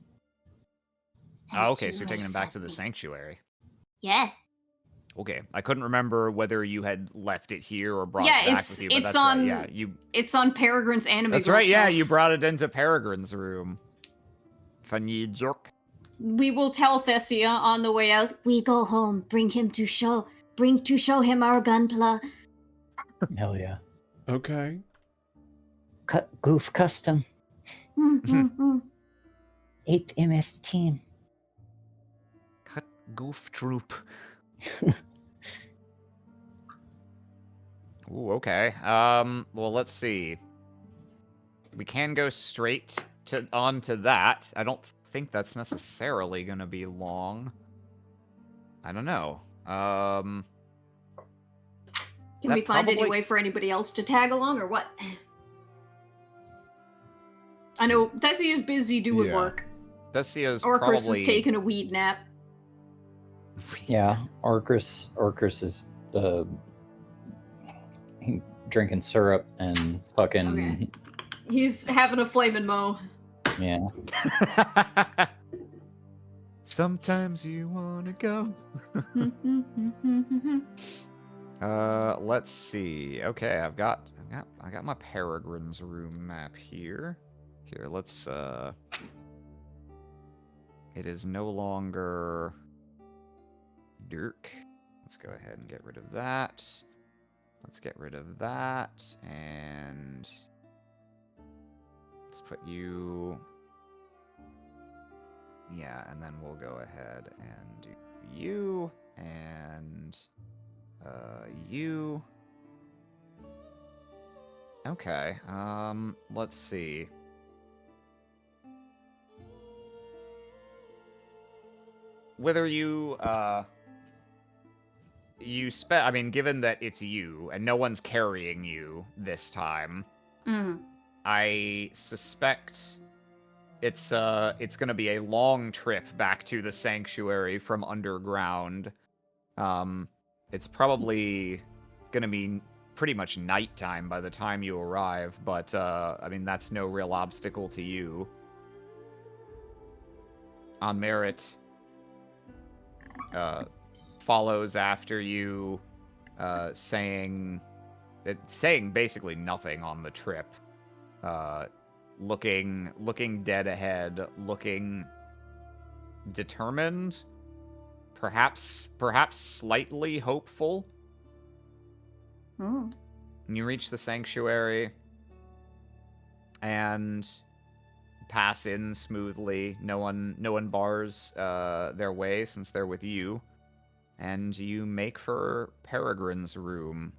And Oh, okay, to so you're taking him back to the reset me. sanctuary. Yeah. Okay, I couldn't remember whether you had left it here or brought Yeah, it back it's- with you, but it's that's on- right. Yeah, you. It's on Peregrine's anime That's girl right. Yeah, shelf. you brought it into Peregrine's room. Funny jerk. We will tell Thessia on the way out. We go home. Bring to show him our gunpla. Hell yeah. Okay. Goof Custom, Mm-hmm. 8th MS team. Cut goof troop. Ooh, okay. Well, let's see. We can go straight onto that. I don't think that's necessarily going to be long. I don't know. Can That we find any probably- way for anybody else to tag along, or what? I know Thessia's busy doing Yeah. work. Thessia's Orcris probably is taking a weed nap. Yeah, Orcris is drinking syrup and fucking Okay. He's having a flamin' mo. yeah. Sometimes you wanna go. Let's see. Okay, I got my Peregrine's room map here. Here, let's it is no longer Dirk. Let's go ahead and get rid of that. Let's get rid of that, and let's put you. Yeah, and then we'll go ahead and do you and you. Okay. Let's see. Whether you I mean, given that it's you and no one's carrying you this time, I suspect it's gonna be a long trip back to the sanctuary from underground. It's probably gonna be pretty much nighttime by the time you arrive, but I mean, that's no real obstacle to you. On Merit follows after you, saying basically nothing on the trip. Looking dead ahead, looking determined, perhaps slightly hopeful. Mm. You reach the sanctuary and pass in smoothly. No one bars their way since they're with you. And you make for Peregrine's room,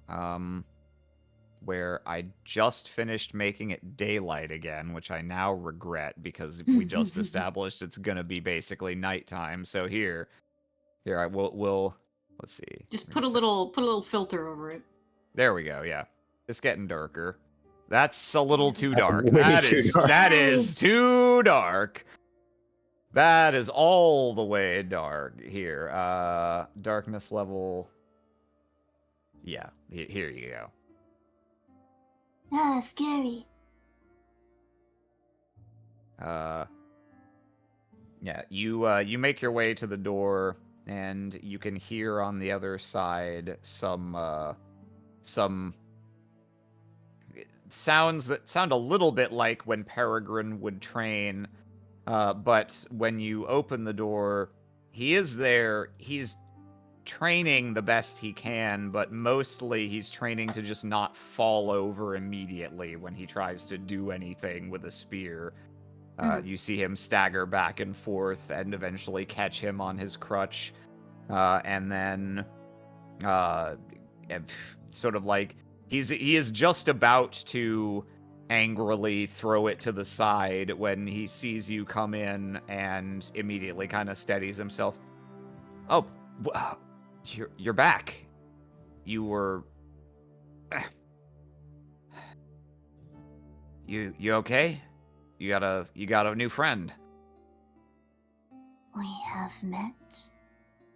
where I just finished making it daylight again, which I now regret because we just established it's gonna be basically nighttime. So here I will let's see. Just put a little filter over it. There we go. Yeah, it's getting darker. That's a little too That's dark. way That too is dark. that is too dark. That is all the way dark here. Darkness level. Yeah, here you go. Ah, scary. Yeah, you make your way to the door, and you can hear on the other side some sounds that sound a little bit like when Peregrine would train. But when you open the door, he is there. He's training the best he can, but mostly he's training to just not fall over immediately when he tries to do anything with a spear. You see him stagger back and forth and eventually catch him on his crutch. And then sort of like he is just about to angrily throw it to the side when he sees you come in and immediately kind of steadies himself. Oh, you're back. You were you okay? You got a new friend. We have met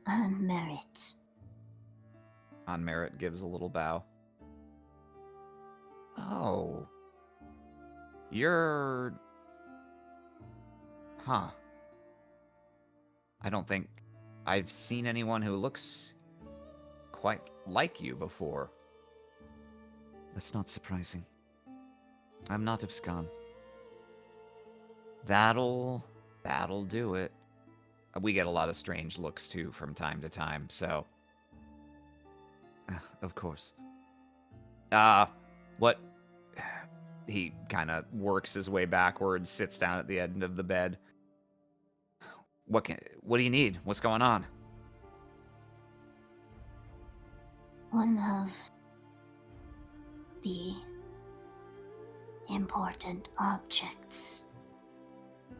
on merit. On Merit gives a little bow. Oh. You're... Huh. I don't think I've seen anyone who looks quite like you before. That's not surprising. I'm not of Skan. That'll do it. We get a lot of strange looks, too, from time to time, so... Of course. What... He kind of works his way backwards, sits down at the end of the bed. What do you need? What's going on? One of the important objects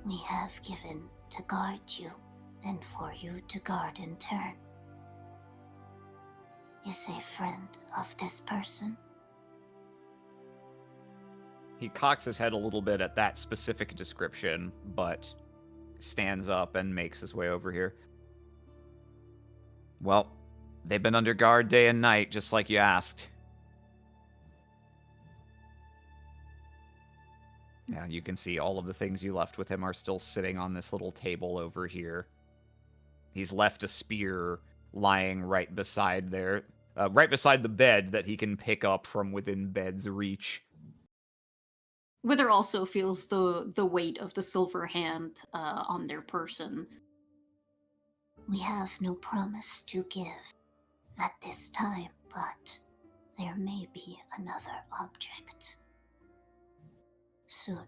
we have given to guard you and for you to guard in turn is a friend of this person. He cocks his head a little bit at that specific description, but stands up and makes his way over here. Well, they've been under guard day and night, just like you asked. Yeah, you can see all of the things you left with him are still sitting on this little table over here. He's left a spear lying right beside there, right beside the bed that he can pick up from within bed's reach. Wither also feels the weight of the silver hand on their person. We have no promise to give at this time, but there may be another object soon.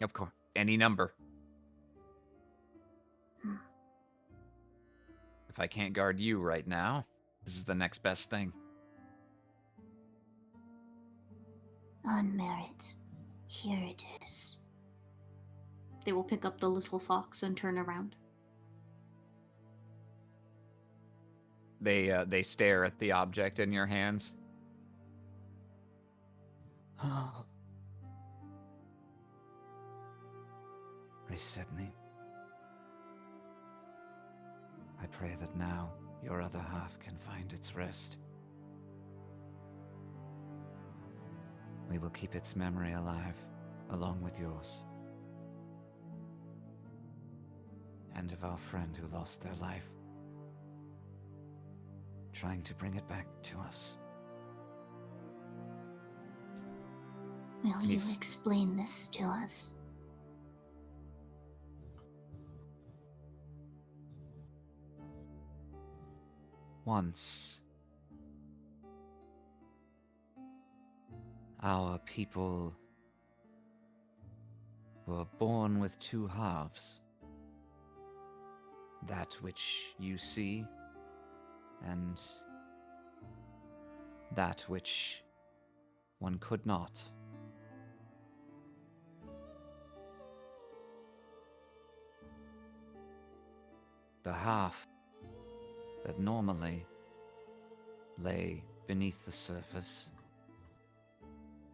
Of course. Any number. If I can't guard you right now, this is the next best thing. On merit, here it is. They will pick up the little fox and turn around. They stare at the object in your hands. Resetni. I pray that now your other half can find its rest. We will keep its memory alive, along with yours. And of our friend who lost their life. Trying to bring it back to us. Will you explain this to us? Once, our people were born with two halves. That which you see, and that which one could not. The half that normally lay beneath the surface,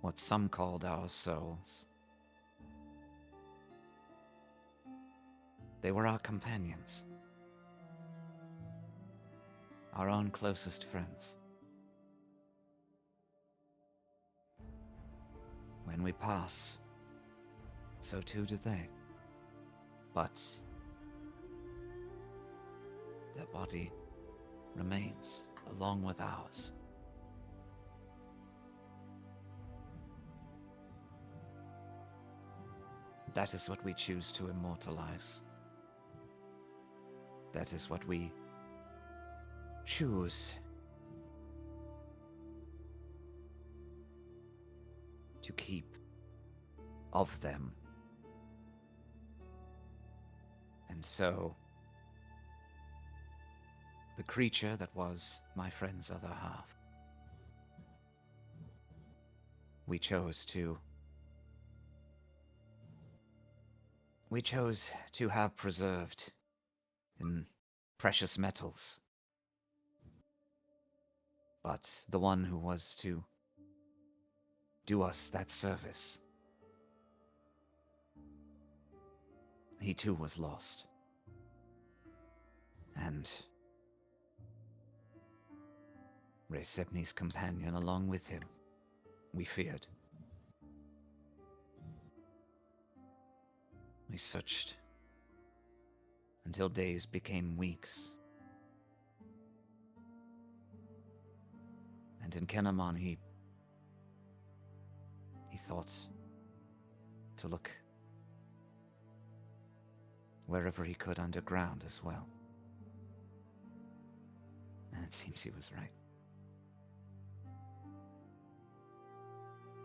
what some called our souls. They were our companions, our own closest friends. When we pass, so too do they. But their body remains along with ours. That is what we choose to immortalize. That is what we choose to keep of them. And so, the creature that was my friend's other half we chose to have preserved in precious metals. But the one who was to do us that service, he too was lost. And Resepni's companion along with him, we feared. We searched until days became weeks. And in Kenamon, he thought to look wherever he could underground as well. And it seems he was right.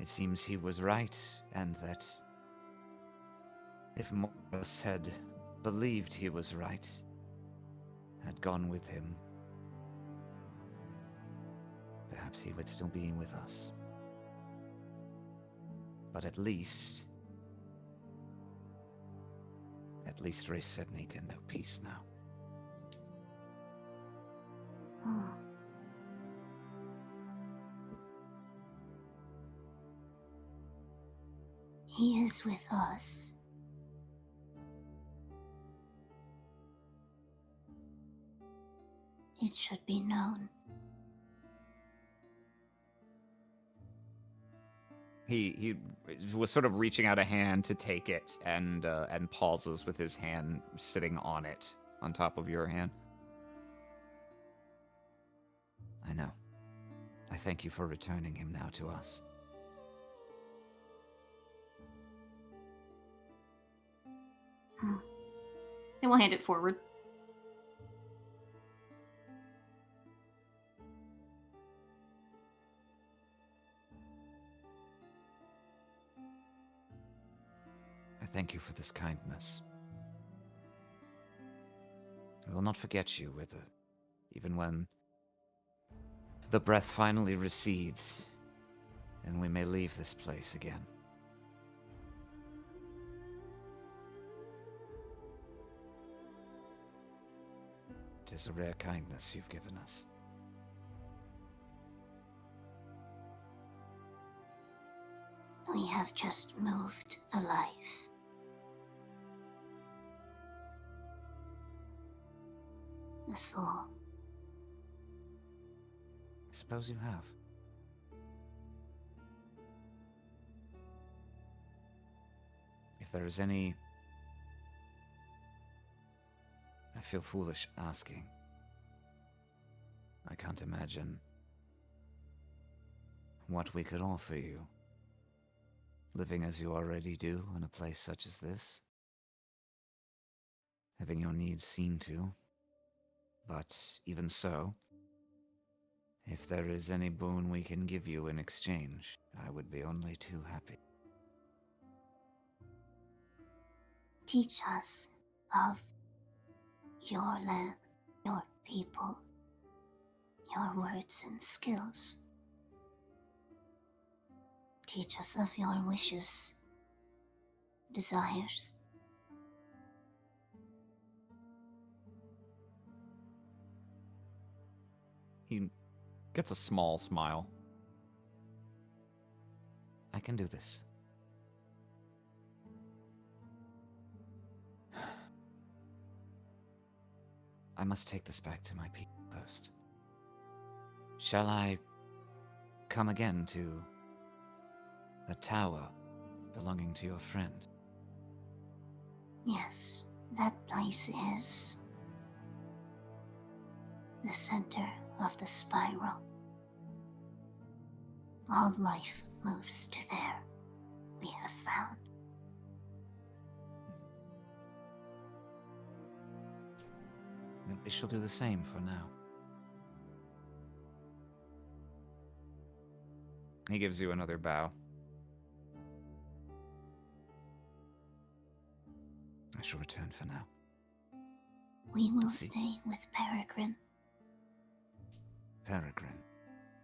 It seems he was right, and that if Morris had believed he was right, had gone with him, perhaps he would still be with us. But at least Resepni can know peace now. Oh. He is with us. It should be known. He was sort of reaching out a hand to take it, and pauses with his hand sitting on it, on top of your hand. I know. I thank you for returning him now to us. And we'll hand it forward. I thank you for this kindness. I will not forget you, even when the breath finally recedes and we may leave this place again. It is a rare kindness you've given us. We have just moved the life. The soul. I suppose you have. If there is any... I feel foolish asking. I can't imagine what we could offer you, living as you already do in a place such as this, having your needs seen to. But even so, if there is any boon we can give you in exchange, I would be only too happy. Teach us of your land, your people, your words and skills. Teach us of your wishes, desires. He gets a small smile. I can do this. I must take this back to my people first. Shall I come again to the tower belonging to your friend? Yes, that place is the center of the spiral. All life moves to there, we have found. Then we shall do the same for now. He gives you another bow. I shall return for now. We will See. stay with Peregrine. Peregrine.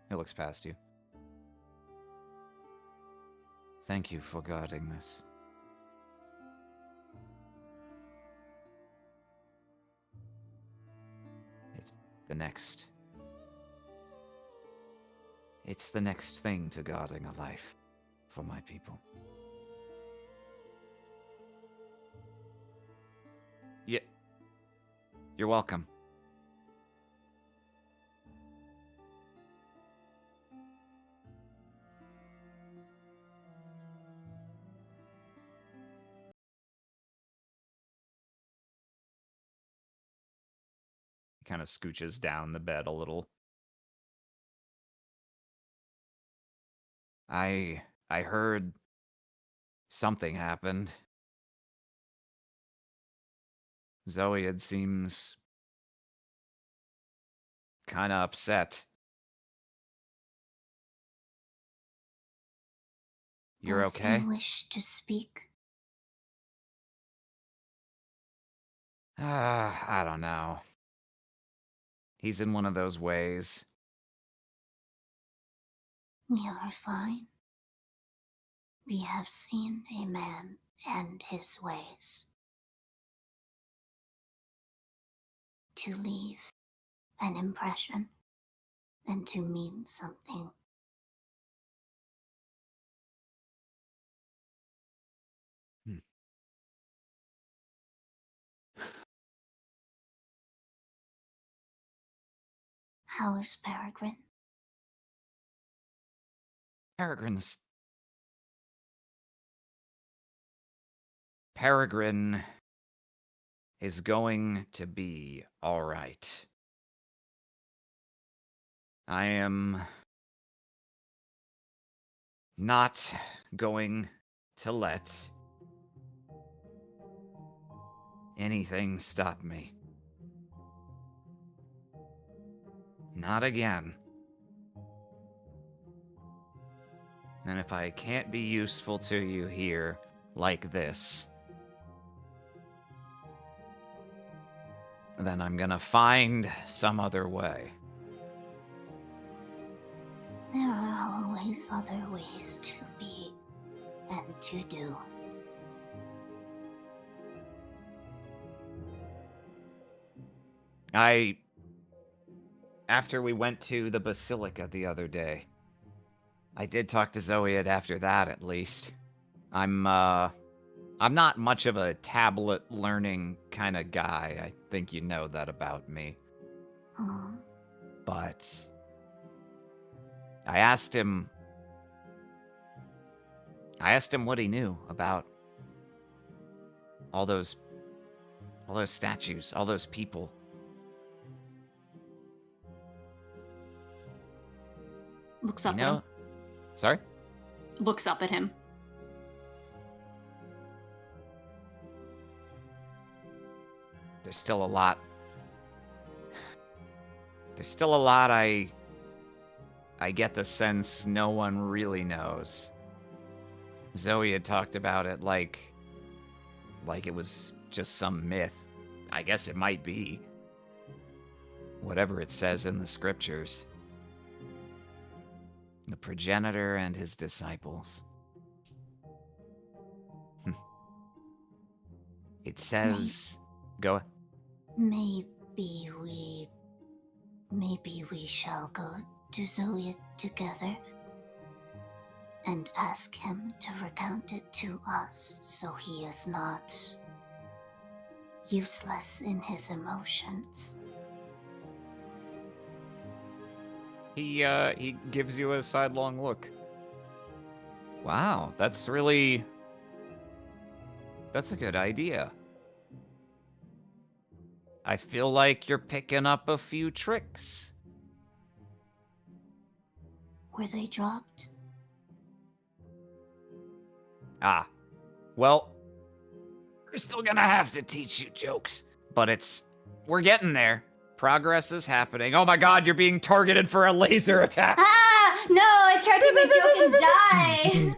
He looks past you. Thank you for guarding this. It's the next. It's the next thing to guarding a life for my people. Yeah. You're welcome. He kind of scooches down the bed a little. I heard something happened. Zoe seems kind of upset. You're Does okay? he wish to speak? I don't know. He's in one of those ways. We are fine. We have seen a man and his ways. To leave an impression and to mean something. How is Peregrine? Peregrine is going to be all right. I am not going to let anything stop me. Not again. And if I can't be useful to you here like this, then I'm gonna find some other way. There are always other ways to be and to do. After we went to the Basilica the other day, I did talk to Zoe after that, at least. I'm not much of a tablet learning kind of guy. I think you know that about me. Hmm. But I asked him what he knew about all those statues, all those people. Looks You up at know? him. Sorry? Looks up at him. There's still a lot. There's still a lot I get the sense no one really knows. Zoe had talked about it like it was just some myth. I guess it might be. Whatever it says in the scriptures. The progenitor and his disciples. It says... Go. Maybe we shall go to Zoya together and ask him to recount it to us so he is not useless in his emotions. He gives you a sidelong look. Wow, that's a good idea. I feel like you're picking up a few tricks. Were they dropped? Ah, well, we're still gonna have to teach you jokes, but we're getting there. Progress is happening. Oh my god, you're being targeted for a laser attack. Ah! No, I tried to make joke and die!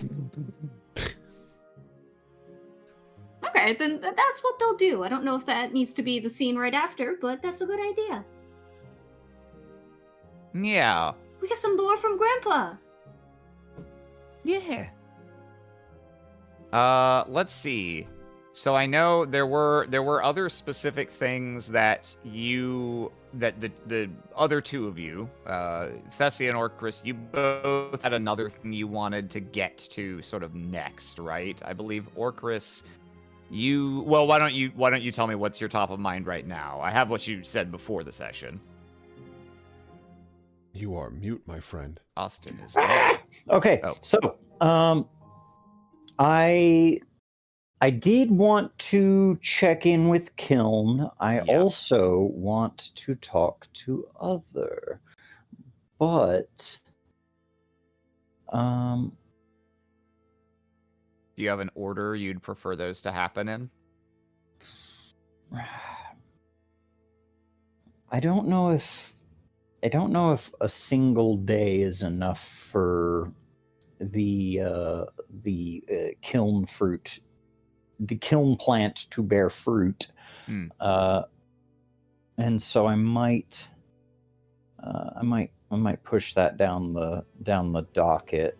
Okay, then that's what they'll do. I don't know if that needs to be the scene right after, but that's a good idea. Yeah. We get some lore from Grandpa. Yeah. Let's see. So I know there were other specific things that the other two of you, Thessia and Orcris, you both had another thing you wanted to get to sort of next, right? I believe Orcris, why don't you tell me what's your top of mind right now? I have what you said before the session. You are mute, my friend. Austin is dead. Okay, Oh. so I did want to check in with Kiln. I Yeah. also want to talk to Other, but Do you have an order you'd prefer those to happen in? I don't know if a single day is enough for the kiln fruit, the kiln plant to bear fruit. Hmm. And so I might push that down the docket.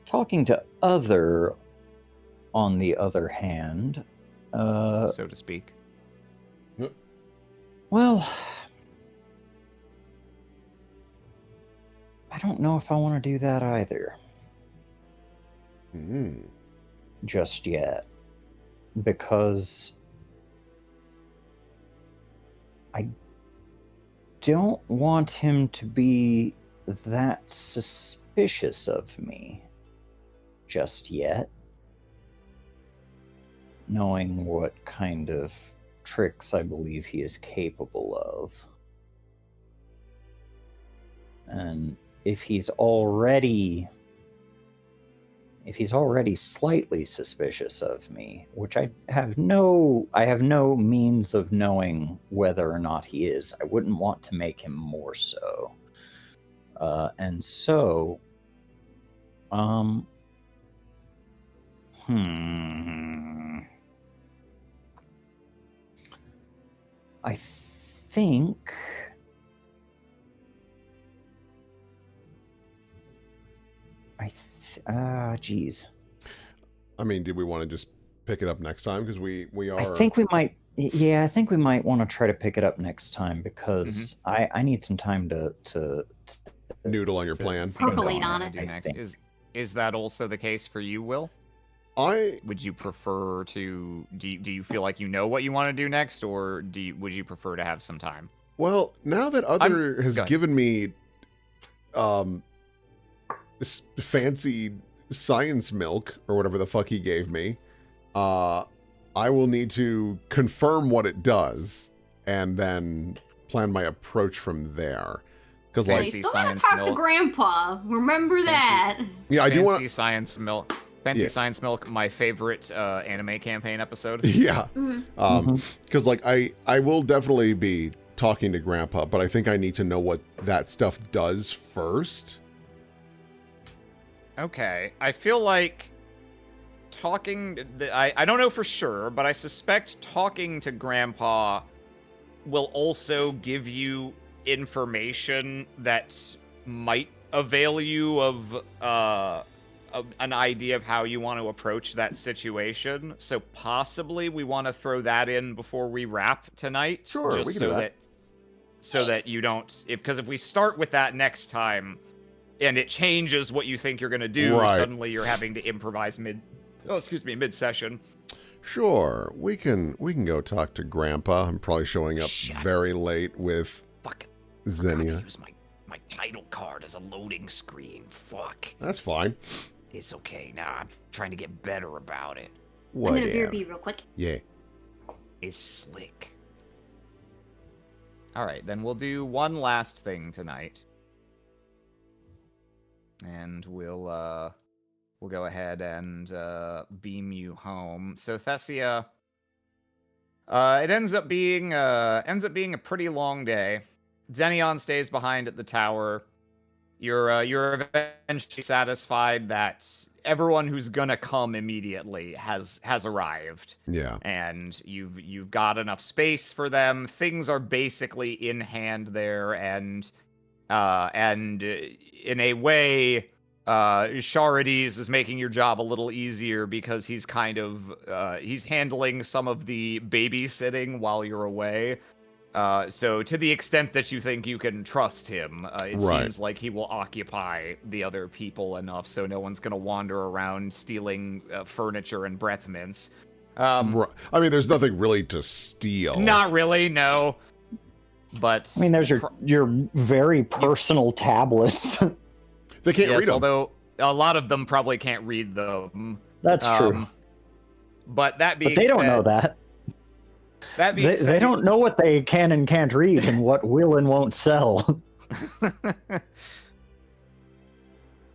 Talking to Other, on the other hand, So to speak. well, I don't know if I want to do that either just yet, because I don't want him to be that suspicious of me just yet, knowing what kind of tricks I believe he is capable of. And if he's already slightly suspicious of me, which I have no means of knowing whether or not he is, I wouldn't want to make him more so. And so, I think geez. I mean, did we want to just pick it up next time? Because we are. I think we might. Yeah, I think we might want to try to pick it up next time, because I need some time to noodle on your plan. Percolate on it. Do next. Is that also the case for you, Will? Would you prefer to do you feel like you know what you want to do next, or would you prefer to have some time? Well, now that Other has go ahead. given me this fancy science milk or whatever the fuck he gave me, I will need to confirm what it does and then plan my approach from there. Because You like, Fancy still gotta science talk to milk. Grandpa. Remember that. yeah, I do want. Fancy Science Milk. Fancy Yeah. Science Milk, my favorite anime campaign episode. Yeah, Mhm. because like I will definitely be talking to Grandpa, but I think I need to know what that stuff does first. Okay, I feel like I don't know for sure, but I suspect talking to Grandpa will also give you information that might avail you of an idea of how you want to approach that situation. So possibly we want to throw that in before we wrap tonight. Sure, just we can so do that. so that you don't, because if we start with that next time and it changes what you think you're going to do, Right. suddenly you're having to improvise mid-session. Sure, we can go talk to Grandpa. I'm probably showing up Shit. very late with Fuck. Forgot to Xenia. use my title card as a loading screen. Fuck. That's fine. It's okay. Now I'm trying to get better about it. I'm gonna Whatever. BRB real quick. Yeah. Is slick. All right, then we'll do one last thing tonight, and we'll go ahead and beam you home. So Thessia, it ends up being a pretty long day. Xenion stays behind at the tower. You're eventually satisfied that everyone who's gonna come immediately has arrived. Yeah. And you've got enough space for them. Things are basically in hand there, and in a way, Charides is making your job a little easier because he's kind of he's handling some of the babysitting while you're away. So to the extent that you think you can trust him, it Right. seems like he will occupy the other people enough so no one's gonna wander around stealing furniture and breath mints. Right. I mean, there's nothing really to steal. Not really, no. But I mean, there's your very personal tablets. They can't read yes, them. although a lot of them probably can't read them. That's true. But that being But they don't said, know that. That being said, They don't know what they can and can't read and what will and won't sell.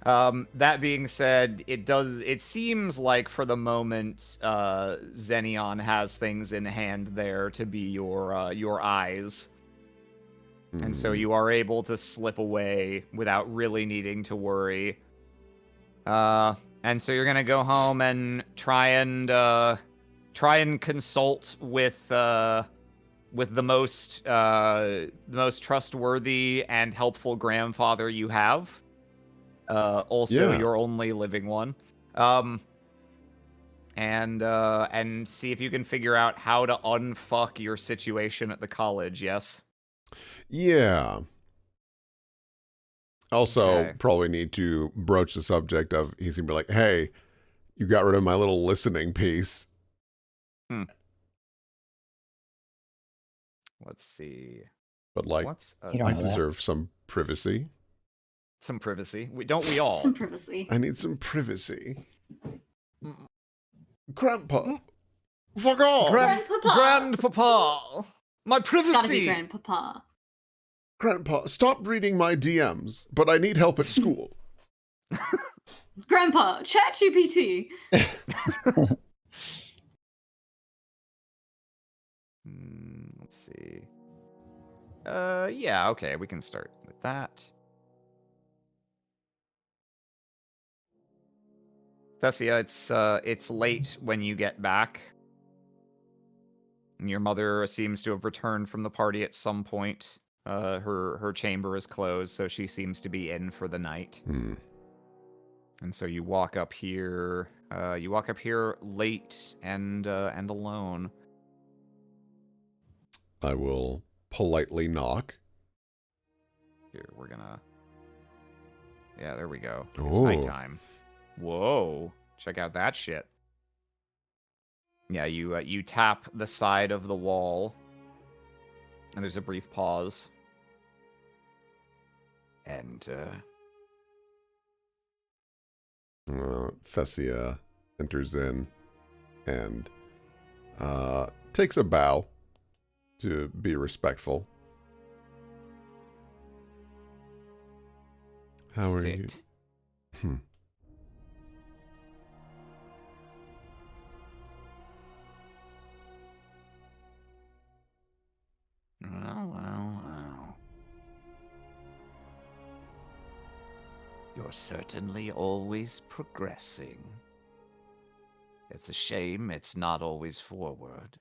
That being said, it seems like for the moment, Xenion has things in hand there to be your eyes. And so you are able to slip away without really needing to worry. And so you're gonna go home and try and consult with the most trustworthy and helpful grandfather you have. Also Yeah. your only living one. And see if you can figure out how to unfuck your situation at the college. Yes. Yeah. Also, Okay. probably need to broach the subject of he's gonna be like, "Hey, you got rid of my little listening piece." Let's see. But like, What's You don't I know that. deserve some privacy. some privacy? Don't we all? Some privacy. I need some privacy. Mm. Grandpa, fuck off. Grandpapa, my privacy. Gotta be grandpapa. Grandpa, stop reading my DMs, but I need help at school. Grandpa, ChatGPT. Let's see. Yeah, okay, we can start with that. Thessia, it's late when you get back. Your mother seems to have returned from the party at some point. Her chamber is closed, so she seems to be in for the night. And so you walk up here. You walk up here late and alone. I will politely knock. Here, we're gonna. Yeah, there we go. It's Oh. nighttime. Whoa! Check out that shit. Yeah, you tap the side of the wall, and there's a brief pause. And Thessia enters in and takes a bow to be respectful. How are you? sit. Well. You're certainly always progressing. It's a shame it's not always forward.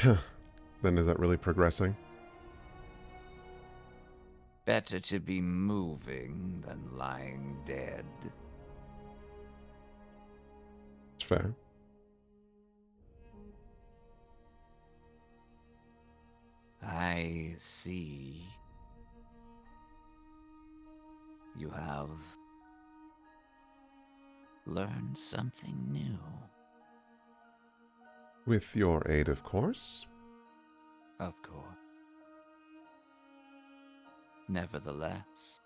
Then is that really progressing? Better to be moving than lying dead. It's fair. I see. You have learned something new. With your aid, of course. Of course. Nevertheless,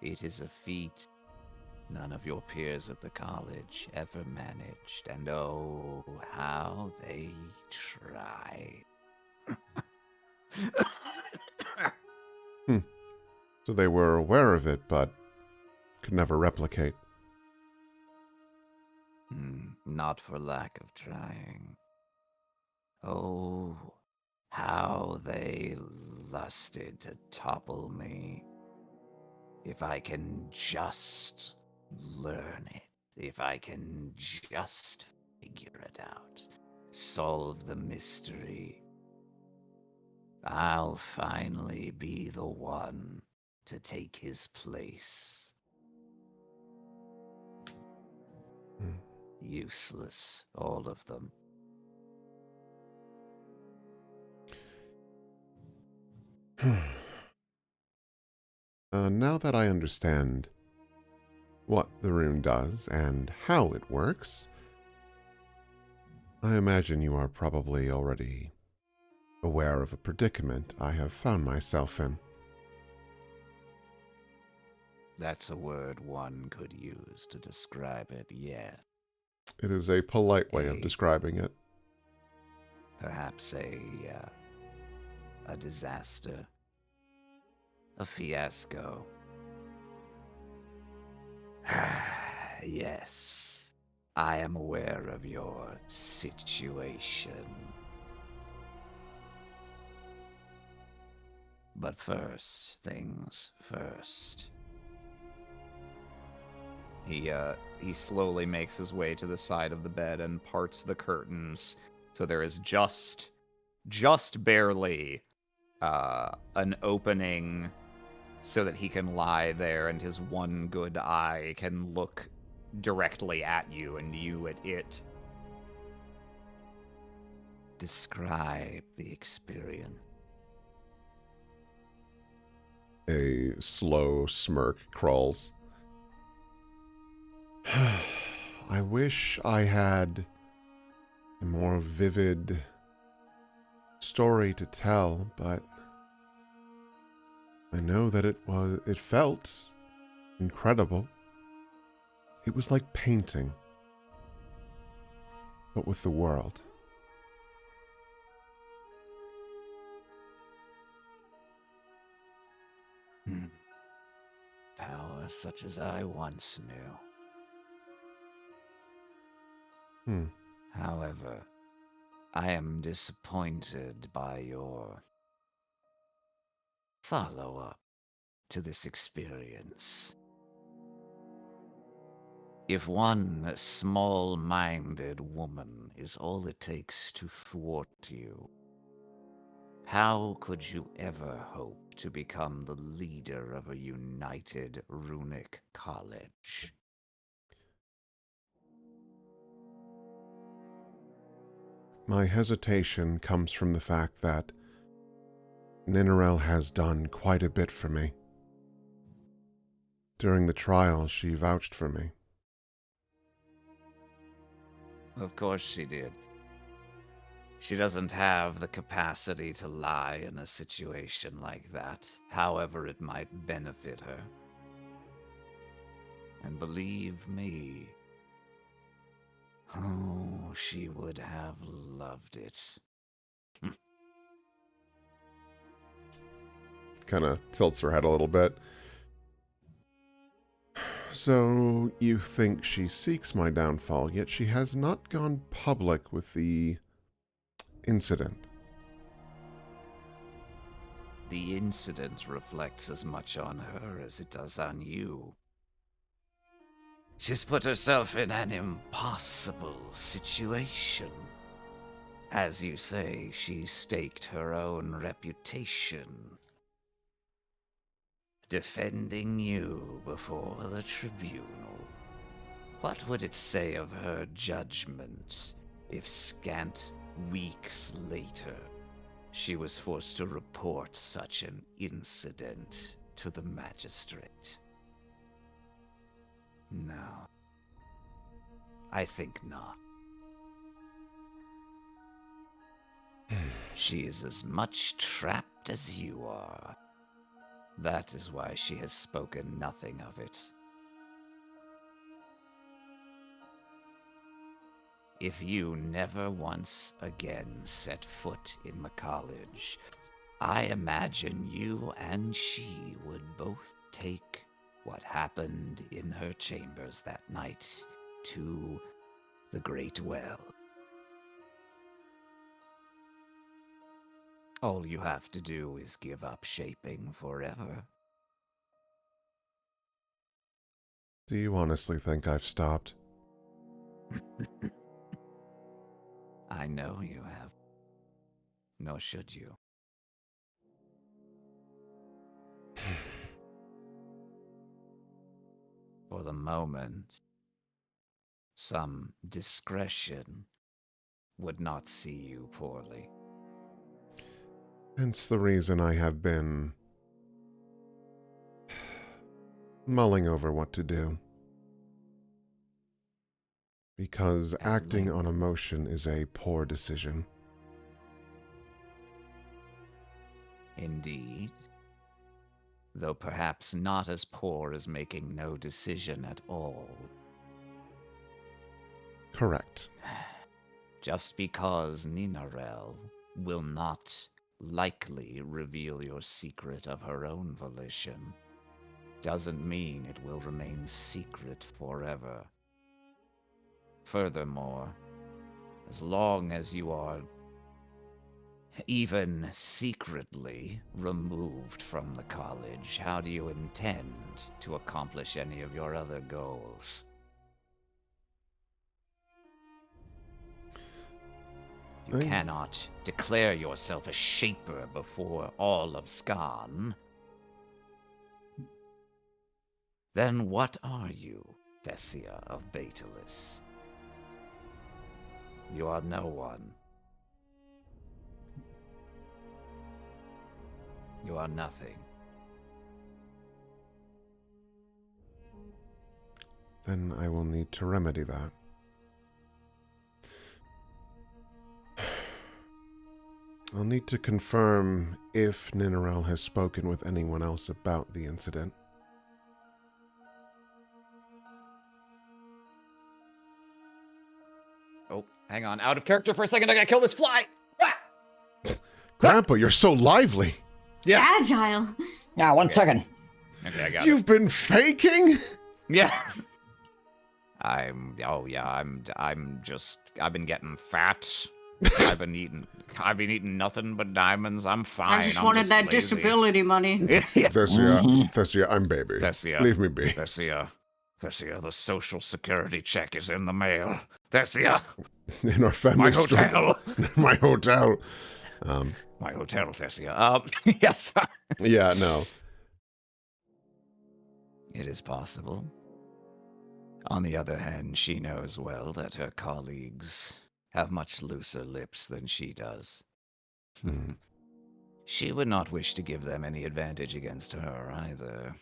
it is a feat none of your peers at the college ever managed, and oh, how they tried. So they were aware of it, but could never replicate. Not for lack of trying. Oh, how they lusted to topple me. If I can just learn it, if I can just figure it out, solve the mystery, I'll finally be the one to take his place. Useless, all of them. Now that I understand what the rune does and how it works, I imagine you are probably already aware of a predicament I have found myself in. That's a word one could use to describe it, yes. It is a polite way of describing it. Perhaps a disaster. A fiasco. Yes, I am aware of your situation. But first things first. He slowly makes his way to the side of the bed and parts the curtains, so there is just barely an opening so that he can lie there and his one good eye can look directly at you and you at it. Describe the experience. A slow smirk crawls. I wish I had a more vivid story to tell, but I know that it felt incredible. It was like painting, but with the world. Power such as I once knew. However, I am disappointed by your follow-up to this experience. If one small-minded woman is all it takes to thwart you, how could you ever hope to become the leader of a united runic college? My hesitation comes from the fact that Ninarel has done quite a bit for me. During the trial, she vouched for me. Of course she did. She doesn't have the capacity to lie in a situation like that, however it might benefit her. And believe me, oh, she would have loved it. Kind of tilts her head a little bit. So, you think she seeks my downfall, yet she has not gone public with the incident. The incident reflects as much on her as it does on you. She's put herself in an impossible situation. As you say, she staked her own reputation, defending you before the tribunal. What would it say of her judgment if scant weeks later she was forced to report such an incident to the magistrate? No, I think not. She is as much trapped as you are. That is why she has spoken nothing of it. If you never once again set foot in the college, I imagine you and she would both take what happened in her chambers that night to the Great Well. All you have to do is give up shaping forever. Do you honestly think I've stopped? I know you have. Nor should you. For the moment, some discretion would not see you poorly. Hence the reason I have been mulling over what to do. Because At acting on length. emotion is a poor decision. Indeed. Though perhaps not as poor as making no decision at all. Correct. Just because Ninarel will not likely reveal your secret of her own volition doesn't mean it will remain secret forever. Furthermore, as long as you are even secretly removed from the college, how do you intend to accomplish any of your other goals? You I- cannot declare yourself a shaper before all of Skan. Then what are you, Thesia of Batalis? You are no one. You are nothing. Then I will need to remedy that. I'll need to confirm if Ninarel has spoken with anyone else about the incident. Oh, hang on. Out of character for a second. I gotta kill this fly. Ah! Grandpa, you're so lively. Yeah. Agile. Now, 1 second. Okay, I got You've been faking? it. Yeah. I'm I've been getting fat. I've been eating nothing but diamonds. I'm fine. I just I'm wanted that lazy. disability money. Yeah. Thesia, I'm baby. Thesia. Leave me be. Thesia, the social security check is in the mail. Thesia, In our family my struggle. hotel. My hotel. My hotel, Thesia. Yes. Yeah, no. It is possible. On the other hand, she knows well that her colleagues have much looser lips than she does. Hmm. She would not wish to give them any advantage against her either.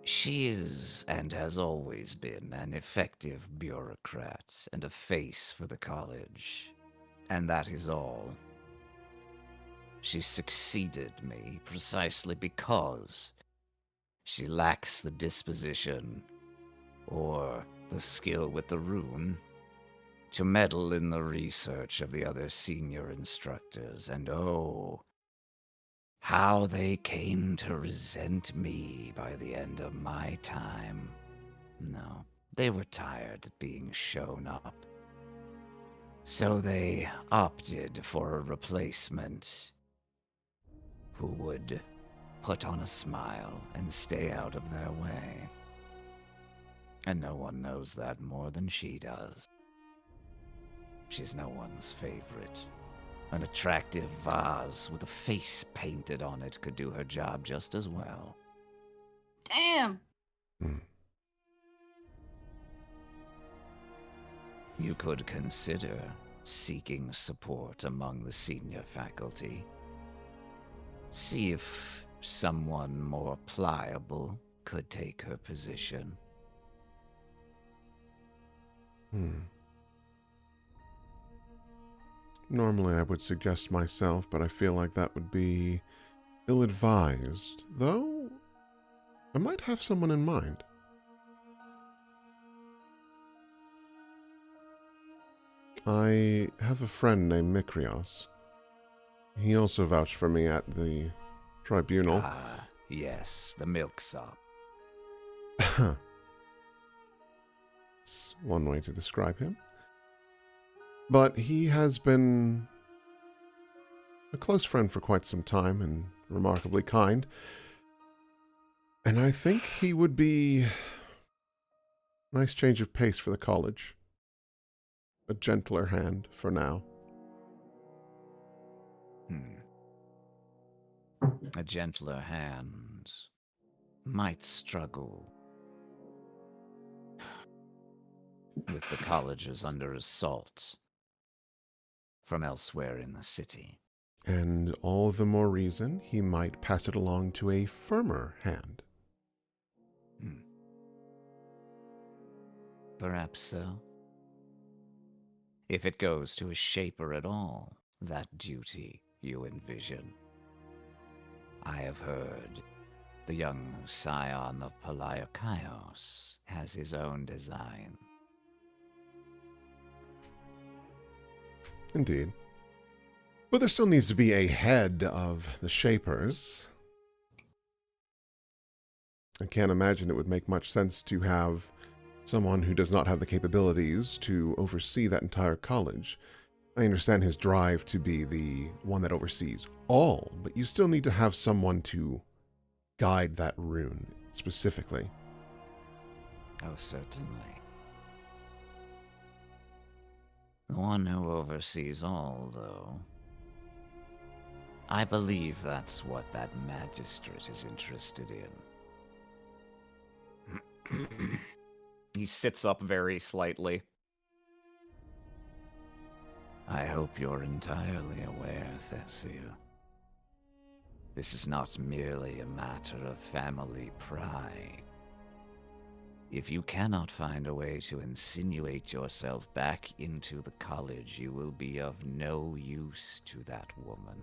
She is, and has always been, an effective bureaucrat and a face for the college. And that is all. She succeeded me precisely because she lacks the disposition, or the skill with the rune, to meddle in the research of the other senior instructors, and oh, how they came to resent me by the end of my time. No, they were tired of being shown up. So they opted for a replacement who would put on a smile and stay out of their way. And no one knows that more than she does. She's no one's favorite. An attractive vase with a face painted on it could do her job just as well. Damn. Hmm. You could consider seeking support among the senior faculty. See if someone more pliable could take her position. Hmm. Normally I would suggest myself, but I feel like that would be ill-advised. Though, I might have someone in mind. I have a friend named Mikrios. He also vouched for me at the tribunal. Ah, yes, the milksop. It's one way to describe him. But he has been a close friend for quite some time and remarkably kind. And I think he would be a nice change of pace for the college. A gentler hand for now. A gentler hand might struggle with the colleges under assault from elsewhere in the city. And all the more reason he might pass it along to a firmer hand. Hmm. Perhaps so. If it goes to a shaper at all, that duty you envision. I have heard the young scion of Palaiokaios has his own design. Indeed. But there still needs to be a head of the Shapers. I can't imagine it would make much sense to have someone who does not have the capabilities to oversee that entire college. I understand his drive to be the one that oversees all, but you still need to have someone to guide that rune specifically. Oh, certainly. The one who oversees all, though. I believe that's what that magistrate is interested in. He sits up very slightly. I hope you're entirely aware, Thessia. This is not merely a matter of family pride. If you cannot find a way to insinuate yourself back into the college, you will be of no use to that woman.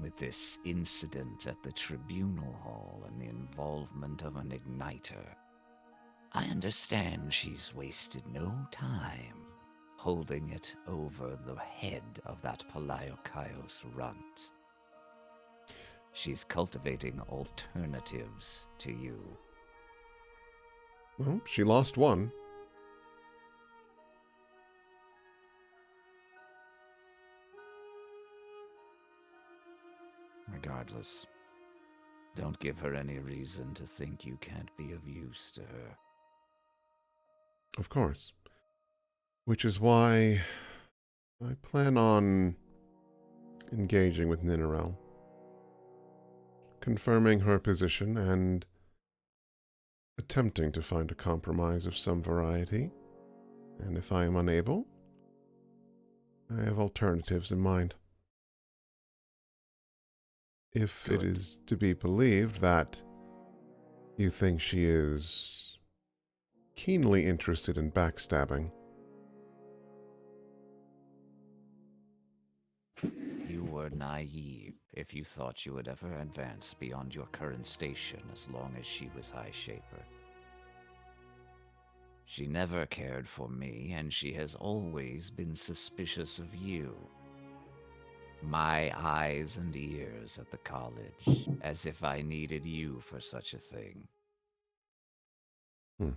With this incident at the tribunal hall and the involvement of an igniter, I understand she's wasted no time holding it over the head of that Palaiokaios runt. She's cultivating alternatives to you. Well, she lost one. Regardless, don't give her any reason to think you can't be of use to her. Of course. Which is why I plan on engaging with Ninarel, confirming her position and attempting to find a compromise of some variety. And if I am unable, I have alternatives in mind. If it Good. is to be believed that you think she is keenly interested in backstabbing, You were naive if you thought you would ever advance beyond your current station as long as she was High Shaper. She never cared for me, and she has always been suspicious of you. My eyes and ears at the college, as if I needed you for such a thing. Hmm.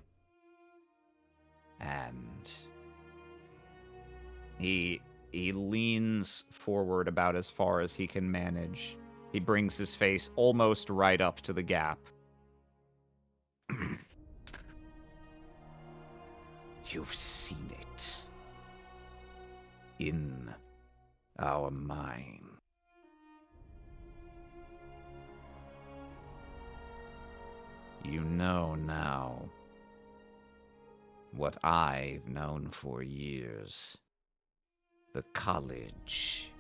And He leans forward about as far as he can manage. He brings his face almost right up to the gap. you've seen it. In our mine. You know now what I've known for years. The college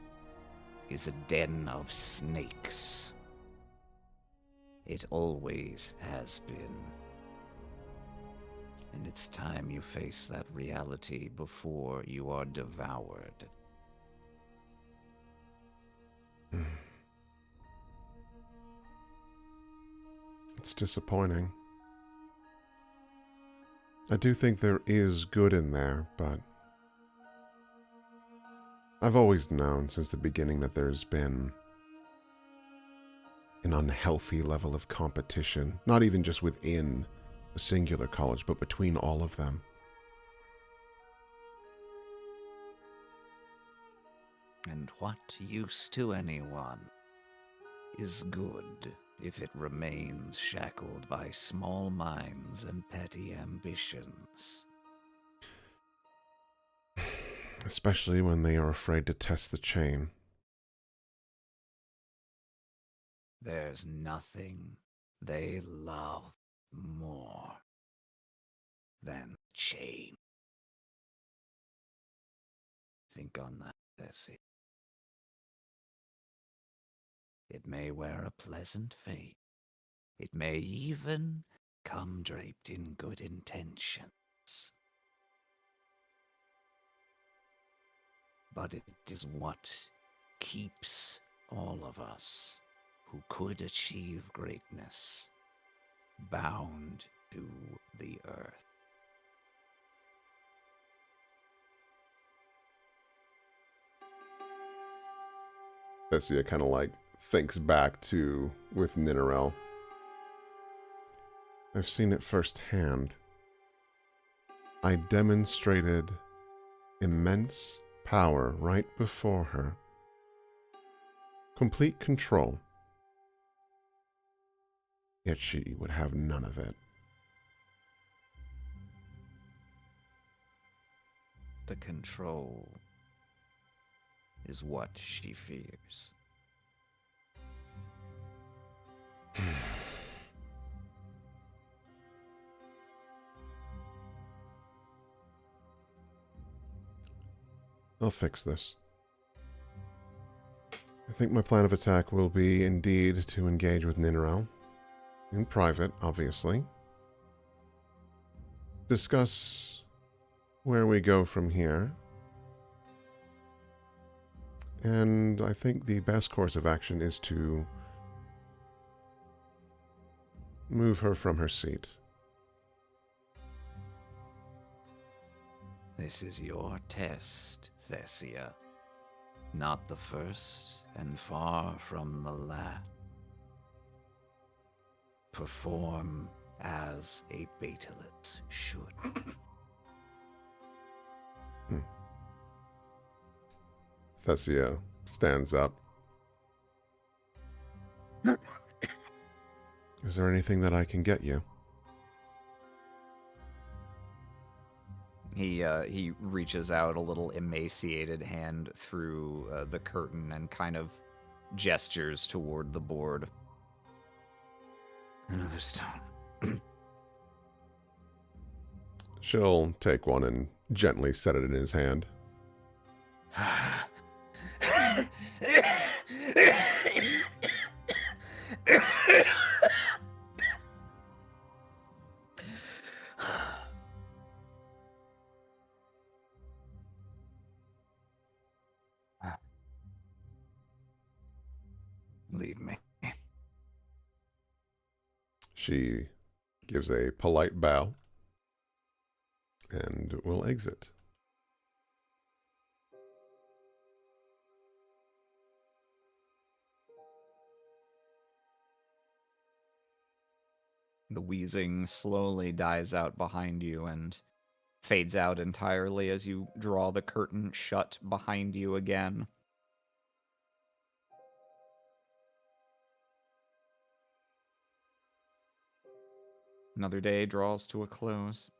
is a den of snakes. It always has been. And it's time you face that reality before you are devoured. It's disappointing. I do think there is good in there, but I've always known since the beginning that there's been an unhealthy level of competition, not even just within a singular college, but between all of them. And what use to anyone is good if it remains shackled by small minds and petty ambitions. Especially when they are afraid to test the chain. There's nothing they love more than chain. Think on that, Tessie. It may wear a pleasant fate. It may even come draped in good intentions. But it is what keeps all of us who could achieve greatness bound to the earth. Bessia kind of like thinks back to with Ninarel. I've seen it firsthand. I demonstrated immense power right before her. Complete control. Yet she would have none of it. The control is what she fears. I'll fix this. I think my plan of attack will be indeed to engage with Ninarel. In private, obviously. Discuss where we go from here. And I think the best course of action is to move her from her seat. This is your test, Thessia. Not the first and far from the last. Perform as a Betalit should. Thessia stands up. Is there anything that I can get you? He reaches out a little emaciated hand through the curtain and kind of gestures toward the board. Another stone. She'll take one and gently set it in his hand. Leave me. She gives a polite bow and will exit. The wheezing slowly dies out behind you and fades out entirely as you draw the curtain shut behind you again. Another day draws to a close.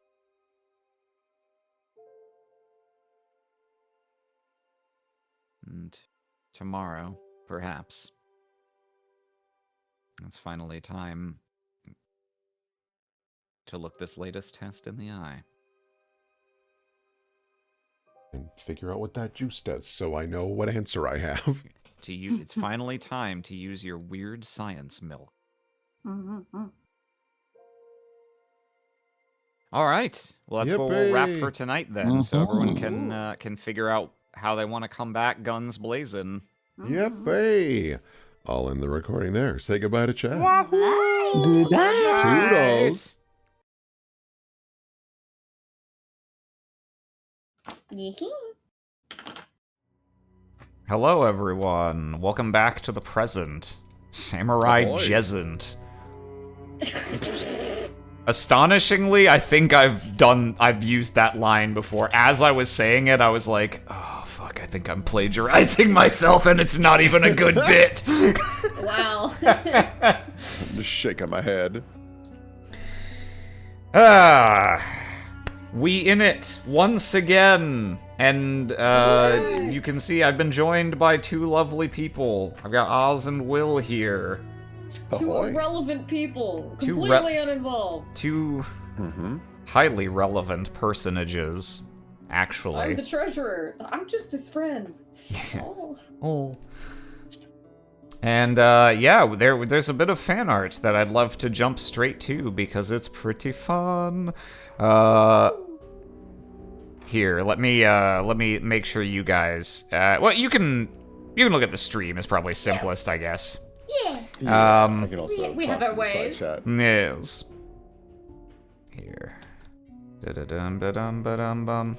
And tomorrow, perhaps, it's finally time to look this latest test in the eye. And figure out what that juice does so I know what answer I have. It's finally time to use your weird science milk. All right. Well, that's what we'll wrap for tonight then, so everyone can figure out how they want to come back guns blazing. Yippee! I'll end the recording there. Say goodbye to chat. Goodbye. Toodles. Hello, everyone. Welcome back to the present. Samurai Ahoy. Jezant. Astonishingly, I think I've used that line before. As I was saying it, I was like, oh, fuck, I think I'm plagiarizing myself, and it's not even a good bit. Wow. I'm just shaking my head. We in it once again. And you can see I've been joined by two lovely people. I've got Oz and Will here. Two Ahoy. irrelevant people, completely uninvolved. Two highly relevant personages, actually. I'm the treasurer. I'm just his friend. Oh. Oh. And yeah, there's a bit of fan art that I'd love to jump straight to because it's pretty fun. Here, let me make sure you guys. Well, you can look at the stream. Is probably simplest, I guess. Yeah. I can also we toss have our in the side ways. chat. Yes. Here. Da-da-dum-ba-dum-ba-dum-bum.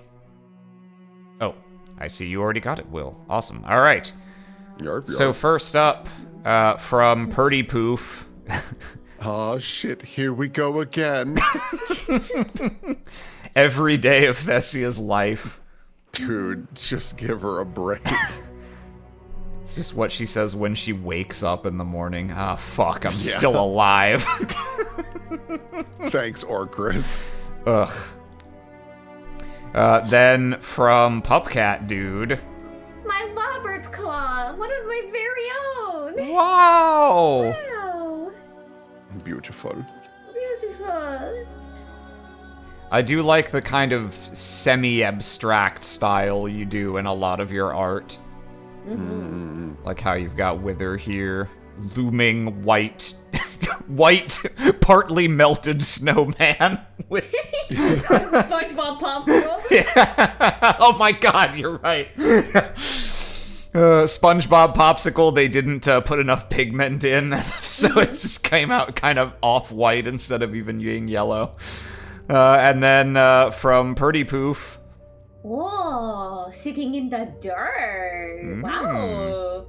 Oh, I see you already got it, Will. Awesome. All right. Yarp, So yarp. first up, from Purdy Poof. Oh shit, here we go again. Every day of Thessia's life. Dude, just give her a break. It's just what she says when she wakes up in the morning. Ah, fuck, I'm still alive. Thanks, Orcris. Ugh. Then from Pupcat Dude. My Robert Claw, one of my very own. Wow! Wow, Beautiful. beautiful. I do like the kind of semi-abstract style you do in a lot of your art. Like how you've got Wither here, looming white, partly melted snowman with. SpongeBob popsicle. Oh my god, you're right. SpongeBob popsicle, they didn't put enough pigment in, so it just came out kind of off-white instead of even being yellow. And then from Purdy Poof. Whoa, sitting in the dirt. Wow.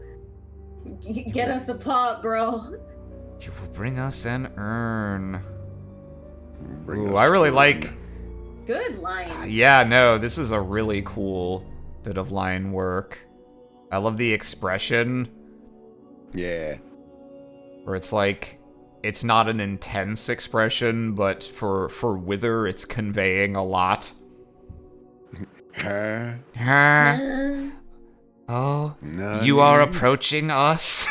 Get us a pot, bro. You will bring us an urn. Bring Ooh, us I really food. like. Good line. Yeah, no, this is a really cool bit of line work. I love the expression Yeah. where it's like, it's not an intense expression, but for Wither, it's conveying a lot. Huh? Oh, No. you are approaching us?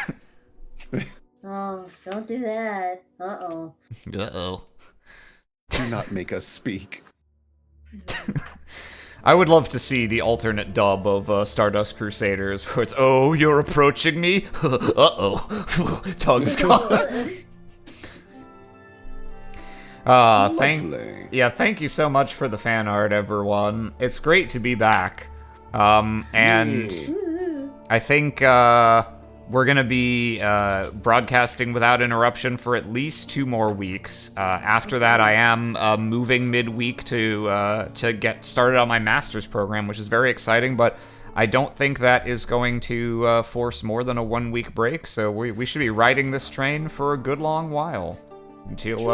Oh, don't do that. Uh-oh. Uh-oh. Do not make us speak. I would love to see the alternate dub of Stardust Crusaders, where it's, oh, you're approaching me? Uh-oh. Tongue's gone. Lovely. Thank you so much for the fan art, everyone. It's great to be back. And I think we're gonna be broadcasting without interruption for at least 2 more weeks. After that, I am moving midweek to get started on my master's program, which is very exciting. But I don't think that is going to force more than a 1-week break. So we should be riding this train for a good long while until.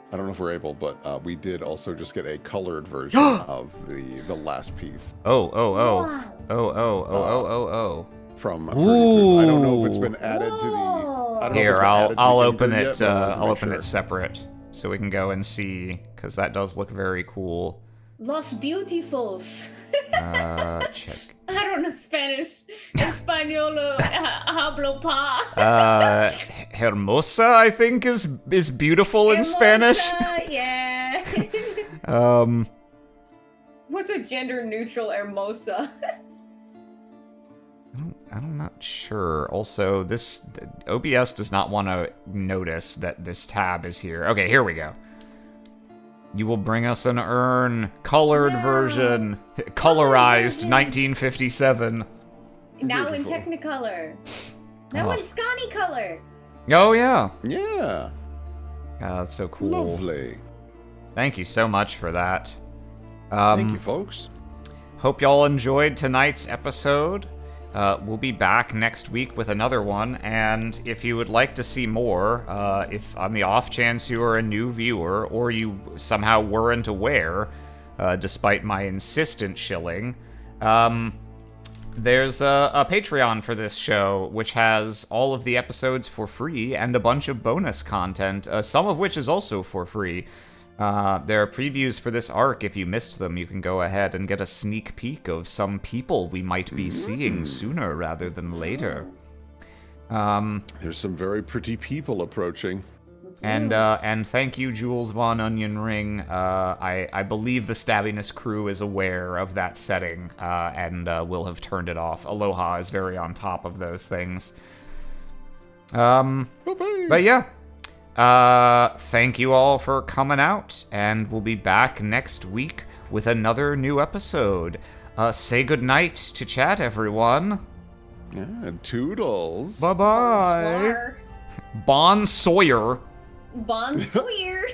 I don't know if we're able, but we did also just get a colored version of the last piece Oh. from. Ooh. I don't know if it's been added to the. I don't know if Here, it's been added to the I'll game open yet, it. but I wanted to I'll make open sure. it separate so we can go and see, because that does look very cool. Los Beautifuls. Check. I don't know Spanish. Español. Hablo pa. Hermosa, I think, is beautiful in Spanish. Hermosa, yeah. What's a gender neutral hermosa? I'm not sure. Also, this OBS does not want to notice that this tab is here. Okay, here we go. You will bring us an urn, colored version, colorized 1957. Now in Beautiful. Technicolor. Now in Scani color. Oh yeah. Yeah. That's so cool. Lovely. Thank you so much for that. Thank you, folks. Hope y'all enjoyed tonight's episode. We'll be back next week with another one, and if you would like to see more, if on the off chance you are a new viewer, or you somehow weren't aware, despite my insistent shilling, there's a Patreon for this show, which has all of the episodes for free, and a bunch of bonus content, some of which is also for free. There are previews for this arc. If you missed them, you can go ahead and get a sneak peek of some people we might be seeing sooner rather than later. There's some very pretty people approaching. And thank you, Jules Von Onion Ring. I believe the Stabbiness crew is aware of that setting and will have turned it off. Aloha is very on top of those things. But yeah, thank you all for coming out, and we'll be back next week with another new episode. Say goodnight to chat, everyone. Yeah, toodles. Bye-bye. Bonsoir. Bon Sawyer. Bon Sawyer.